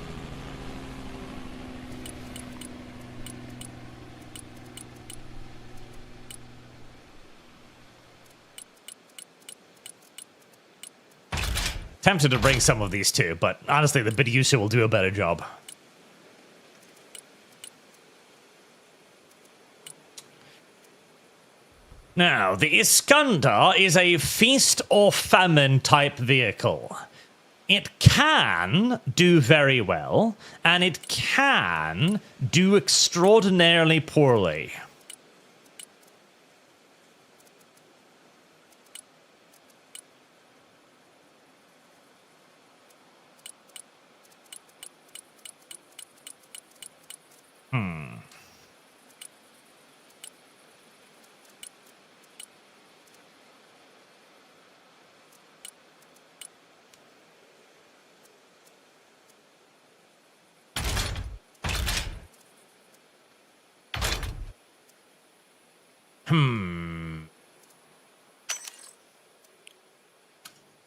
Speaker 1: Tempted to bring some of these too, but honestly, the Biryusa will do a better job. Now, the Iskander is a feast or famine type vehicle. It can do very well, and it can do extraordinarily poorly.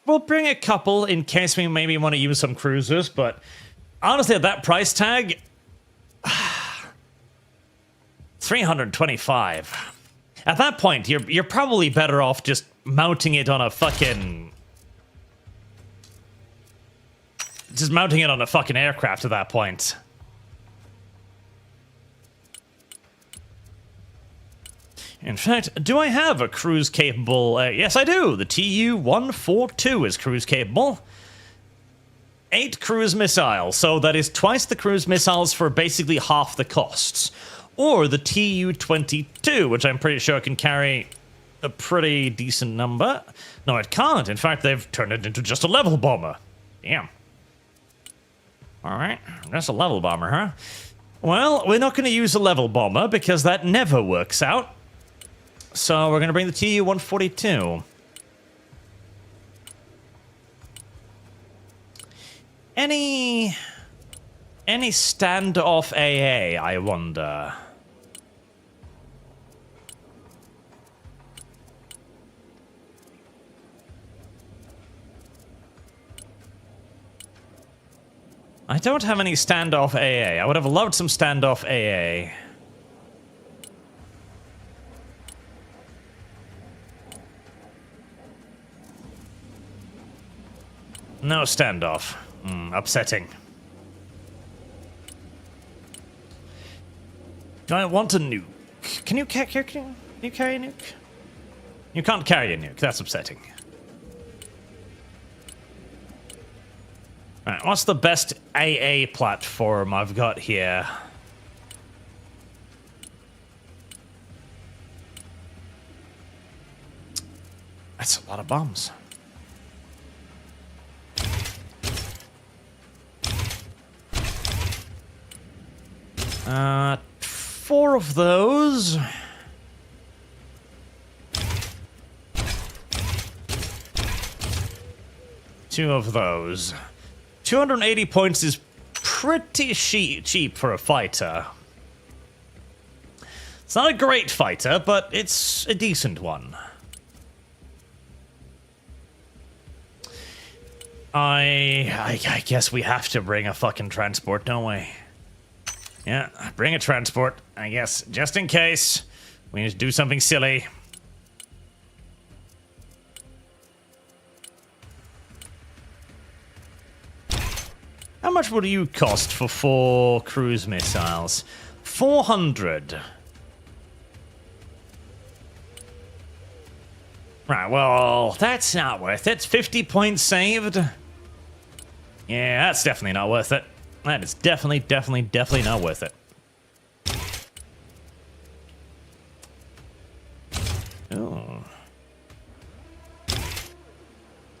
Speaker 1: We'll bring a couple in case we maybe want to use some cruisers, but honestly, at that price tag, 325. At that point, you're probably better off just mounting it on a fucking... just mounting it on a fucking aircraft at that point. In fact, do I have a cruise capable? Yes, I do. The Tu-142 is cruise capable. 8 cruise missiles, so that is twice the cruise missiles for basically half the costs. Or the Tu-22, which I'm pretty sure can carry a pretty decent number. No, it can't. In fact, they've turned it into just a level bomber. Damn. Alright, that's a level bomber, huh? Well, we're not going to use a level bomber because that never works out. So we're going to bring the Tu-142. Any standoff AA, I wonder? I don't have any standoff AA. I would have loved some standoff AA. No standoff. Upsetting. Do I want a nuke? Can you carry a nuke? You can't carry a nuke. That's upsetting. Alright, what's the best AA platform I've got here? That's a lot of bombs. Four of those. Two of those. 280 points is pretty cheap for a fighter. It's not a great fighter, but it's a decent one. I guess we have to bring a fucking transport, don't we? Yeah, bring a transport, I guess, just in case we need to do something silly. How much would you cost for 4 cruise missiles? 400. Right, well, that's not worth it. 50 points saved. Yeah, that's definitely not worth it. That is definitely not worth it. Oh.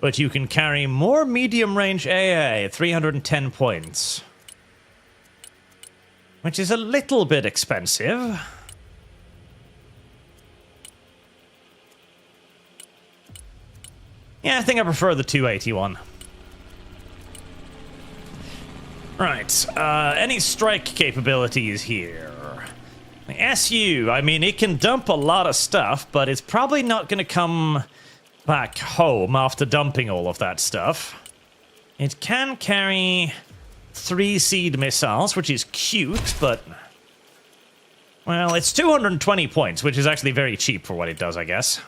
Speaker 1: But you can carry more medium-range AA, 310 points. Which is a little bit expensive. Yeah, I think I prefer the 281. Right, any strike capabilities here? The SU, I mean, it can dump a lot of stuff, but it's probably not going to come back home after dumping all of that stuff. It can carry 3 seed missiles, which is cute, but... well, it's 220 points, which is actually very cheap for what it does, I guess.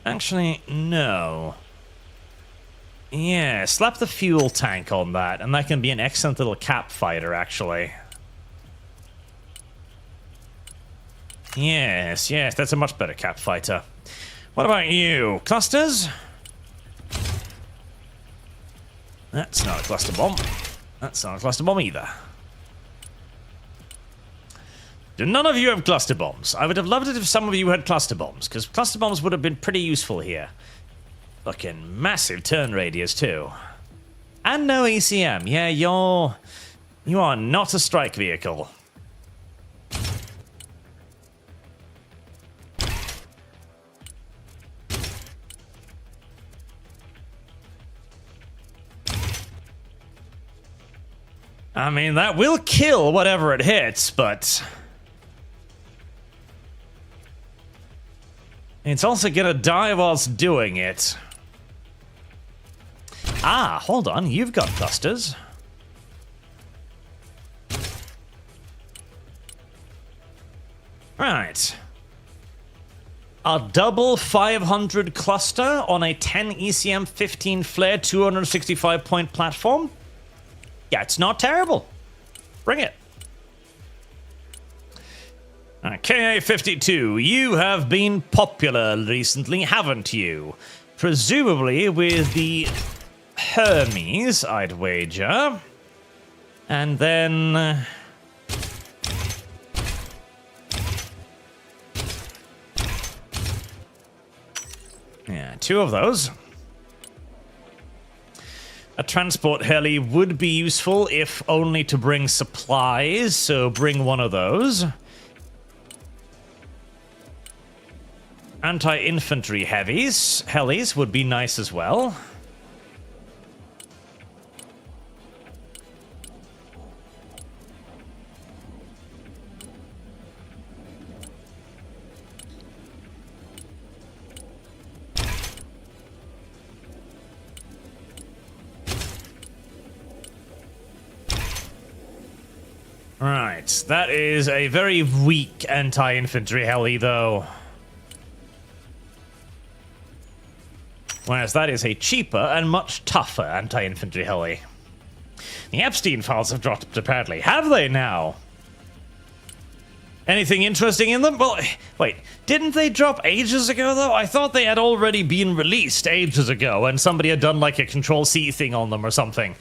Speaker 1: Actually, no. Yeah, slap the fuel tank on that, and that can be an excellent little cap fighter, actually. Yes, that's a much better cap fighter. What about you? Clusters? That's not a cluster bomb. That's not a cluster bomb either. Do none of you have cluster bombs? I would have loved it if some of you had cluster bombs, because cluster bombs would have been pretty useful here. Fucking massive turn radius, too. And no ECM. Yeah, you are not a strike vehicle. I mean, that will kill whatever it hits, but... it's also gonna die whilst doing it. Ah, hold on, you've got clusters. Right. A double 500 cluster on a 10 ECM 15 flare 265 point platform? Yeah, it's not terrible. Bring it. KA52, you have been popular recently, haven't you? Presumably with the Hermes, I'd wager. And then... yeah, 2 of those. A transport heli would be useful if only to bring supplies, so bring 1 of those. Anti-infantry helis would be nice as well. Right, that is a very weak anti-infantry heli, though. Whereas that is a cheaper and much tougher anti-infantry heli. The Epstein files have dropped, apparently. Have they now? Anything interesting in them? Well, wait, didn't they drop ages ago, though? I thought they had already been released ages ago, and somebody had done, like, a Control-C thing on them or something.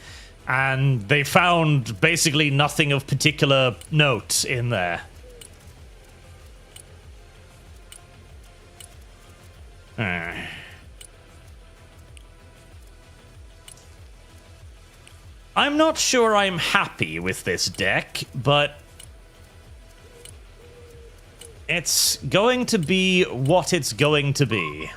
Speaker 1: And they found basically nothing of particular note in there. I'm not sure I'm happy with this deck, but it's going to be what it's going to be.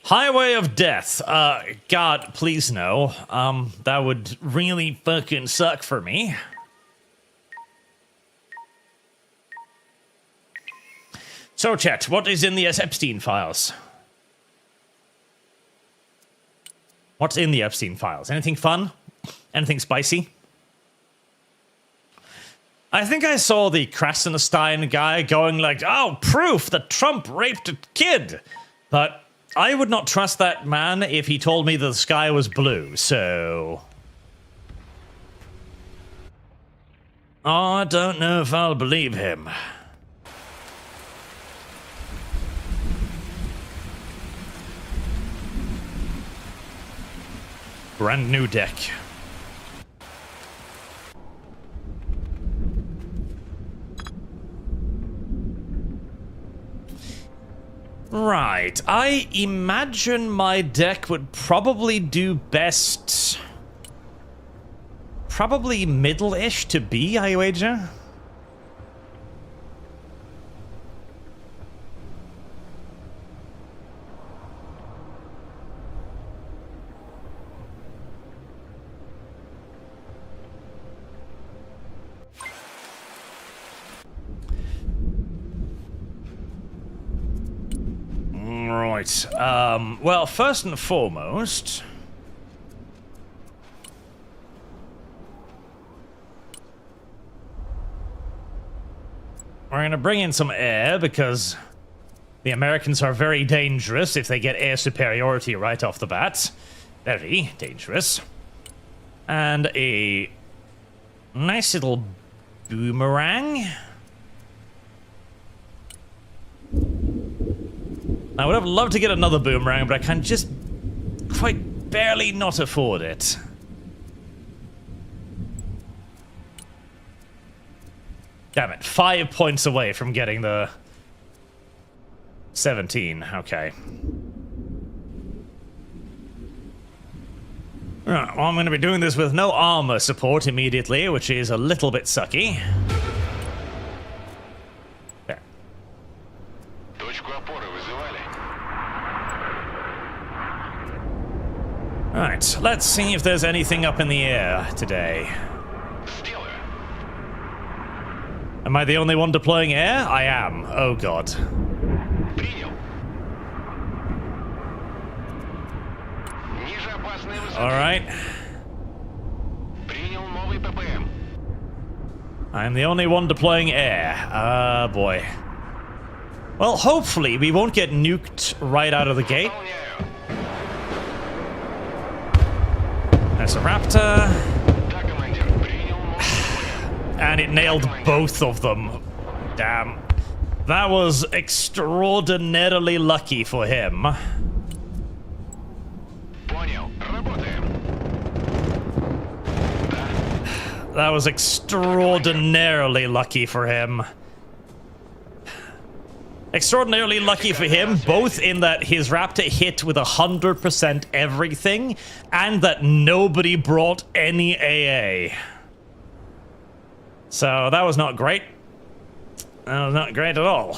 Speaker 1: Highway of Death. God, please no. That would really fucking suck for me. So, chat, what is in the Epstein files? What's in the Epstein files? Anything fun? Anything spicy? I think I saw the Krassenstein guy going like, oh, proof that Trump raped a kid. But I would not trust that man if he told me the sky was blue, so... oh, I don't know if I'll believe him. Brand new deck. Right, I imagine my deck would probably do best... probably middle-ish to B, I wager? Right, well, first and foremost... we're going to bring in some air, because the Americans are very dangerous if they get air superiority right off the bat. Very dangerous. And a nice little boomerang. I would have loved to get another boomerang, but I can just quite barely not afford it. Damn it, 5 points away from getting the 17, okay. Right, well, I'm going to be doing this with no armor support immediately, which is a little bit sucky. There. Alright, let's see if there's anything up in the air today. Am I the only one deploying air? I am. Oh god.
Speaker 4: Безопасные высоты.
Speaker 1: Alright.
Speaker 4: Принял новый ППМ.
Speaker 1: I'm the only one deploying air. Boy. Well, hopefully we won't get nuked right out of the gate.
Speaker 4: Выполняю.
Speaker 1: There's a Raptor.
Speaker 4: Да, командир. Принял новый ППМ.
Speaker 1: And it nailed both of them. Damn. That was extraordinarily lucky for him.
Speaker 4: Понял. Работаем.
Speaker 1: That was extraordinarily lucky for him. Extraordinarily lucky for him, both in that his Raptor hit with 100% everything, and that nobody brought any AA. So that was not great. That was not great at all.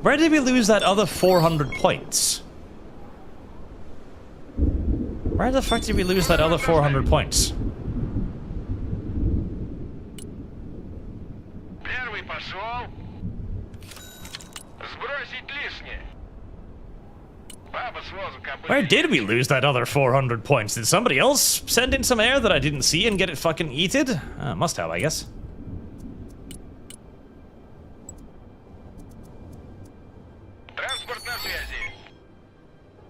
Speaker 1: Where did we lose that other 400 points? Where the fuck did we lose that other 400 points?
Speaker 4: Первый пошел. Сбросить лишнее. Баба с возу кобылы.
Speaker 1: Where did we lose that other 400 points? Did somebody else send in some air that I didn't see and get it fucking eated? Must have, I guess.
Speaker 4: Транспорт на связи.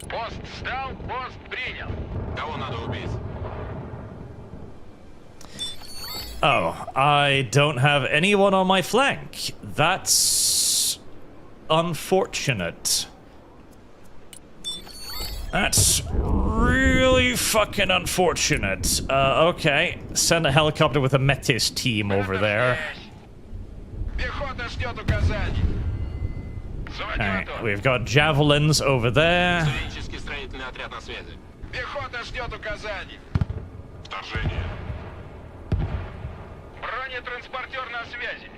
Speaker 4: Пост встал, пост принял. Кого надо убить?
Speaker 1: Oh, I don't have anyone on my flank. That's unfortunate. That's really fucking unfortunate. Okay. Send a helicopter with a Metis team over there.
Speaker 4: Пехота ждет указаний.
Speaker 1: Alright, we've got javelins over there.
Speaker 4: Стратегический строительный отряд на связи. Пехота ждет указаний. Вторжение. Бронетранспортер на связи.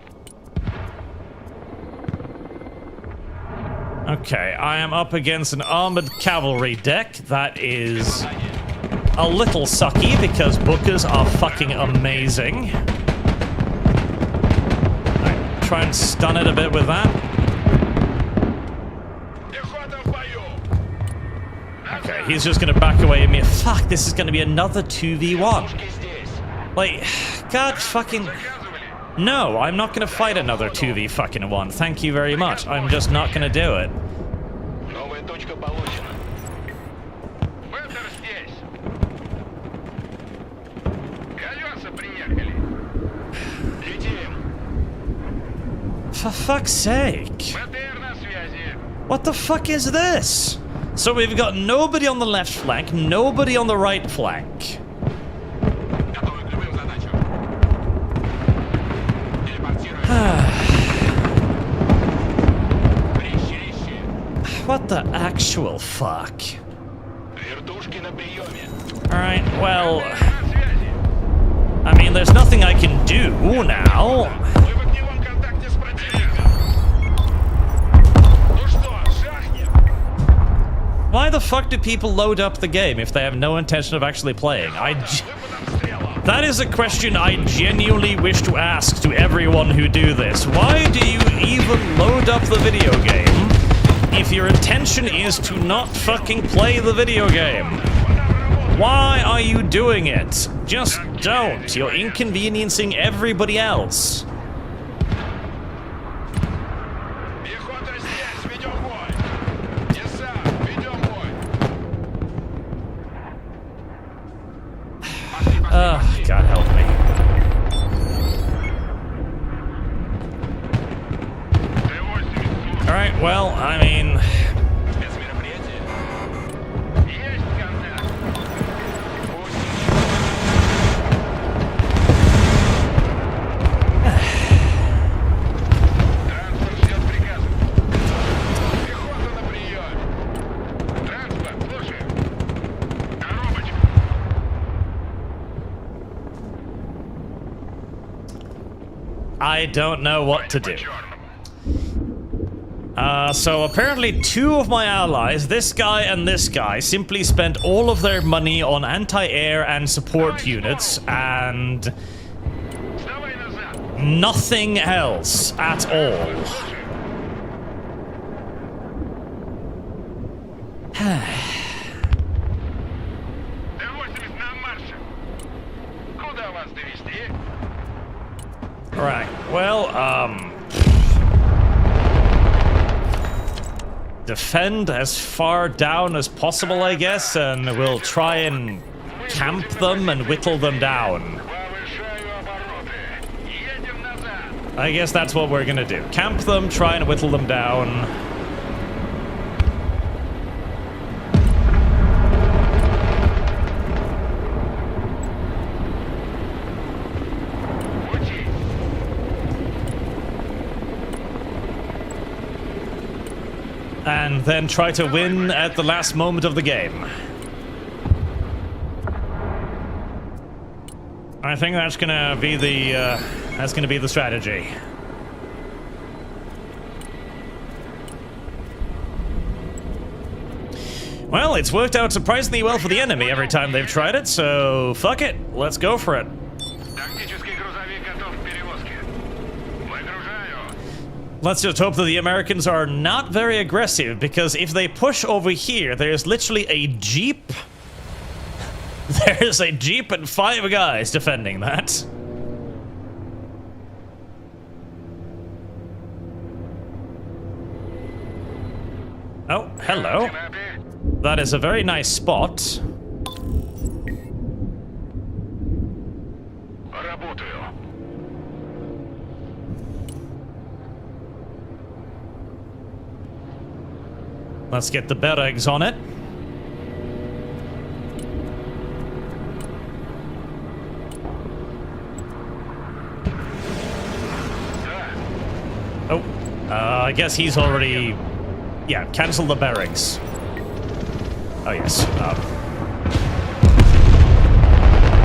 Speaker 1: Okay, I am up against an armored cavalry deck. That is a little sucky because bookers are fucking amazing. Alright, try and stun it a bit with that.
Speaker 4: Пехота в бою.
Speaker 1: Okay, he's just gonna back away at me. Fuck, this is gonna be another 2v1.
Speaker 4: Пушки здесь.
Speaker 1: Like, God fucking...
Speaker 4: Заказывали.
Speaker 1: No, I'm not gonna fight another 2v1. Thank you very much. I'm just not gonna do it.
Speaker 4: Новая точка получена. Бендер здесь. Колеса приехали. Летим.
Speaker 1: For fuck's sake.
Speaker 4: БТР на связи.
Speaker 1: What the fuck is this? So we've got nobody on the left flank, nobody on the right flank.
Speaker 4: Готовы к любым задачам. Телепортируем. Резче.
Speaker 1: What the actual fuck?
Speaker 4: Вертушки на приеме.
Speaker 1: Alright, well,
Speaker 4: На связи.
Speaker 1: I mean, there's nothing I can do now.
Speaker 4: Мы в огневом контакте с противником. Ну что, жахнем?
Speaker 1: Why the fuck do people load up the game if they have no intention of actually playing?
Speaker 4: Выпадом стрела.
Speaker 1: That is a question I genuinely wish to ask to everyone who do this. Why do you even load up the video game if your intention is to not fucking play the video game? Why are you doing it? Just don't. You're inconveniencing everybody else.
Speaker 4: Пехота здесь, ведем бой. Десант, ведем бой.
Speaker 1: God help me. Alright, well, I mean...
Speaker 4: Спецмероприятие. Есть контакт. Транспорт ждет приказа. Пехота на приеме. Транспорт, слушай. Коробочку.
Speaker 1: I don't know what to do.
Speaker 4: По-черному.
Speaker 1: So apparently two of my allies, this guy and this guy, simply spent all of their money on anti-air and support units and
Speaker 4: Вставай назад.
Speaker 1: nothing else at all.
Speaker 4: вас довести?
Speaker 1: Right. Well, defend as far down as possible, I guess, and we'll try and camp them and whittle them down.
Speaker 4: Повышаю обороты. Едем назад.
Speaker 1: I guess that's what we're gonna do. Camp them, try and whittle them down.
Speaker 4: Учись.
Speaker 1: And then try to win at the last moment of the game. I think that's gonna be the strategy. Well, it's worked out surprisingly well for the enemy every time they've tried it, so fuck it, let's go for it.
Speaker 4: Тактический грузовик готов к перевозке. Выгружаю.
Speaker 1: Let's just hope that the Americans are not very aggressive, because if they push over here, there's literally a jeep. There's a jeep and 5 guys defending that. Oh, hello.
Speaker 4: Кнопки.
Speaker 1: That is a very nice spot.
Speaker 4: Работаю.
Speaker 1: Let's get the barracks on it. Oh, I guess he's already... Yeah, cancel the barracks. Oh, yes.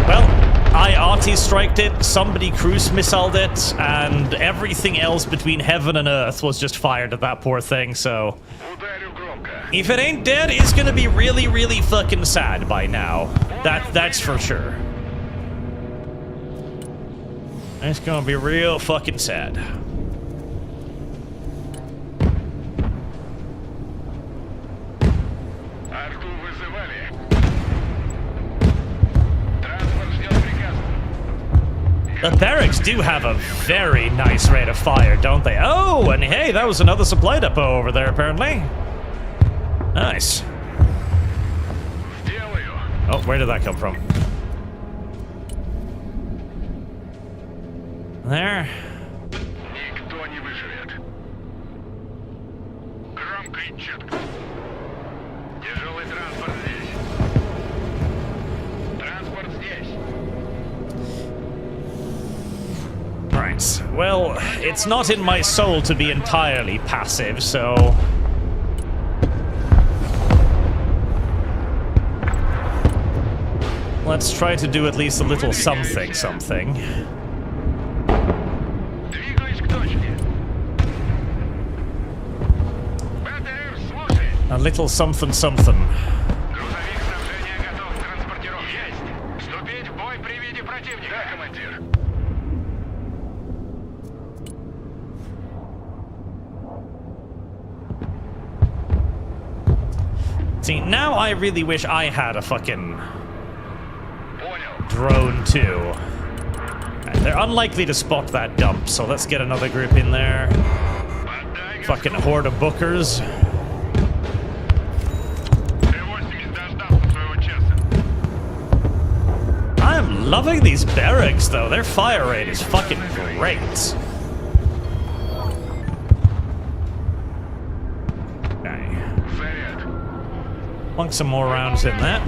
Speaker 1: Well, I arty-striked it, somebody cruise missiled it, and everything else between heaven and earth was just fired at that poor thing, so...
Speaker 4: Ударю громко.
Speaker 1: If it ain't dead, it's gonna be really, really fucking sad by now. That's for sure. It's gonna be real fucking sad.
Speaker 4: Арту вызывали. Транспорт ждет приказа.
Speaker 1: The barracks do have a very nice rate of fire, don't they? Oh, and hey, that was another supply depot over there, apparently. Nice.
Speaker 4: Делаю.
Speaker 1: Oh, where did that come from? There.
Speaker 4: Никто не выживет. Громко и четко. Тяжелый транспорт здесь. Транспорт здесь.
Speaker 1: Right. Well, it's not in my soul to be entirely passive, so... Let's try to do at least a little something.
Speaker 4: Двигаюсь к точке. БТР, слушай.
Speaker 1: A little something.
Speaker 4: Грузовик снабжения готов к транспортировке. Есть. Вступить в бой при виде противника. Да, командир.
Speaker 1: See, now I really wish I had a fucking
Speaker 4: Понял.
Speaker 1: drone too. Right, they're unlikely to spot that dump, so let's get another group in there.
Speaker 4: Подай
Speaker 1: Fucking
Speaker 4: газку.
Speaker 1: horde of bookers.
Speaker 4: Т-80 дождался своего часа.
Speaker 1: I'm loving these barracks, though. Their fire rate is fucking great. Okay.
Speaker 4: Заряд.
Speaker 1: Plunk some more rounds in that.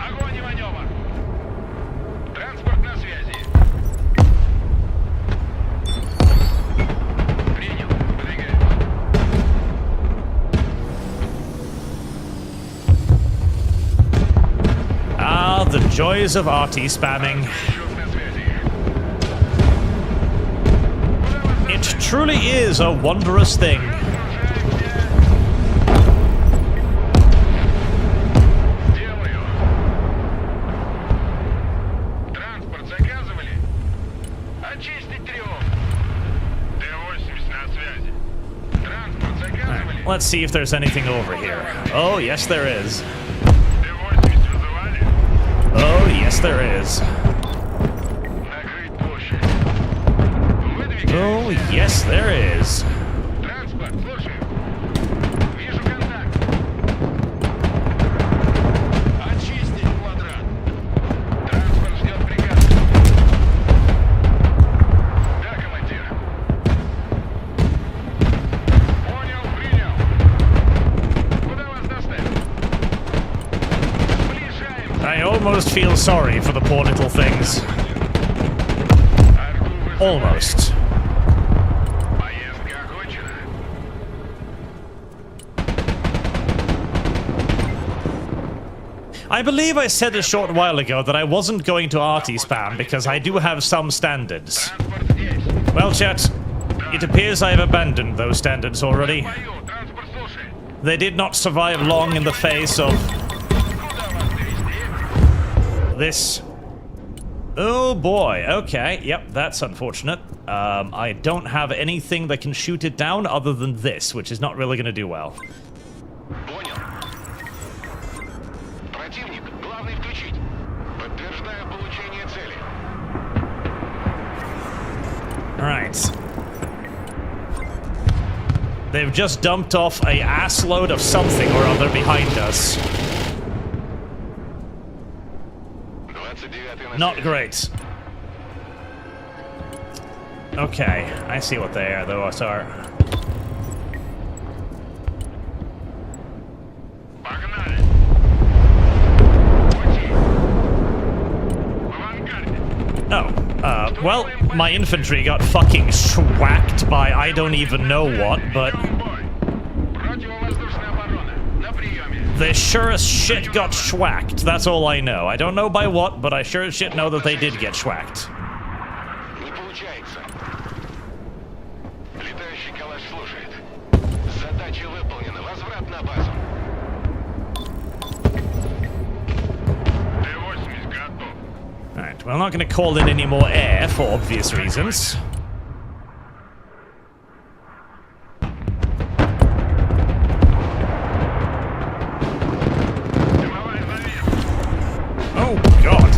Speaker 4: Огонь и маневр. Транспорт на связи. Принял. Двигаем.
Speaker 1: Ah, the joys of arty spamming.
Speaker 4: Счет на связи.
Speaker 1: It truly is a wondrous thing.
Speaker 4: Делаю. Транспорт заказывали? Очистить тревогу. Т-80 на связи. Транспорт заказывали?
Speaker 1: Let's see if there's anything over here. Oh, yes, there is.
Speaker 4: Т-80 вызывали?
Speaker 1: Oh, yes, yes, there is.
Speaker 4: Накрыть площадь. Выдвигай.
Speaker 1: Oh, yes, there is.
Speaker 4: Транспорт, слушаю. Вижу контакт. Очистить квадрат. Транспорт ждет приказ. Да, командир. Понял, принял. Куда вас доставить? Сближаем.
Speaker 1: I almost feel sorry for the poor little things.
Speaker 4: Арту вызывает.
Speaker 1: Almost.
Speaker 4: Поездка окончена.
Speaker 1: I believe I said a short while ago that I wasn't going to arty spam because I do have some standards.
Speaker 4: Транспорт здесь.
Speaker 1: Well, chat, it appears I've abandoned those standards already.
Speaker 4: Бою, транспорт слушает.
Speaker 1: They did not survive long in the face of
Speaker 4: Куда вас довести?
Speaker 1: this. Oh boy, okay, yep, that's unfortunate. I don't have anything that can shoot it down other than this, which is not really going to do well.
Speaker 4: Понял. Противник, главный включить. Подтверждаю получение цели.
Speaker 1: Alright. They've just dumped off a assload of something or other behind us.
Speaker 4: 29-й на
Speaker 1: Not
Speaker 4: связи.
Speaker 1: great. Okay, I see what they are, those are.
Speaker 4: Погнали. Пути. В авангарде.
Speaker 1: Oh, well, my infantry got fucking schwacked by I don't even know what, but
Speaker 4: Бой. Противовоздушная оборона. На приеме.
Speaker 1: they sure as shit got schwacked. That's all I know. I don't know by what, but I sure as shit know that they did get schwacked.
Speaker 4: Не получается. Летающий калаш слушает. Задача выполнена. Возврат на базу. Т-80 готов.
Speaker 1: Alright, we're not going to call in any more air for obvious reasons.
Speaker 4: Дымовая завеса.
Speaker 1: Oh, God.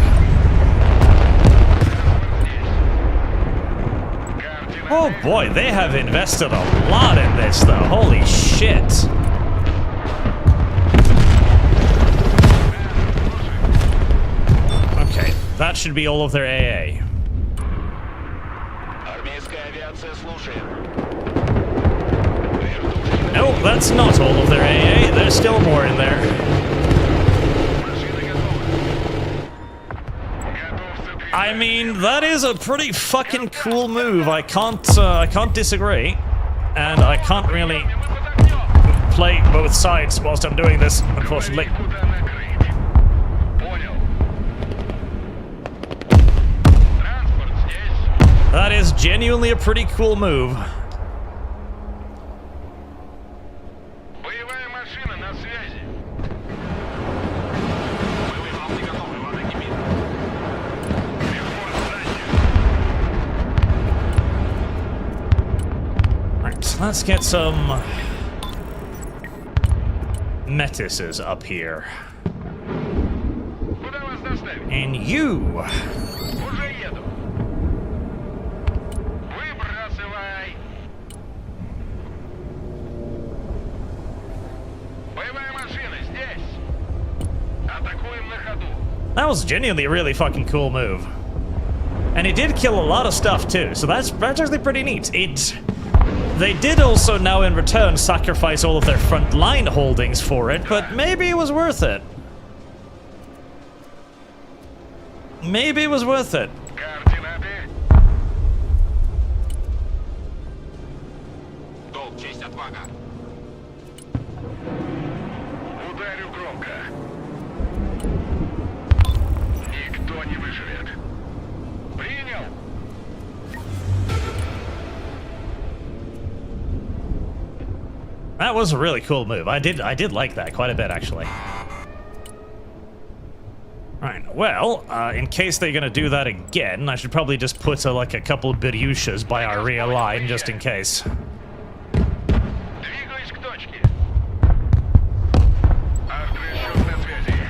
Speaker 4: Координаты.
Speaker 1: Oh boy, they have invested a lot in this, though. Holy shit. Okay, that should be all of their AA.
Speaker 4: Армейская авиация слушает.
Speaker 1: No, that's not all of their AA. There's still more in there.
Speaker 4: Машины готовы. Готов цепь.
Speaker 1: I mean, that is a pretty fucking cool move. I can't disagree, and I can't really
Speaker 4: Мы под огнем.
Speaker 1: play both sides whilst I'm doing this, unfortunately.
Speaker 4: Куда накрыть? Понял. Транспорт здесь.
Speaker 1: That is genuinely a pretty cool move.
Speaker 4: Боевая машина на связи. Боевые волны готовы, вода кипит. Переход задний.
Speaker 1: Right, let's get some Metises up here.
Speaker 4: Куда вас доставить?
Speaker 1: And you.
Speaker 4: Уже еду. Выбрасывай. Боевая машина здесь. Атакуем на ходу.
Speaker 1: That was genuinely a really fucking cool move. And it did kill a lot of stuff too, so that's actually pretty neat. They did also now in return sacrifice all of their front line holdings for it, but maybe it was worth it. Maybe it was worth it.
Speaker 4: Координаты. Долг, честь, отвага. Ударю громко. Никто не выживет. Принял.
Speaker 1: That was a really cool move. I did like that quite a bit actually. Right, well, in case they're gonna do that again, I should probably just put like a couple Biryushas by our rear line just in case.
Speaker 4: Двигаюсь к точке. Авторасчет на связи.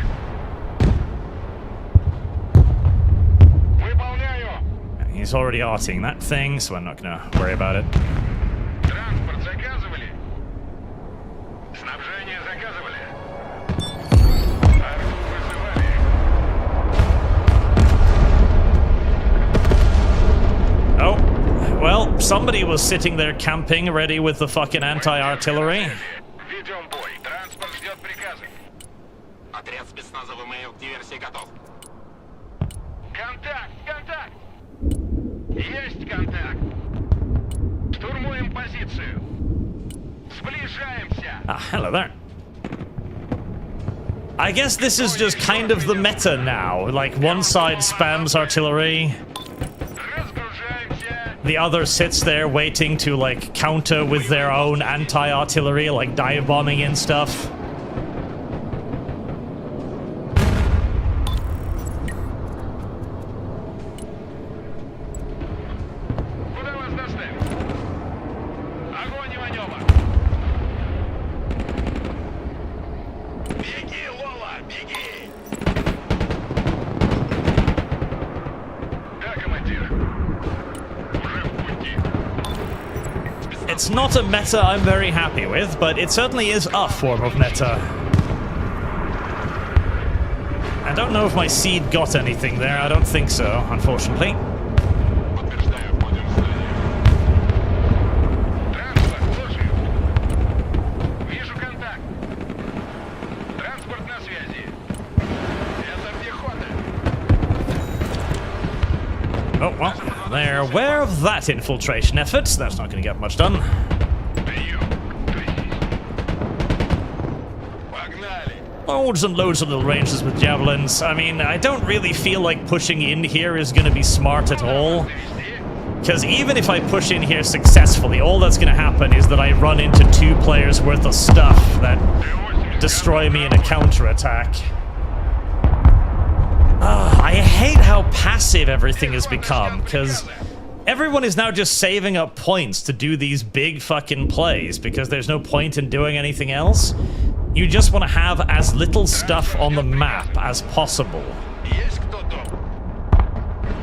Speaker 1: is already arting that thing, so I'm not gonna worry about it.
Speaker 4: Транспорт заказывали? Снабжение заказывали? Армию вызывали?
Speaker 1: Oh, well, somebody was sitting there camping, ready with the fucking anti-artillery.
Speaker 4: Ведем бой. Транспорт ждет приказа.
Speaker 5: Отряд спецназа ВМЛ к диверсии готов.
Speaker 4: Контакт! Контакт! Есть контакт! Штурмуем позицию. Сближаемся.
Speaker 1: Ah, hello there. I guess this is just kind of the meta now. Like, one side spams artillery,
Speaker 4: Разгружаемся.
Speaker 1: the other sits there waiting to, like, counter with their own anti-artillery, like dive bombing and stuff.
Speaker 4: Куда вас доставить? Огонь и маневр.
Speaker 5: Беги, Лола, беги!
Speaker 4: Да, командир. Уже в пути.
Speaker 1: It's not a meta I'm very happy with, but it certainly is a form of meta. I don't know if my seed got anything there. I don't think so, unfortunately.
Speaker 5: Подтверждаю, входим в здание.
Speaker 4: Транспорт, слушаю. Вижу контакт. Транспорт на связи. Это пехота.
Speaker 1: Oh, well, they're aware of that infiltration effort. That's not going to get much done.
Speaker 4: Прием.
Speaker 5: Погнали!
Speaker 1: Loads and loads of little rangers with javelins. I mean, I don't really feel like pushing in here is going to be smart at all. Because even if I push in here successfully, all that's going to happen is that I run into 2 players worth of stuff that destroy me in a counterattack. I hate how passive everything has become, because everyone is now just saving up points to do these big fucking plays, because there's no point in doing anything else. You just want to have as little stuff on the map as possible,
Speaker 5: Есть кто дома?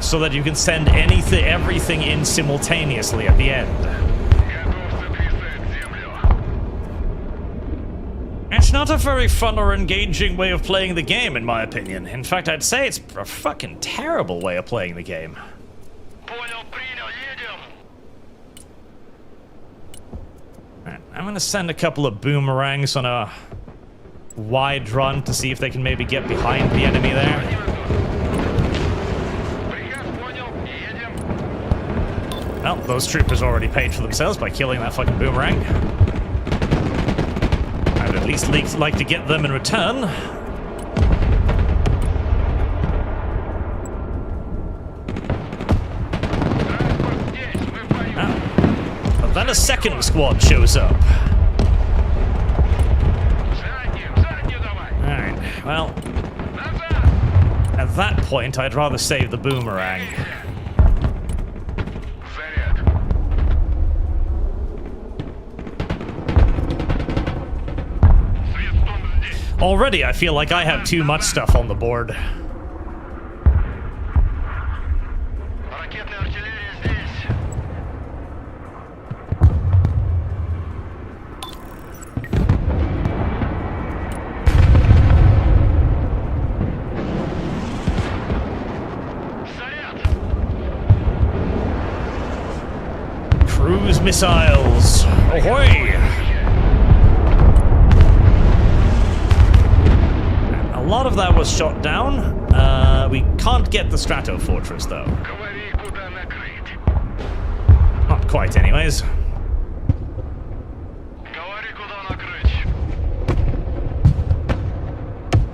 Speaker 1: so that you can send everything in simultaneously at the end.
Speaker 4: Готов сотрясать землю.
Speaker 1: It's not a very fun or engaging way of playing the game, in my opinion. In fact, I'd say it's a fucking terrible way of playing the game.
Speaker 4: Понял, принял, едем.
Speaker 1: Alright, I'm gonna send a couple of boomerangs on a wide run to see if they can maybe get behind the enemy there.
Speaker 4: Приказ понял, едем.
Speaker 1: Well, those troopers already paid for themselves by killing that fucking boomerang. I would at least like to get them in return.
Speaker 4: Транспорт здесь, мы в бою.
Speaker 1: But then a second squad shows up.
Speaker 4: Заднюю давай.
Speaker 1: Alright, well,
Speaker 4: Назад.
Speaker 1: at that point, I'd rather save the boomerang.
Speaker 4: Заряд. Свистун здесь.
Speaker 1: Already, I feel like I have too much stuff on the board.
Speaker 4: Ракетная артиллерия здесь. Заряд.
Speaker 1: Cruise missiles. Ahoy! A lot of that was shot down. We can't get the Strato Fortress, though.
Speaker 4: Говори, куда накрыть.
Speaker 1: Not quite, anyways.
Speaker 4: Говори, куда накрыть.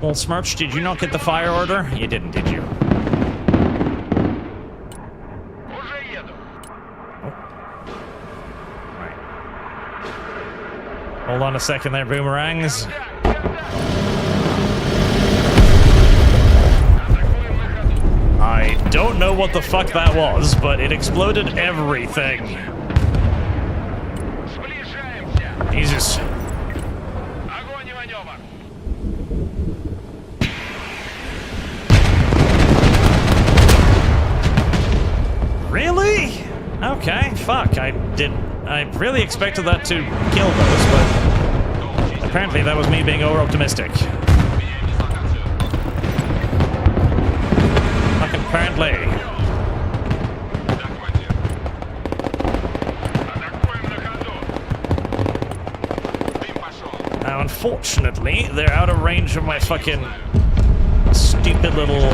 Speaker 1: Well, Smirch, did you not get the fire order? You didn't, did you?
Speaker 4: Уже еду.
Speaker 1: Right. Hold on a second there, boomerangs.
Speaker 4: Так, контакт. Атакуем на ходу.
Speaker 1: I don't know what the fuck that was, but it exploded everything.
Speaker 4: Сближаемся.
Speaker 1: Jesus.
Speaker 4: Огонь и маневр.
Speaker 1: Really? Okay, fuck. I really expected that to kill those, but apparently that was me being over-optimistic. Fucking apparently. Now, unfortunately, they're out of range of my fucking stupid little...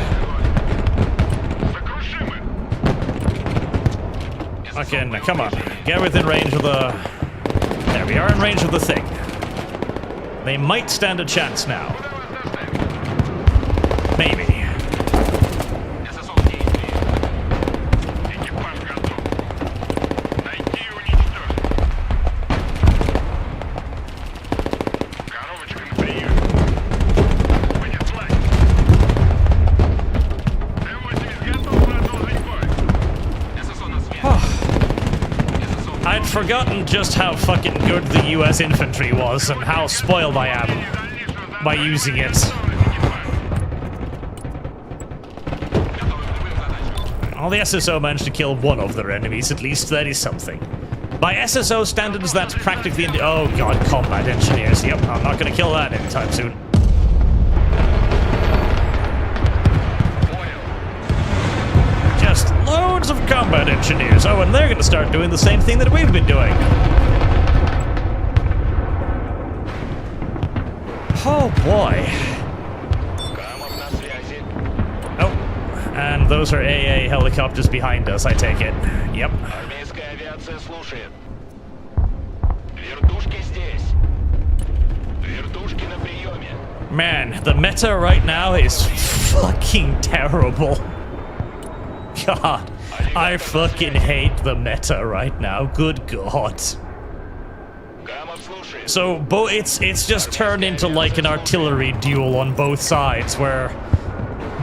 Speaker 1: Fucking, come on. Get within range of the... There, we are in range of the thing. They might stand a chance now. Maybe. I'd forgotten just how fucking good the US infantry was and how spoiled I am by using it. Well, the SSO managed to kill one of their enemies, at least. That is something. By SSO standards, that's practically... Oh god, combat engineers. Yep, I'm not gonna kill that anytime soon. Just loads of combat engineers. Oh, and they're gonna start doing the same thing that we've been doing. Oh boy. Oh, and those are AA helicopters behind us, I take it. Yep. Man, the meta right now is fucking terrible. God, I fucking hate the meta right now. Good God. So, it's just turned into like an artillery duel on both sides, where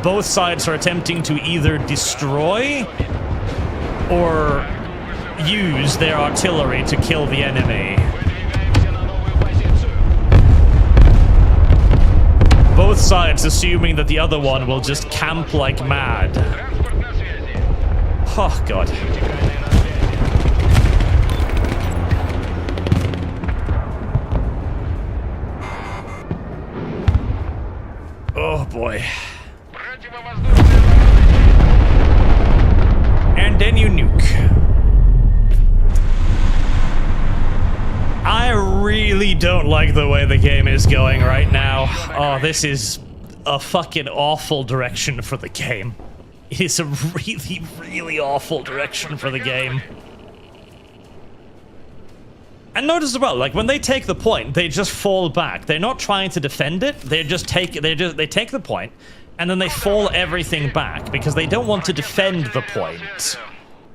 Speaker 1: both sides are attempting to either destroy or use their artillery to kill the enemy. Both sides assuming that the other one will just camp like mad. Oh, God. Oh, boy. And then you nuke. I really don't like the way the game is going right now. Oh, this is a fucking awful direction for the game. It is a really, really awful direction for the game. And notice as well, like when they take the point, they just fall back. They're not trying to defend it. They take the point, and then they fall everything back because they don't want to defend the point.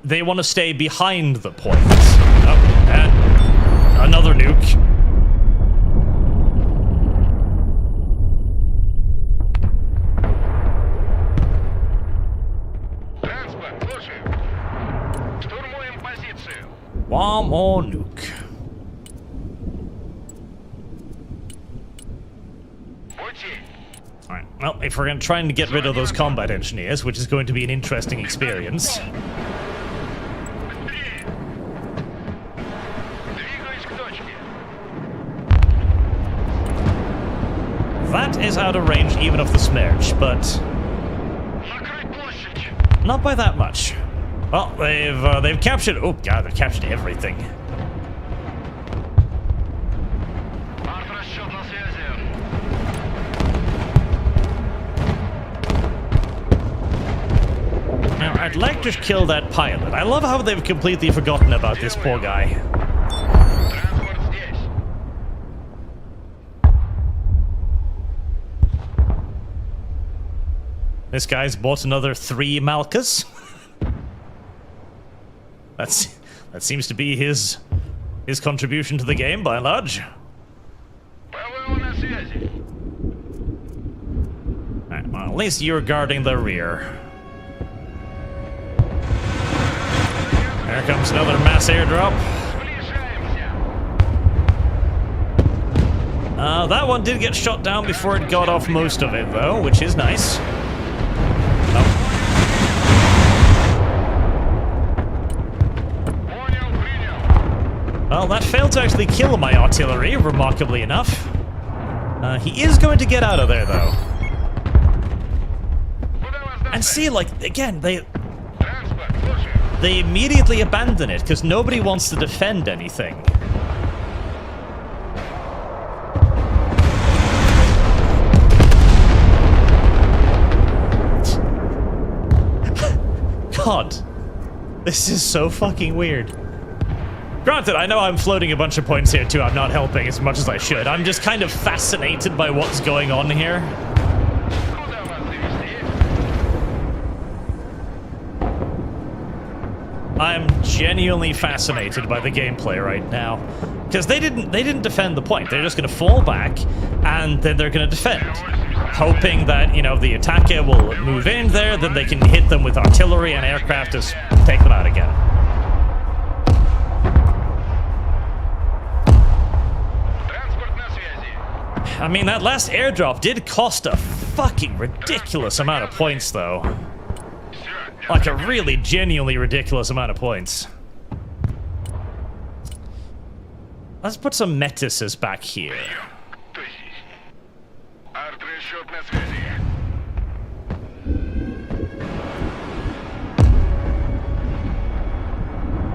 Speaker 1: They want to stay behind the point. Oh, and another nuke. One more nuke. Alright, well, if we're trying to get rid of those combat engineers, which is going to be an interesting experience. That is out of range even of the Smerch, but not by that much. Well, they've captured... Oh, God, they've captured everything. Now, I'd like to kill that pilot. I love how they've completely forgotten about this poor guy. This guy's bought another 3 Malkas. That seems to be his contribution to the game, by and large. Alright, well, at least you're guarding the rear. There comes another mass airdrop. That one did get shot down before it got off most of it, though, which is nice. failed to actually kill my artillery, remarkably enough. He is going to get out of there, though. And see, like, again, they immediately abandon it, because nobody wants to defend anything. God. This is so fucking weird. Granted, I know I'm floating a bunch of points here too. I'm not helping as much as I should. I'm just kind of fascinated by what's going on here. I'm genuinely fascinated by the gameplay right now. Because they didn't defend the point. They're just going to fall back, and then they're going to defend. Hoping that, you know, the attacker will move in there, then they can hit them with artillery and aircraft to take them out again. I mean, that last airdrop did cost a fucking ridiculous amount of points, though. Like a really genuinely ridiculous amount of points. Let's put some Metises back here.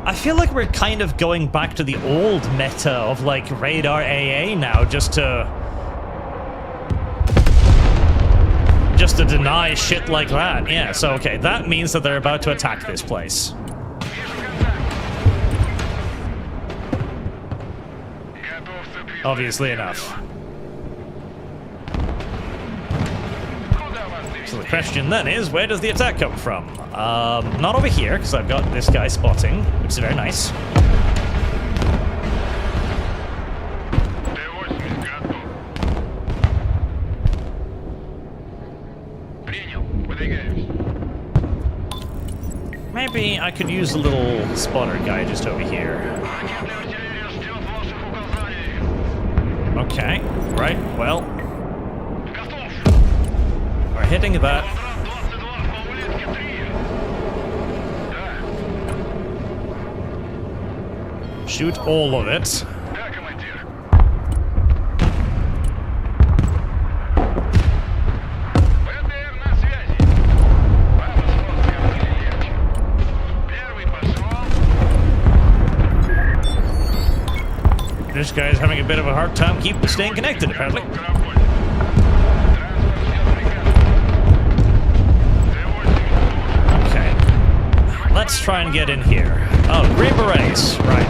Speaker 1: I feel like we're kind of going back to the old meta of like radar AA now, just to deny shit like that. Yeah, so okay, that means that they're about to attack this place. Obviously enough. So the question then is, where does the attack come from? Not over here, because I've got this guy spotting, which is very nice. Maybe I could use a little spotter guy just over here. Okay, right, well. We're hitting that. Shoot all of it. This guy's having a bit of a hard time staying connected, apparently. Okay. Let's try and get in here. Oh, Green Berets, right.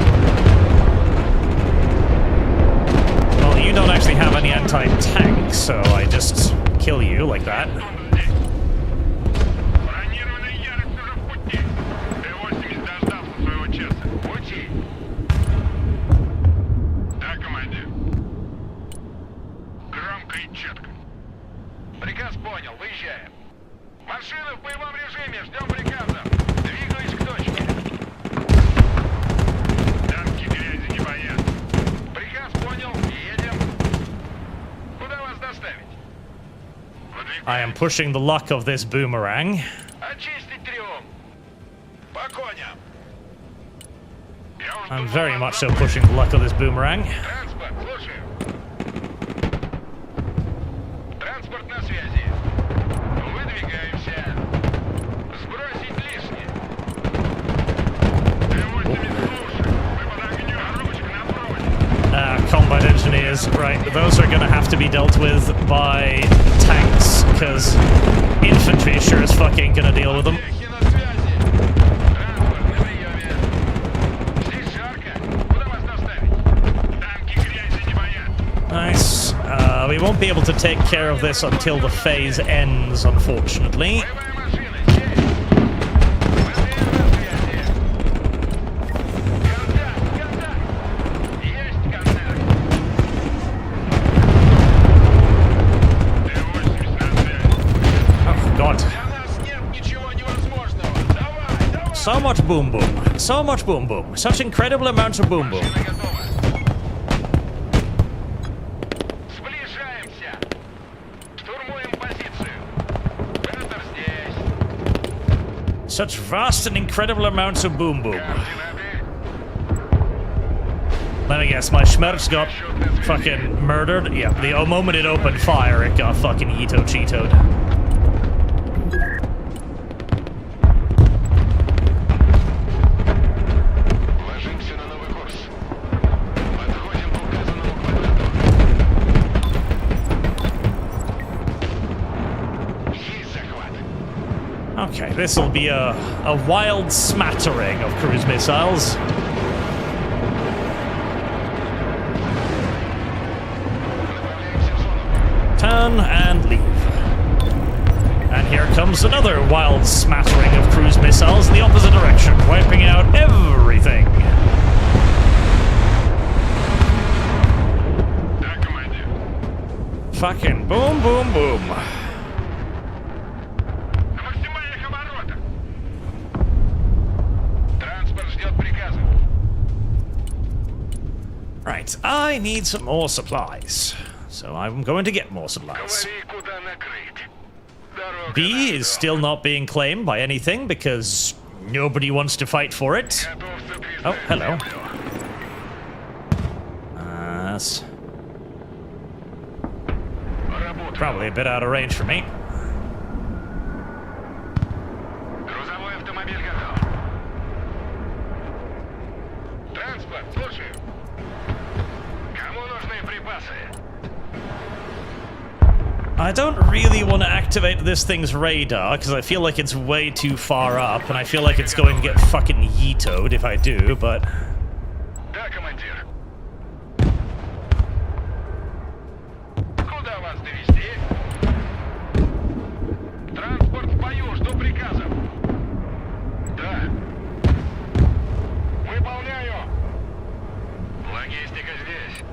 Speaker 1: Well, you don't actually have any anti-tank, so I just kill you like that. I am pushing the luck of this boomerang. I'm very much so pushing the luck of this boomerang. Combat engineers, right, those are going to have to be dealt with by tanks, because infantry sure as fuck ain't going to deal with them. Nice. We won't be able to take care of this until the phase ends, unfortunately. So much boom boom. So much boom boom. Such incredible amounts of boom boom. Such vast and incredible amounts of boom boom. Let me guess, my Schmerz got fucking murdered? Yeah, the moment it opened fire, it got fucking Cheetoed.
Speaker 5: Ложимся на новый курс. Подходим по указанному квадрату. Есть захват.
Speaker 1: Okay, this'll be a wild smattering of cruise missiles.
Speaker 5: Направляемся в зону.
Speaker 1: Turn and leave. And here comes another wild smattering of cruise missiles in the opposite direction, wiping out everything.
Speaker 5: Да, командир.
Speaker 1: Fucking boom, boom, boom.
Speaker 5: На максимальных оборотах. Транспорт ждет приказа.
Speaker 1: Right, I need some more supplies. So I'm going to get more supplies.
Speaker 5: Говори, куда накрыть. Дорога
Speaker 1: B
Speaker 5: на
Speaker 1: is
Speaker 5: всё.
Speaker 1: still not being claimed by anything because nobody wants to fight for it.
Speaker 5: Готовься признать
Speaker 1: Oh, hello.
Speaker 5: землю.
Speaker 1: That's
Speaker 5: Работа.
Speaker 1: probably a bit out of range for me.
Speaker 5: Грузовой автомобиль готов. Транспорт, слушаю. Кому нужны припасы?
Speaker 1: I don't really want to activate this thing's radar because I feel like it's way too far up and I feel like it's going to get fucking yeetoed if I do, but...
Speaker 5: Да, командир. Куда вас довезти? Транспорт в бою, жду приказов. Да. Выполняю. Логистика здесь.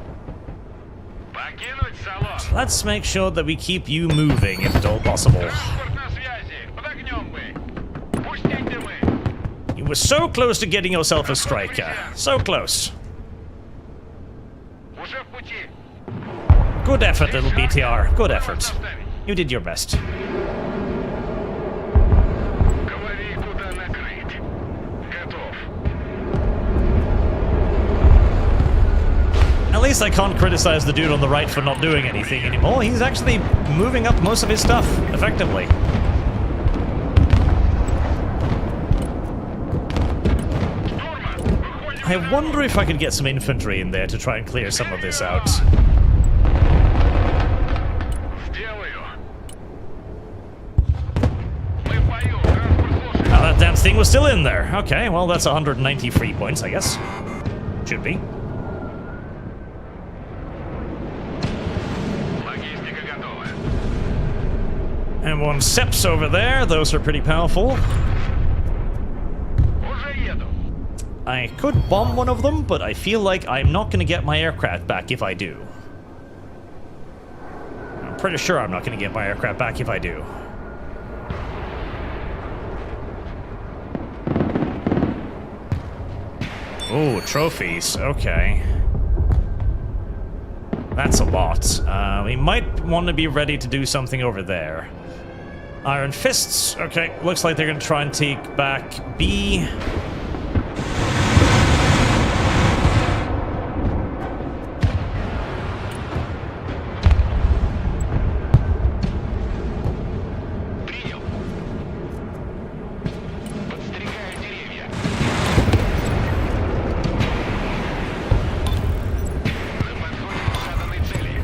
Speaker 5: Покинуть салон.
Speaker 1: Let's make sure that we keep you moving if at all possible.
Speaker 5: Транспорт на связи. Под огнем вы. Пустите вы.
Speaker 1: You were so close to getting yourself a striker. So close.
Speaker 5: Уже в пути.
Speaker 1: Good effort, little BTR. Good effort. You did your best.
Speaker 5: Говори, куда накрыть. Готов.
Speaker 1: At least I can't criticize the dude on the right for not doing anything anymore. He's actually moving up most of his stuff effectively.
Speaker 5: Штурман, выходим
Speaker 1: I
Speaker 5: на
Speaker 1: wonder if I could get some infantry in there to try and clear some of this out.
Speaker 5: Сделаю. Мы в бою. Транспорт слушает.
Speaker 1: Oh, that damn thing was still in there. Okay, well, that's 190 free points, I guess. Should be.
Speaker 5: Логистика готова.
Speaker 1: And one Seps over there. Those are pretty powerful.
Speaker 5: Уже еду.
Speaker 1: I could bomb one of them, but I feel like I'm not going to get my aircraft back if I do. I'm pretty sure I'm not going to get my aircraft back if I do. Oh, trophies. Okay. That's a lot. We might want to be ready to do something over there. Iron Fists. Okay, looks like they're going to try and take back B.
Speaker 5: Принял. Подстерегаю деревья. Мы подходим к заданной цели.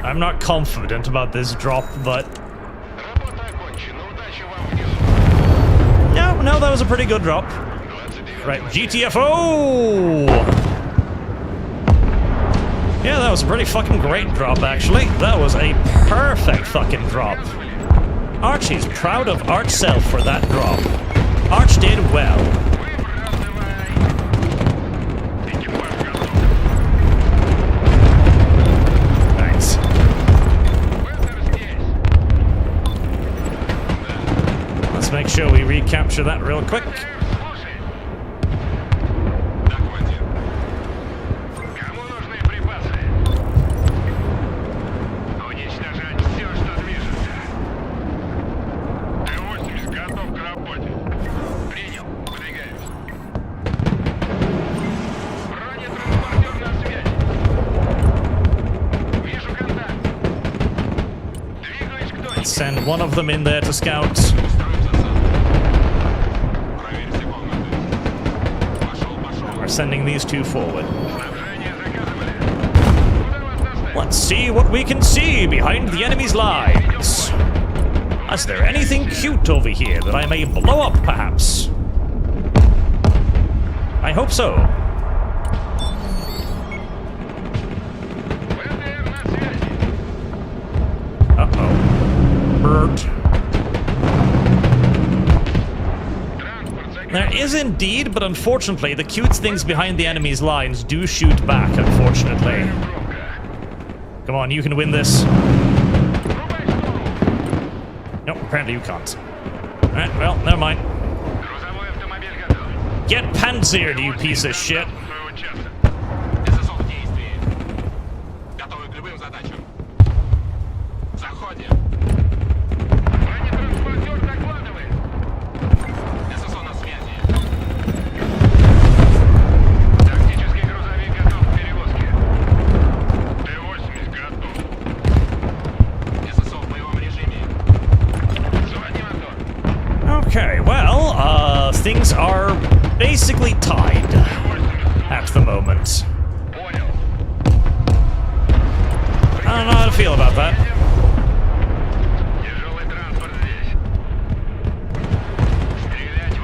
Speaker 1: I'm not confident about this drop, but...
Speaker 5: Работа окончена. Удачи вам внизу.
Speaker 1: No, that was a pretty good drop.
Speaker 5: 29.
Speaker 1: Right, GTFO! Yeah, that was a pretty fucking great drop, actually. That was a perfect fucking drop. Archie's proud of Arch self for that drop. Arch did well.
Speaker 5: Выбрасывай. Экипаж готов.
Speaker 1: Nice.
Speaker 5: Вызов здесь.
Speaker 1: Let's make sure we recapture that real quick.
Speaker 5: Слушай. Докладе. Кому нужны припасы? Уничтожать все, что движется.
Speaker 1: Send one of them in there to scout. We're sending these two forward. Let's see what we can see behind the enemy's lines. Is there anything cute over here that I may blow up, perhaps? I hope so. Uh-oh. Bert. There is indeed, but unfortunately, the cute things behind the enemy's lines do shoot back, unfortunately. Come on, you can win this. Nope, apparently you can't. Alright, well, never mind. Get panzered, you piece of shit. Okay, well, things are basically tied at the moment. I don't know how to feel about that.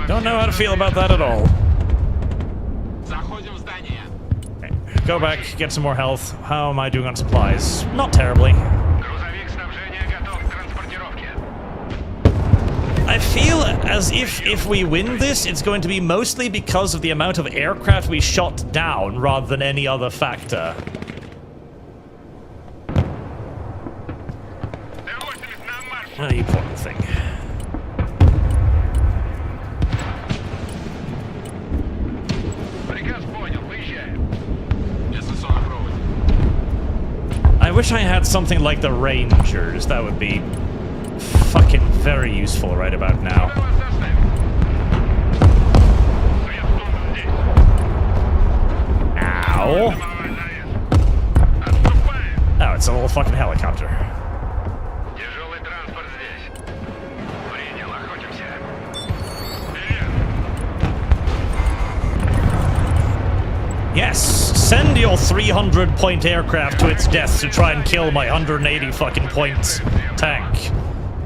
Speaker 1: Don't know how to feel about that at all. Okay, go back, get some more health. How am I doing on supplies? Not terribly. I feel as if we win this, it's going to be mostly because of the amount of aircraft we shot down rather than any other factor. Oh, you poor thing. I wish I had something like the Rangers. That would be fucking very useful right about now. Ow. Oh, it's a little fucking helicopter. Yes, send your 300-point aircraft to its death to try and kill my 180 fucking points tank.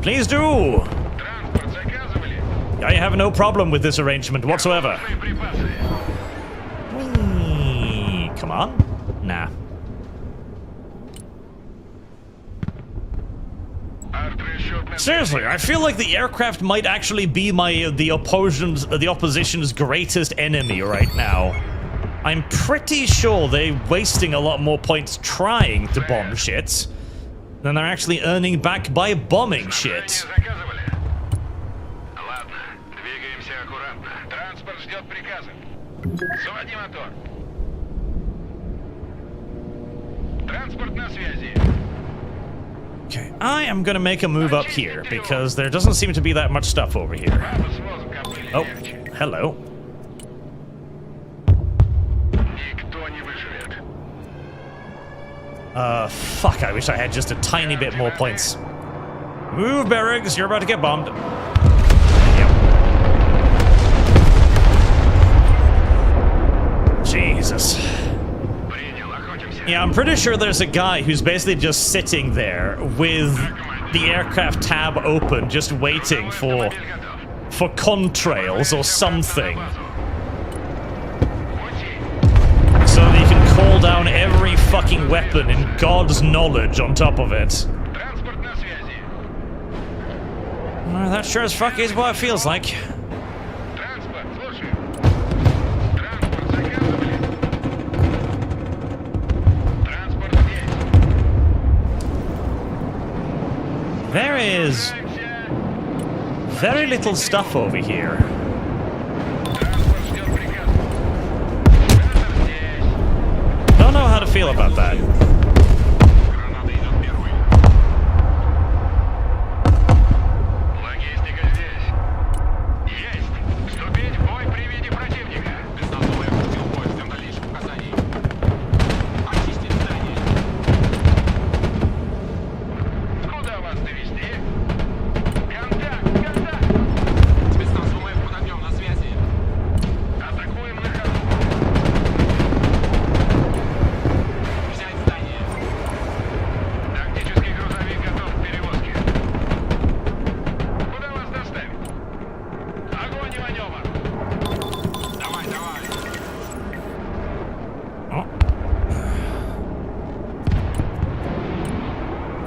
Speaker 1: Please do! I have no problem with this arrangement whatsoever. Come on. Nah. Seriously, I feel like the aircraft might actually be the opposition's greatest enemy right now. I'm pretty sure they're wasting a lot more points trying to bomb shit than they're actually earning back by bombing shit. Okay, I am gonna make a move up here because there doesn't seem to be that much stuff over here. Oh, hello. Fuck, I wish I had just a tiny bit more points. Move, barracks, you're about to get bombed. Yep. Jesus. Yeah, I'm pretty sure there's a guy who's basically just sitting there with the aircraft tab open, just waiting for contrails or something. So that he can call down every fucking weapon in God's knowledge on top of it. Well, that sure as fuck is what it feels like. There is very little stuff over here. Don't know how to feel about that.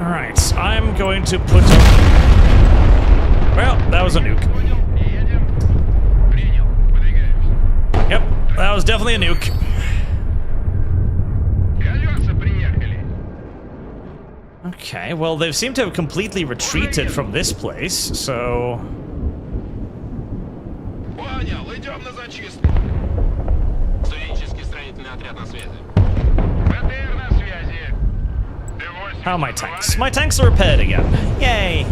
Speaker 1: Alright, I'm going to put up... Well, that was a nuke. Yep, that was definitely a nuke. Okay, well, they seem to have completely retreated from this place, so...
Speaker 5: Понял, идем на зачистку. Студенческий строительный отряд на связи.
Speaker 4: БТР на связи.
Speaker 1: How are my tanks? My tanks are repaired again. Yay!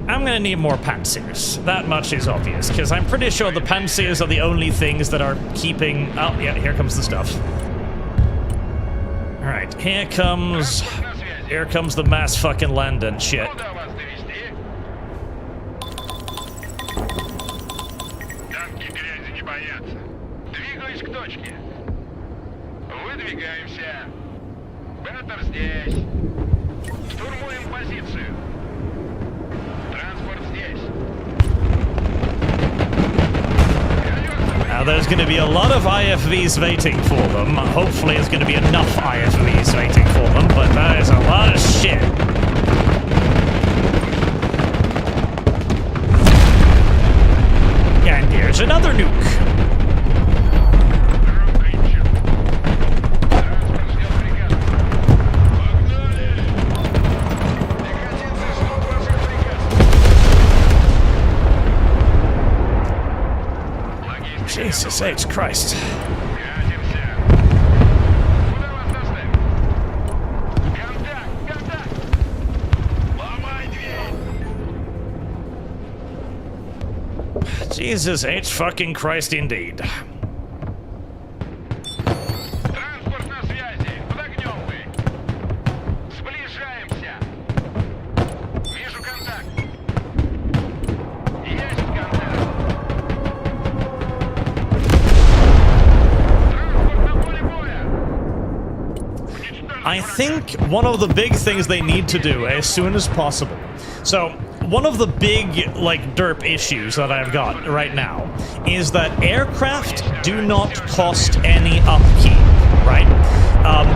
Speaker 1: I'm gonna need more pansiers. That much is obvious, because I'm pretty sure the pansiers are the only things that are keeping... Oh, yeah, here comes the stuff. Alright, here comes the mass fucking land and shit.
Speaker 4: Куда вас довести? Танки грязи не боятся. Двигаюсь к точке. Выдвигаемся. Беттер здесь. Штурмуем позицию. Транспорт здесь.
Speaker 1: Now there's going to be a lot of IFVs waiting for them. Hopefully there's going to be enough IFVs waiting for them, but that is a lot of shit. And here's another nuke. Jesus H. Christ. Jesus H. fucking Christ indeed.
Speaker 4: Транспорт на связи. Под огнем вы. Сближаемся. Вижу контакт. Есть контакт.
Speaker 1: I think one of the big things they need to do as soon as possible. So, one of the big, like, derp issues that I've got right now is that aircraft do not cost any upkeep, right?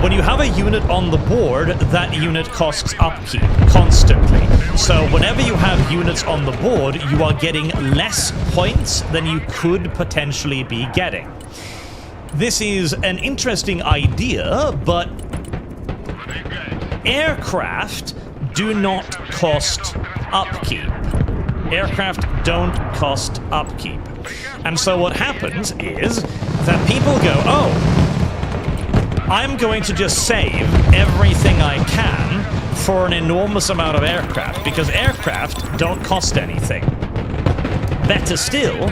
Speaker 1: When you have a unit on the board, that unit costs upkeep constantly. So whenever you have units on the board, you are getting less points than you could potentially be getting. This is an interesting idea, but aircraft do not cost upkeep. Aircraft don't cost upkeep. And so what happens is that people go, oh, I'm going to just save everything I can for an enormous amount of aircraft, because aircraft don't cost anything. Better still,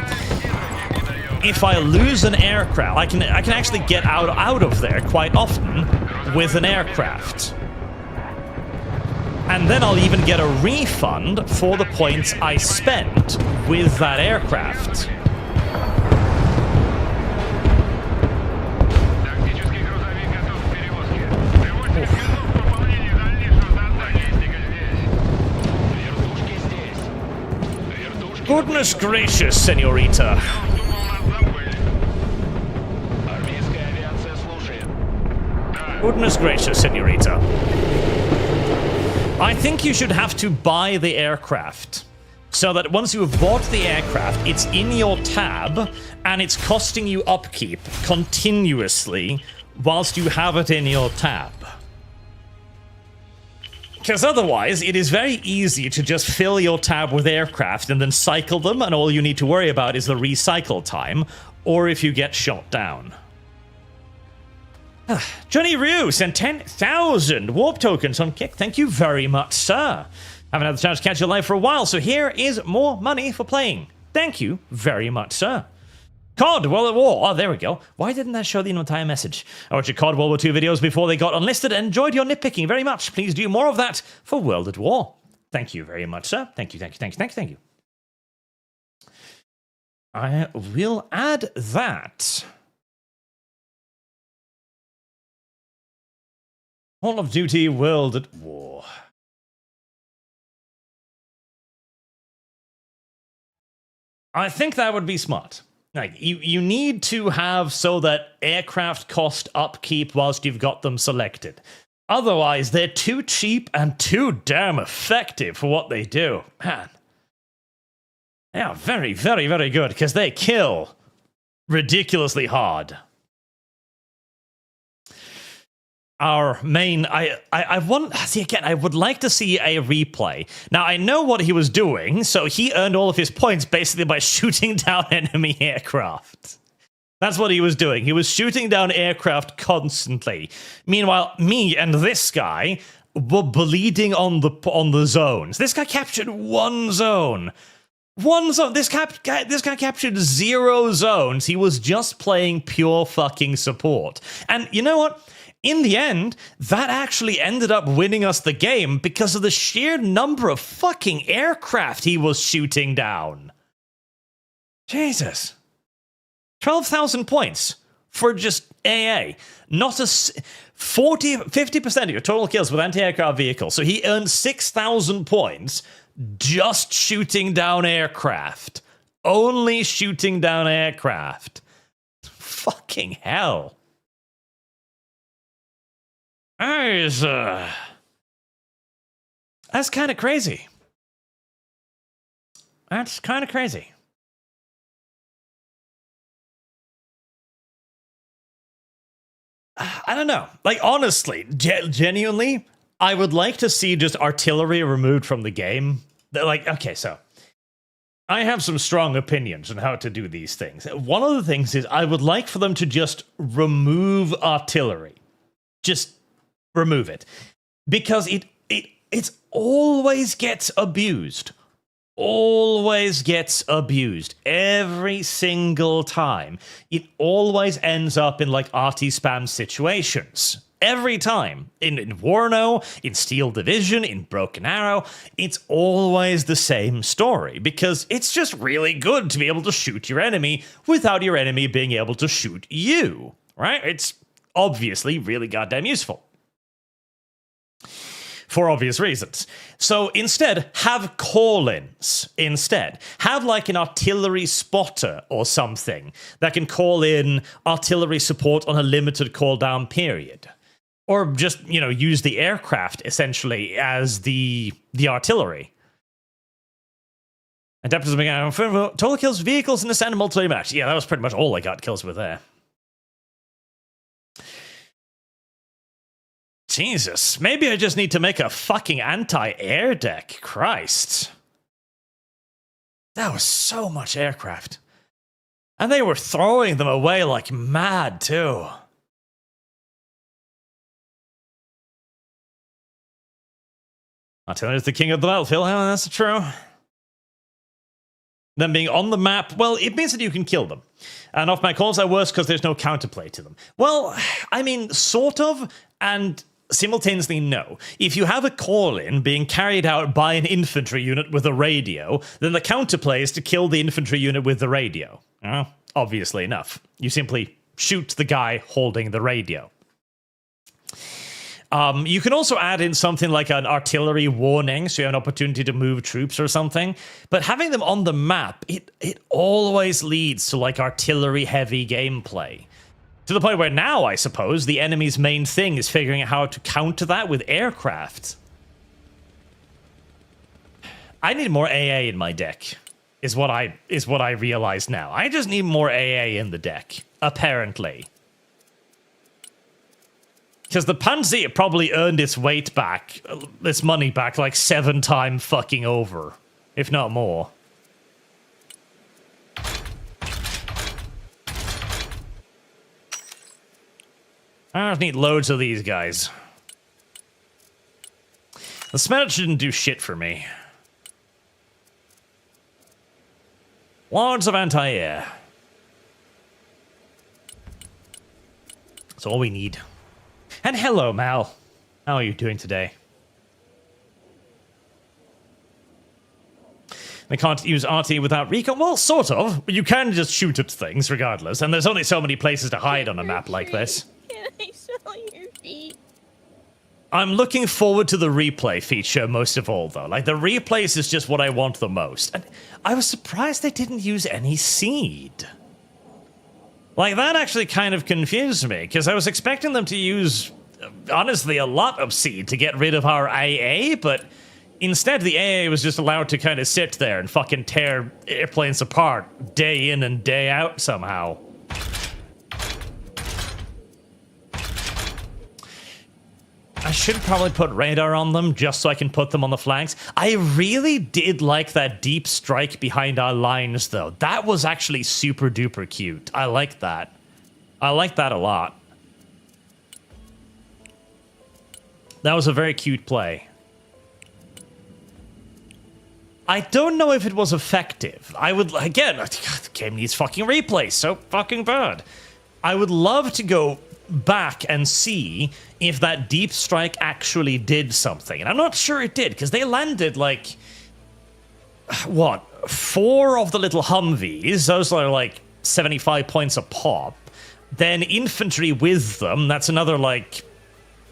Speaker 1: if I lose an aircraft, I can actually get out of there quite often with an aircraft. And then I'll even get a refund for the points I spent with that aircraft.
Speaker 4: Тактический грузовик готов к перевозке. Приводите к выполнению дальнейшего задания.
Speaker 5: Вертушки здесь. Вертушки.
Speaker 1: Goodness gracious, senorita.
Speaker 4: Думал, нас забыли.
Speaker 5: Армейская авиация слушает.
Speaker 1: Goodness gracious, senorita. I think you should have to buy the aircraft, so that once you have bought the aircraft, it's in your tab, and it's costing you upkeep continuously whilst you have it in your tab. Because otherwise, it is very easy to just fill your tab with aircraft and then cycle them, and all you need to worry about is the recycle time, or if you get shot down. Johnny Ryu sent 10,000 warp tokens on Kick. Thank you very much, sir. Haven't had the chance to catch you live for a while, so here is more money for playing. Thank you very much, sir. COD World at War. Oh, there we go. Why didn't that show the entire message? I watched your COD World War II videos before they got unlisted and enjoyed your nitpicking very much. Please do more of that for World at War. Thank you very much, sir. Thank you, thank you, thank you, thank you, thank you. I will add that. Call of Duty World at War. I think that would be smart. Like, you need to have so that aircraft cost upkeep whilst you've got them selected. Otherwise, they're too cheap and too damn effective for what they do. Man. They are very, very, very good, because they kill ridiculously hard. Our main... I want... See, again, I would like to see a replay. Now, I know what he was doing, so he earned all of his points basically by shooting down enemy aircraft. That's what he was doing. He was shooting down aircraft constantly. Meanwhile, me and this guy were bleeding on the zones. This guy captured one zone. One zone. This guy captured 0 zones. He was just playing pure fucking support. And you know what? In the end, that actually ended up winning us the game because of the sheer number of fucking aircraft he was shooting down. Jesus. 12,000 points for just AA. Not a 50% of your total kills with anti-aircraft vehicles. So he earned 6,000 points just shooting down aircraft. Only shooting down aircraft. Fucking hell. That's kind of crazy. That's kind of crazy. I don't know. Like, honestly, genuinely, I would like to see just artillery removed from the game. Like, okay, so I have some strong opinions on how to do these things. One of the things is I would like for them to just remove artillery. Just remove it. Because it always gets abused. Always gets abused. Every single time. It always ends up in, like, RT spam situations. Every time. In Warno, in Steel Division, in Broken Arrow, it's always the same story. Because it's just really good to be able to shoot your enemy without your enemy being able to shoot you. Right? It's obviously really goddamn useful. For obvious reasons. So instead, have call-ins. Instead, have like an artillery spotter or something that can call in artillery support on a limited cooldown period. Or just, you know, use the aircraft, essentially, as the artillery. Adapters began total kills vehicles in the standard multiplayer match. Yeah, that was pretty much all I got kills with there. Jesus, maybe I just need to make a fucking anti-air deck. Christ. That was so much aircraft. And they were throwing them away like mad, too. Artillery is the king of the battlefield. Yeah, that's true. Them being on the map, well, it means that you can kill them. And off-map calls are worse because there's no counterplay to them. Well, I mean, sort of, and simultaneously no. If you have a call-in being carried out by an infantry unit with a radio, then the counterplay is to kill the infantry unit with the radio. Obviously enough. You simply shoot the guy holding the radio. You can also add in something like an artillery warning, so you have an opportunity to move troops or something. But having them on the map, it always leads to like artillery-heavy gameplay. To the point where now, I suppose, the enemy's main thing is figuring out how to counter that with aircraft. I need more AA in my deck, is what I realize now. I just need more AA in the deck, apparently. Because the Panzer probably earned its weight back, its money back, like 7 times fucking over, if not more. I just need loads of these guys. The Smash didn't do shit for me. Loads of anti-air. That's all we need. And hello, Mal. How are you doing today? They can't use RT without recon. Well, sort of. You can just shoot at things regardless, and there's only so many places to hide on a map like this.
Speaker 2: Can I smell your feet?
Speaker 1: I'm looking forward to the replay feature most of all, though. Like, the replays is just what I want the most. And I was surprised they didn't use any seed. Like, that actually kind of confused me, because I was expecting them to use, honestly, a lot of seed to get rid of our AA, but instead the AA was just allowed to kind of sit there and fucking tear airplanes apart day in and day out somehow. I should probably put radar on them just so I can put them on the flanks. I really did like that deep strike behind our lines, though. That was actually super duper cute. I like that. I like that a lot. That was a very cute play. I don't know if it was effective. I would, again, the game needs fucking replays. So fucking bad. I would love to go back and see if that deep strike actually did something. And I'm not sure it did, because they landed like, what, 4 of the little Humvees. Those are like 75 points a pop. Then infantry with them, that's another like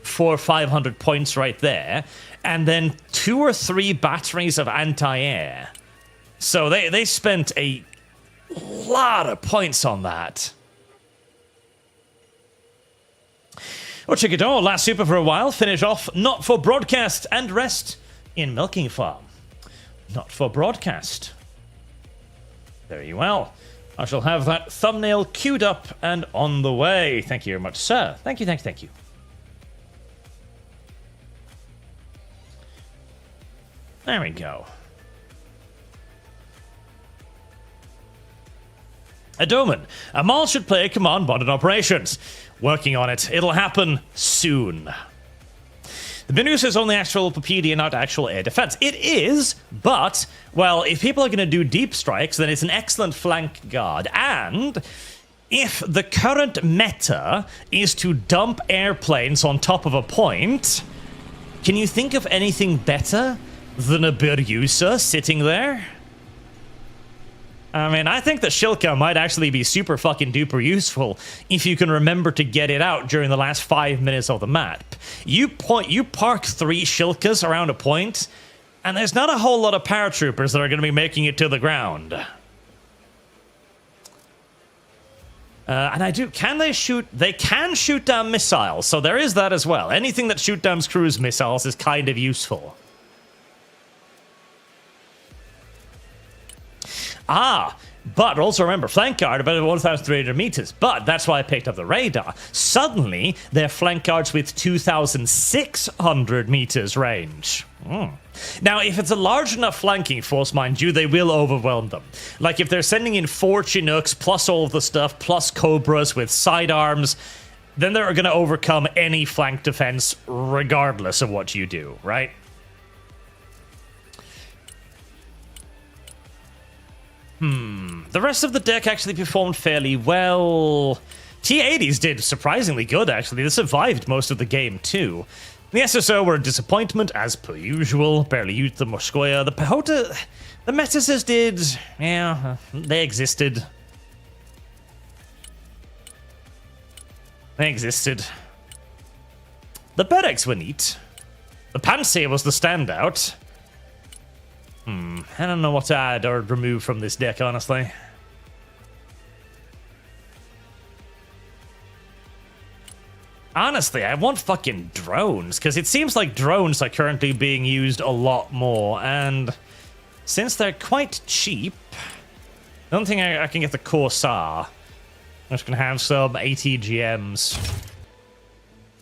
Speaker 1: 400 or 500 points right there. And then 2 or 3 batteries of anti-air. So they spent a lot of points on that. Well, check it all. Last super for a while. Finish off not for broadcast and rest in Milking Farm. Not for broadcast. Very well. I shall have that thumbnail queued up and on the way. Thank you very much, sir. Thank you, thank you, thank you. There we go. Adoman. Amal should play Command Modern Operations. Working on it. It'll happen soon. The good news is only actual Papedia, not actual air defense. It is, but, well, if people are going to do deep strikes, then it's an excellent flank guard. And if the current meta is to dump airplanes on top of a point, can you think of anything better than a Biryusa sitting there? I mean, I think the Shilka might actually be super fucking duper useful if you can remember to get it out during the last 5 minutes of the map. You park 3 Shilkas around a point, and there's not a whole lot of paratroopers that are going to be making it to the ground. And can they shoot? They can shoot down missiles, so there is that as well. Anything that shoot down cruise missiles is kind of useful. But also remember, flank guard about 1,300 meters. But that's why I picked up the radar. Suddenly, they're flank guards with 2,600 meters range. Now, if it's a large enough flanking force, mind you, they will overwhelm them. Like if they're sending in 4 Chinooks, plus all of the stuff, plus Cobras with sidearms, then they're going to overcome any flank defense regardless of what you do, right? The rest of the deck actually performed fairly well. T-80s did surprisingly good, actually. They survived most of the game, too. The SSO were a disappointment, as per usual. Barely used the Morskoya. The Pehota... The Metises did... Yeah, they existed. They existed. The Bereks were neat. The Panzer was the standout. I don't know what to add or remove from this deck, honestly. Honestly, I want fucking drones, because it seems like drones are currently being used a lot more, and since they're quite cheap, I don't think I can get the Corsair. I'm just going to have some ATGMs.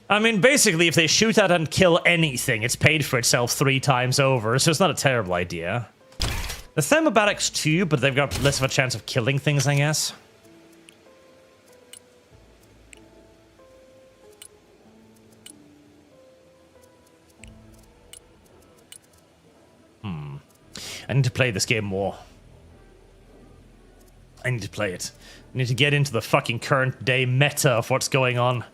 Speaker 1: I mean, basically, if they shoot at and kill anything, it's paid for itself 3 times over, so it's not a terrible idea. The Thermobarics too, but they've got less of a chance of killing things, I guess. I need to play this game more. I need to play it. I need to get into the fucking current day meta of what's going on.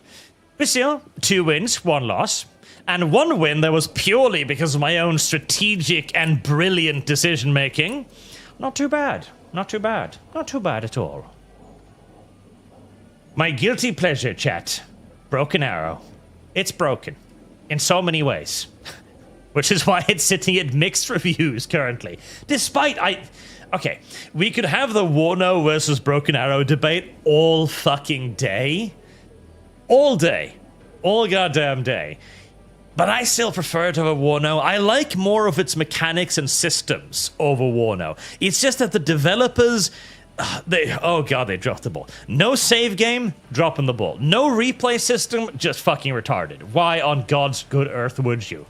Speaker 1: This year, 2 wins, 1 loss. And 1 win that was purely because of my own strategic and brilliant decision making. Not too bad. Not too bad. Not too bad at all. My guilty pleasure, chat. Broken Arrow. It's broken. In so many ways. which is why it's sitting at mixed reviews currently. Despite, okay, we could have the Wano versus Broken Arrow debate all fucking day. All day. All goddamn day. But I still prefer to have Wano. I like more of its mechanics and systems over Wano. It's just that the developers, oh god, they dropped the ball. No save game, dropping the ball. No replay system, just fucking retarded. Why on God's good earth would you?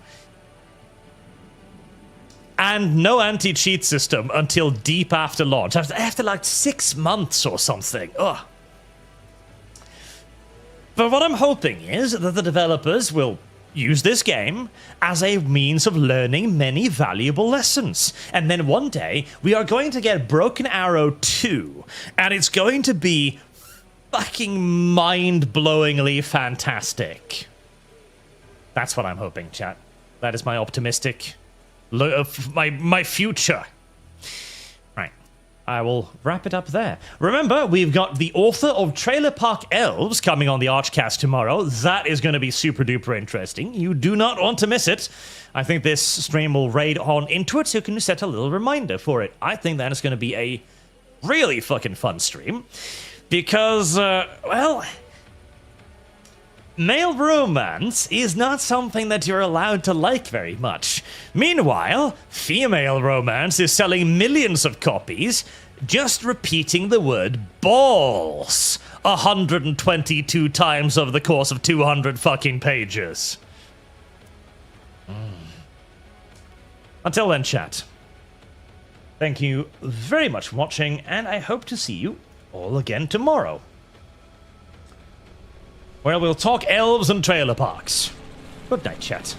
Speaker 1: And no anti-cheat system until deep after launch. After like 6 months or something. Ugh. But what I'm hoping is that the developers will use this game as a means of learning many valuable lessons. And then one day, we are going to get Broken Arrow 2, and it's going to be fucking mind-blowingly fantastic. That's what I'm hoping, chat. That is my optimistic... my future. Right. I will wrap it up there. Remember, we've got the author of Trailer Park Elves coming on the Archcast tomorrow. That is going to be super duper interesting. You do not want to miss it. I think this stream will raid on into it, so you can set a little reminder for it. I think that is going to be a really fucking fun stream. Because, well... male romance is not something that you're allowed to like very much. Meanwhile, female romance is selling millions of copies, just repeating the word balls 122 times over the course of 200 fucking pages. Until then, chat. Thank you very much for watching, and I hope to see you all again tomorrow, where we'll talk elves and trailer parks. Good night, chat.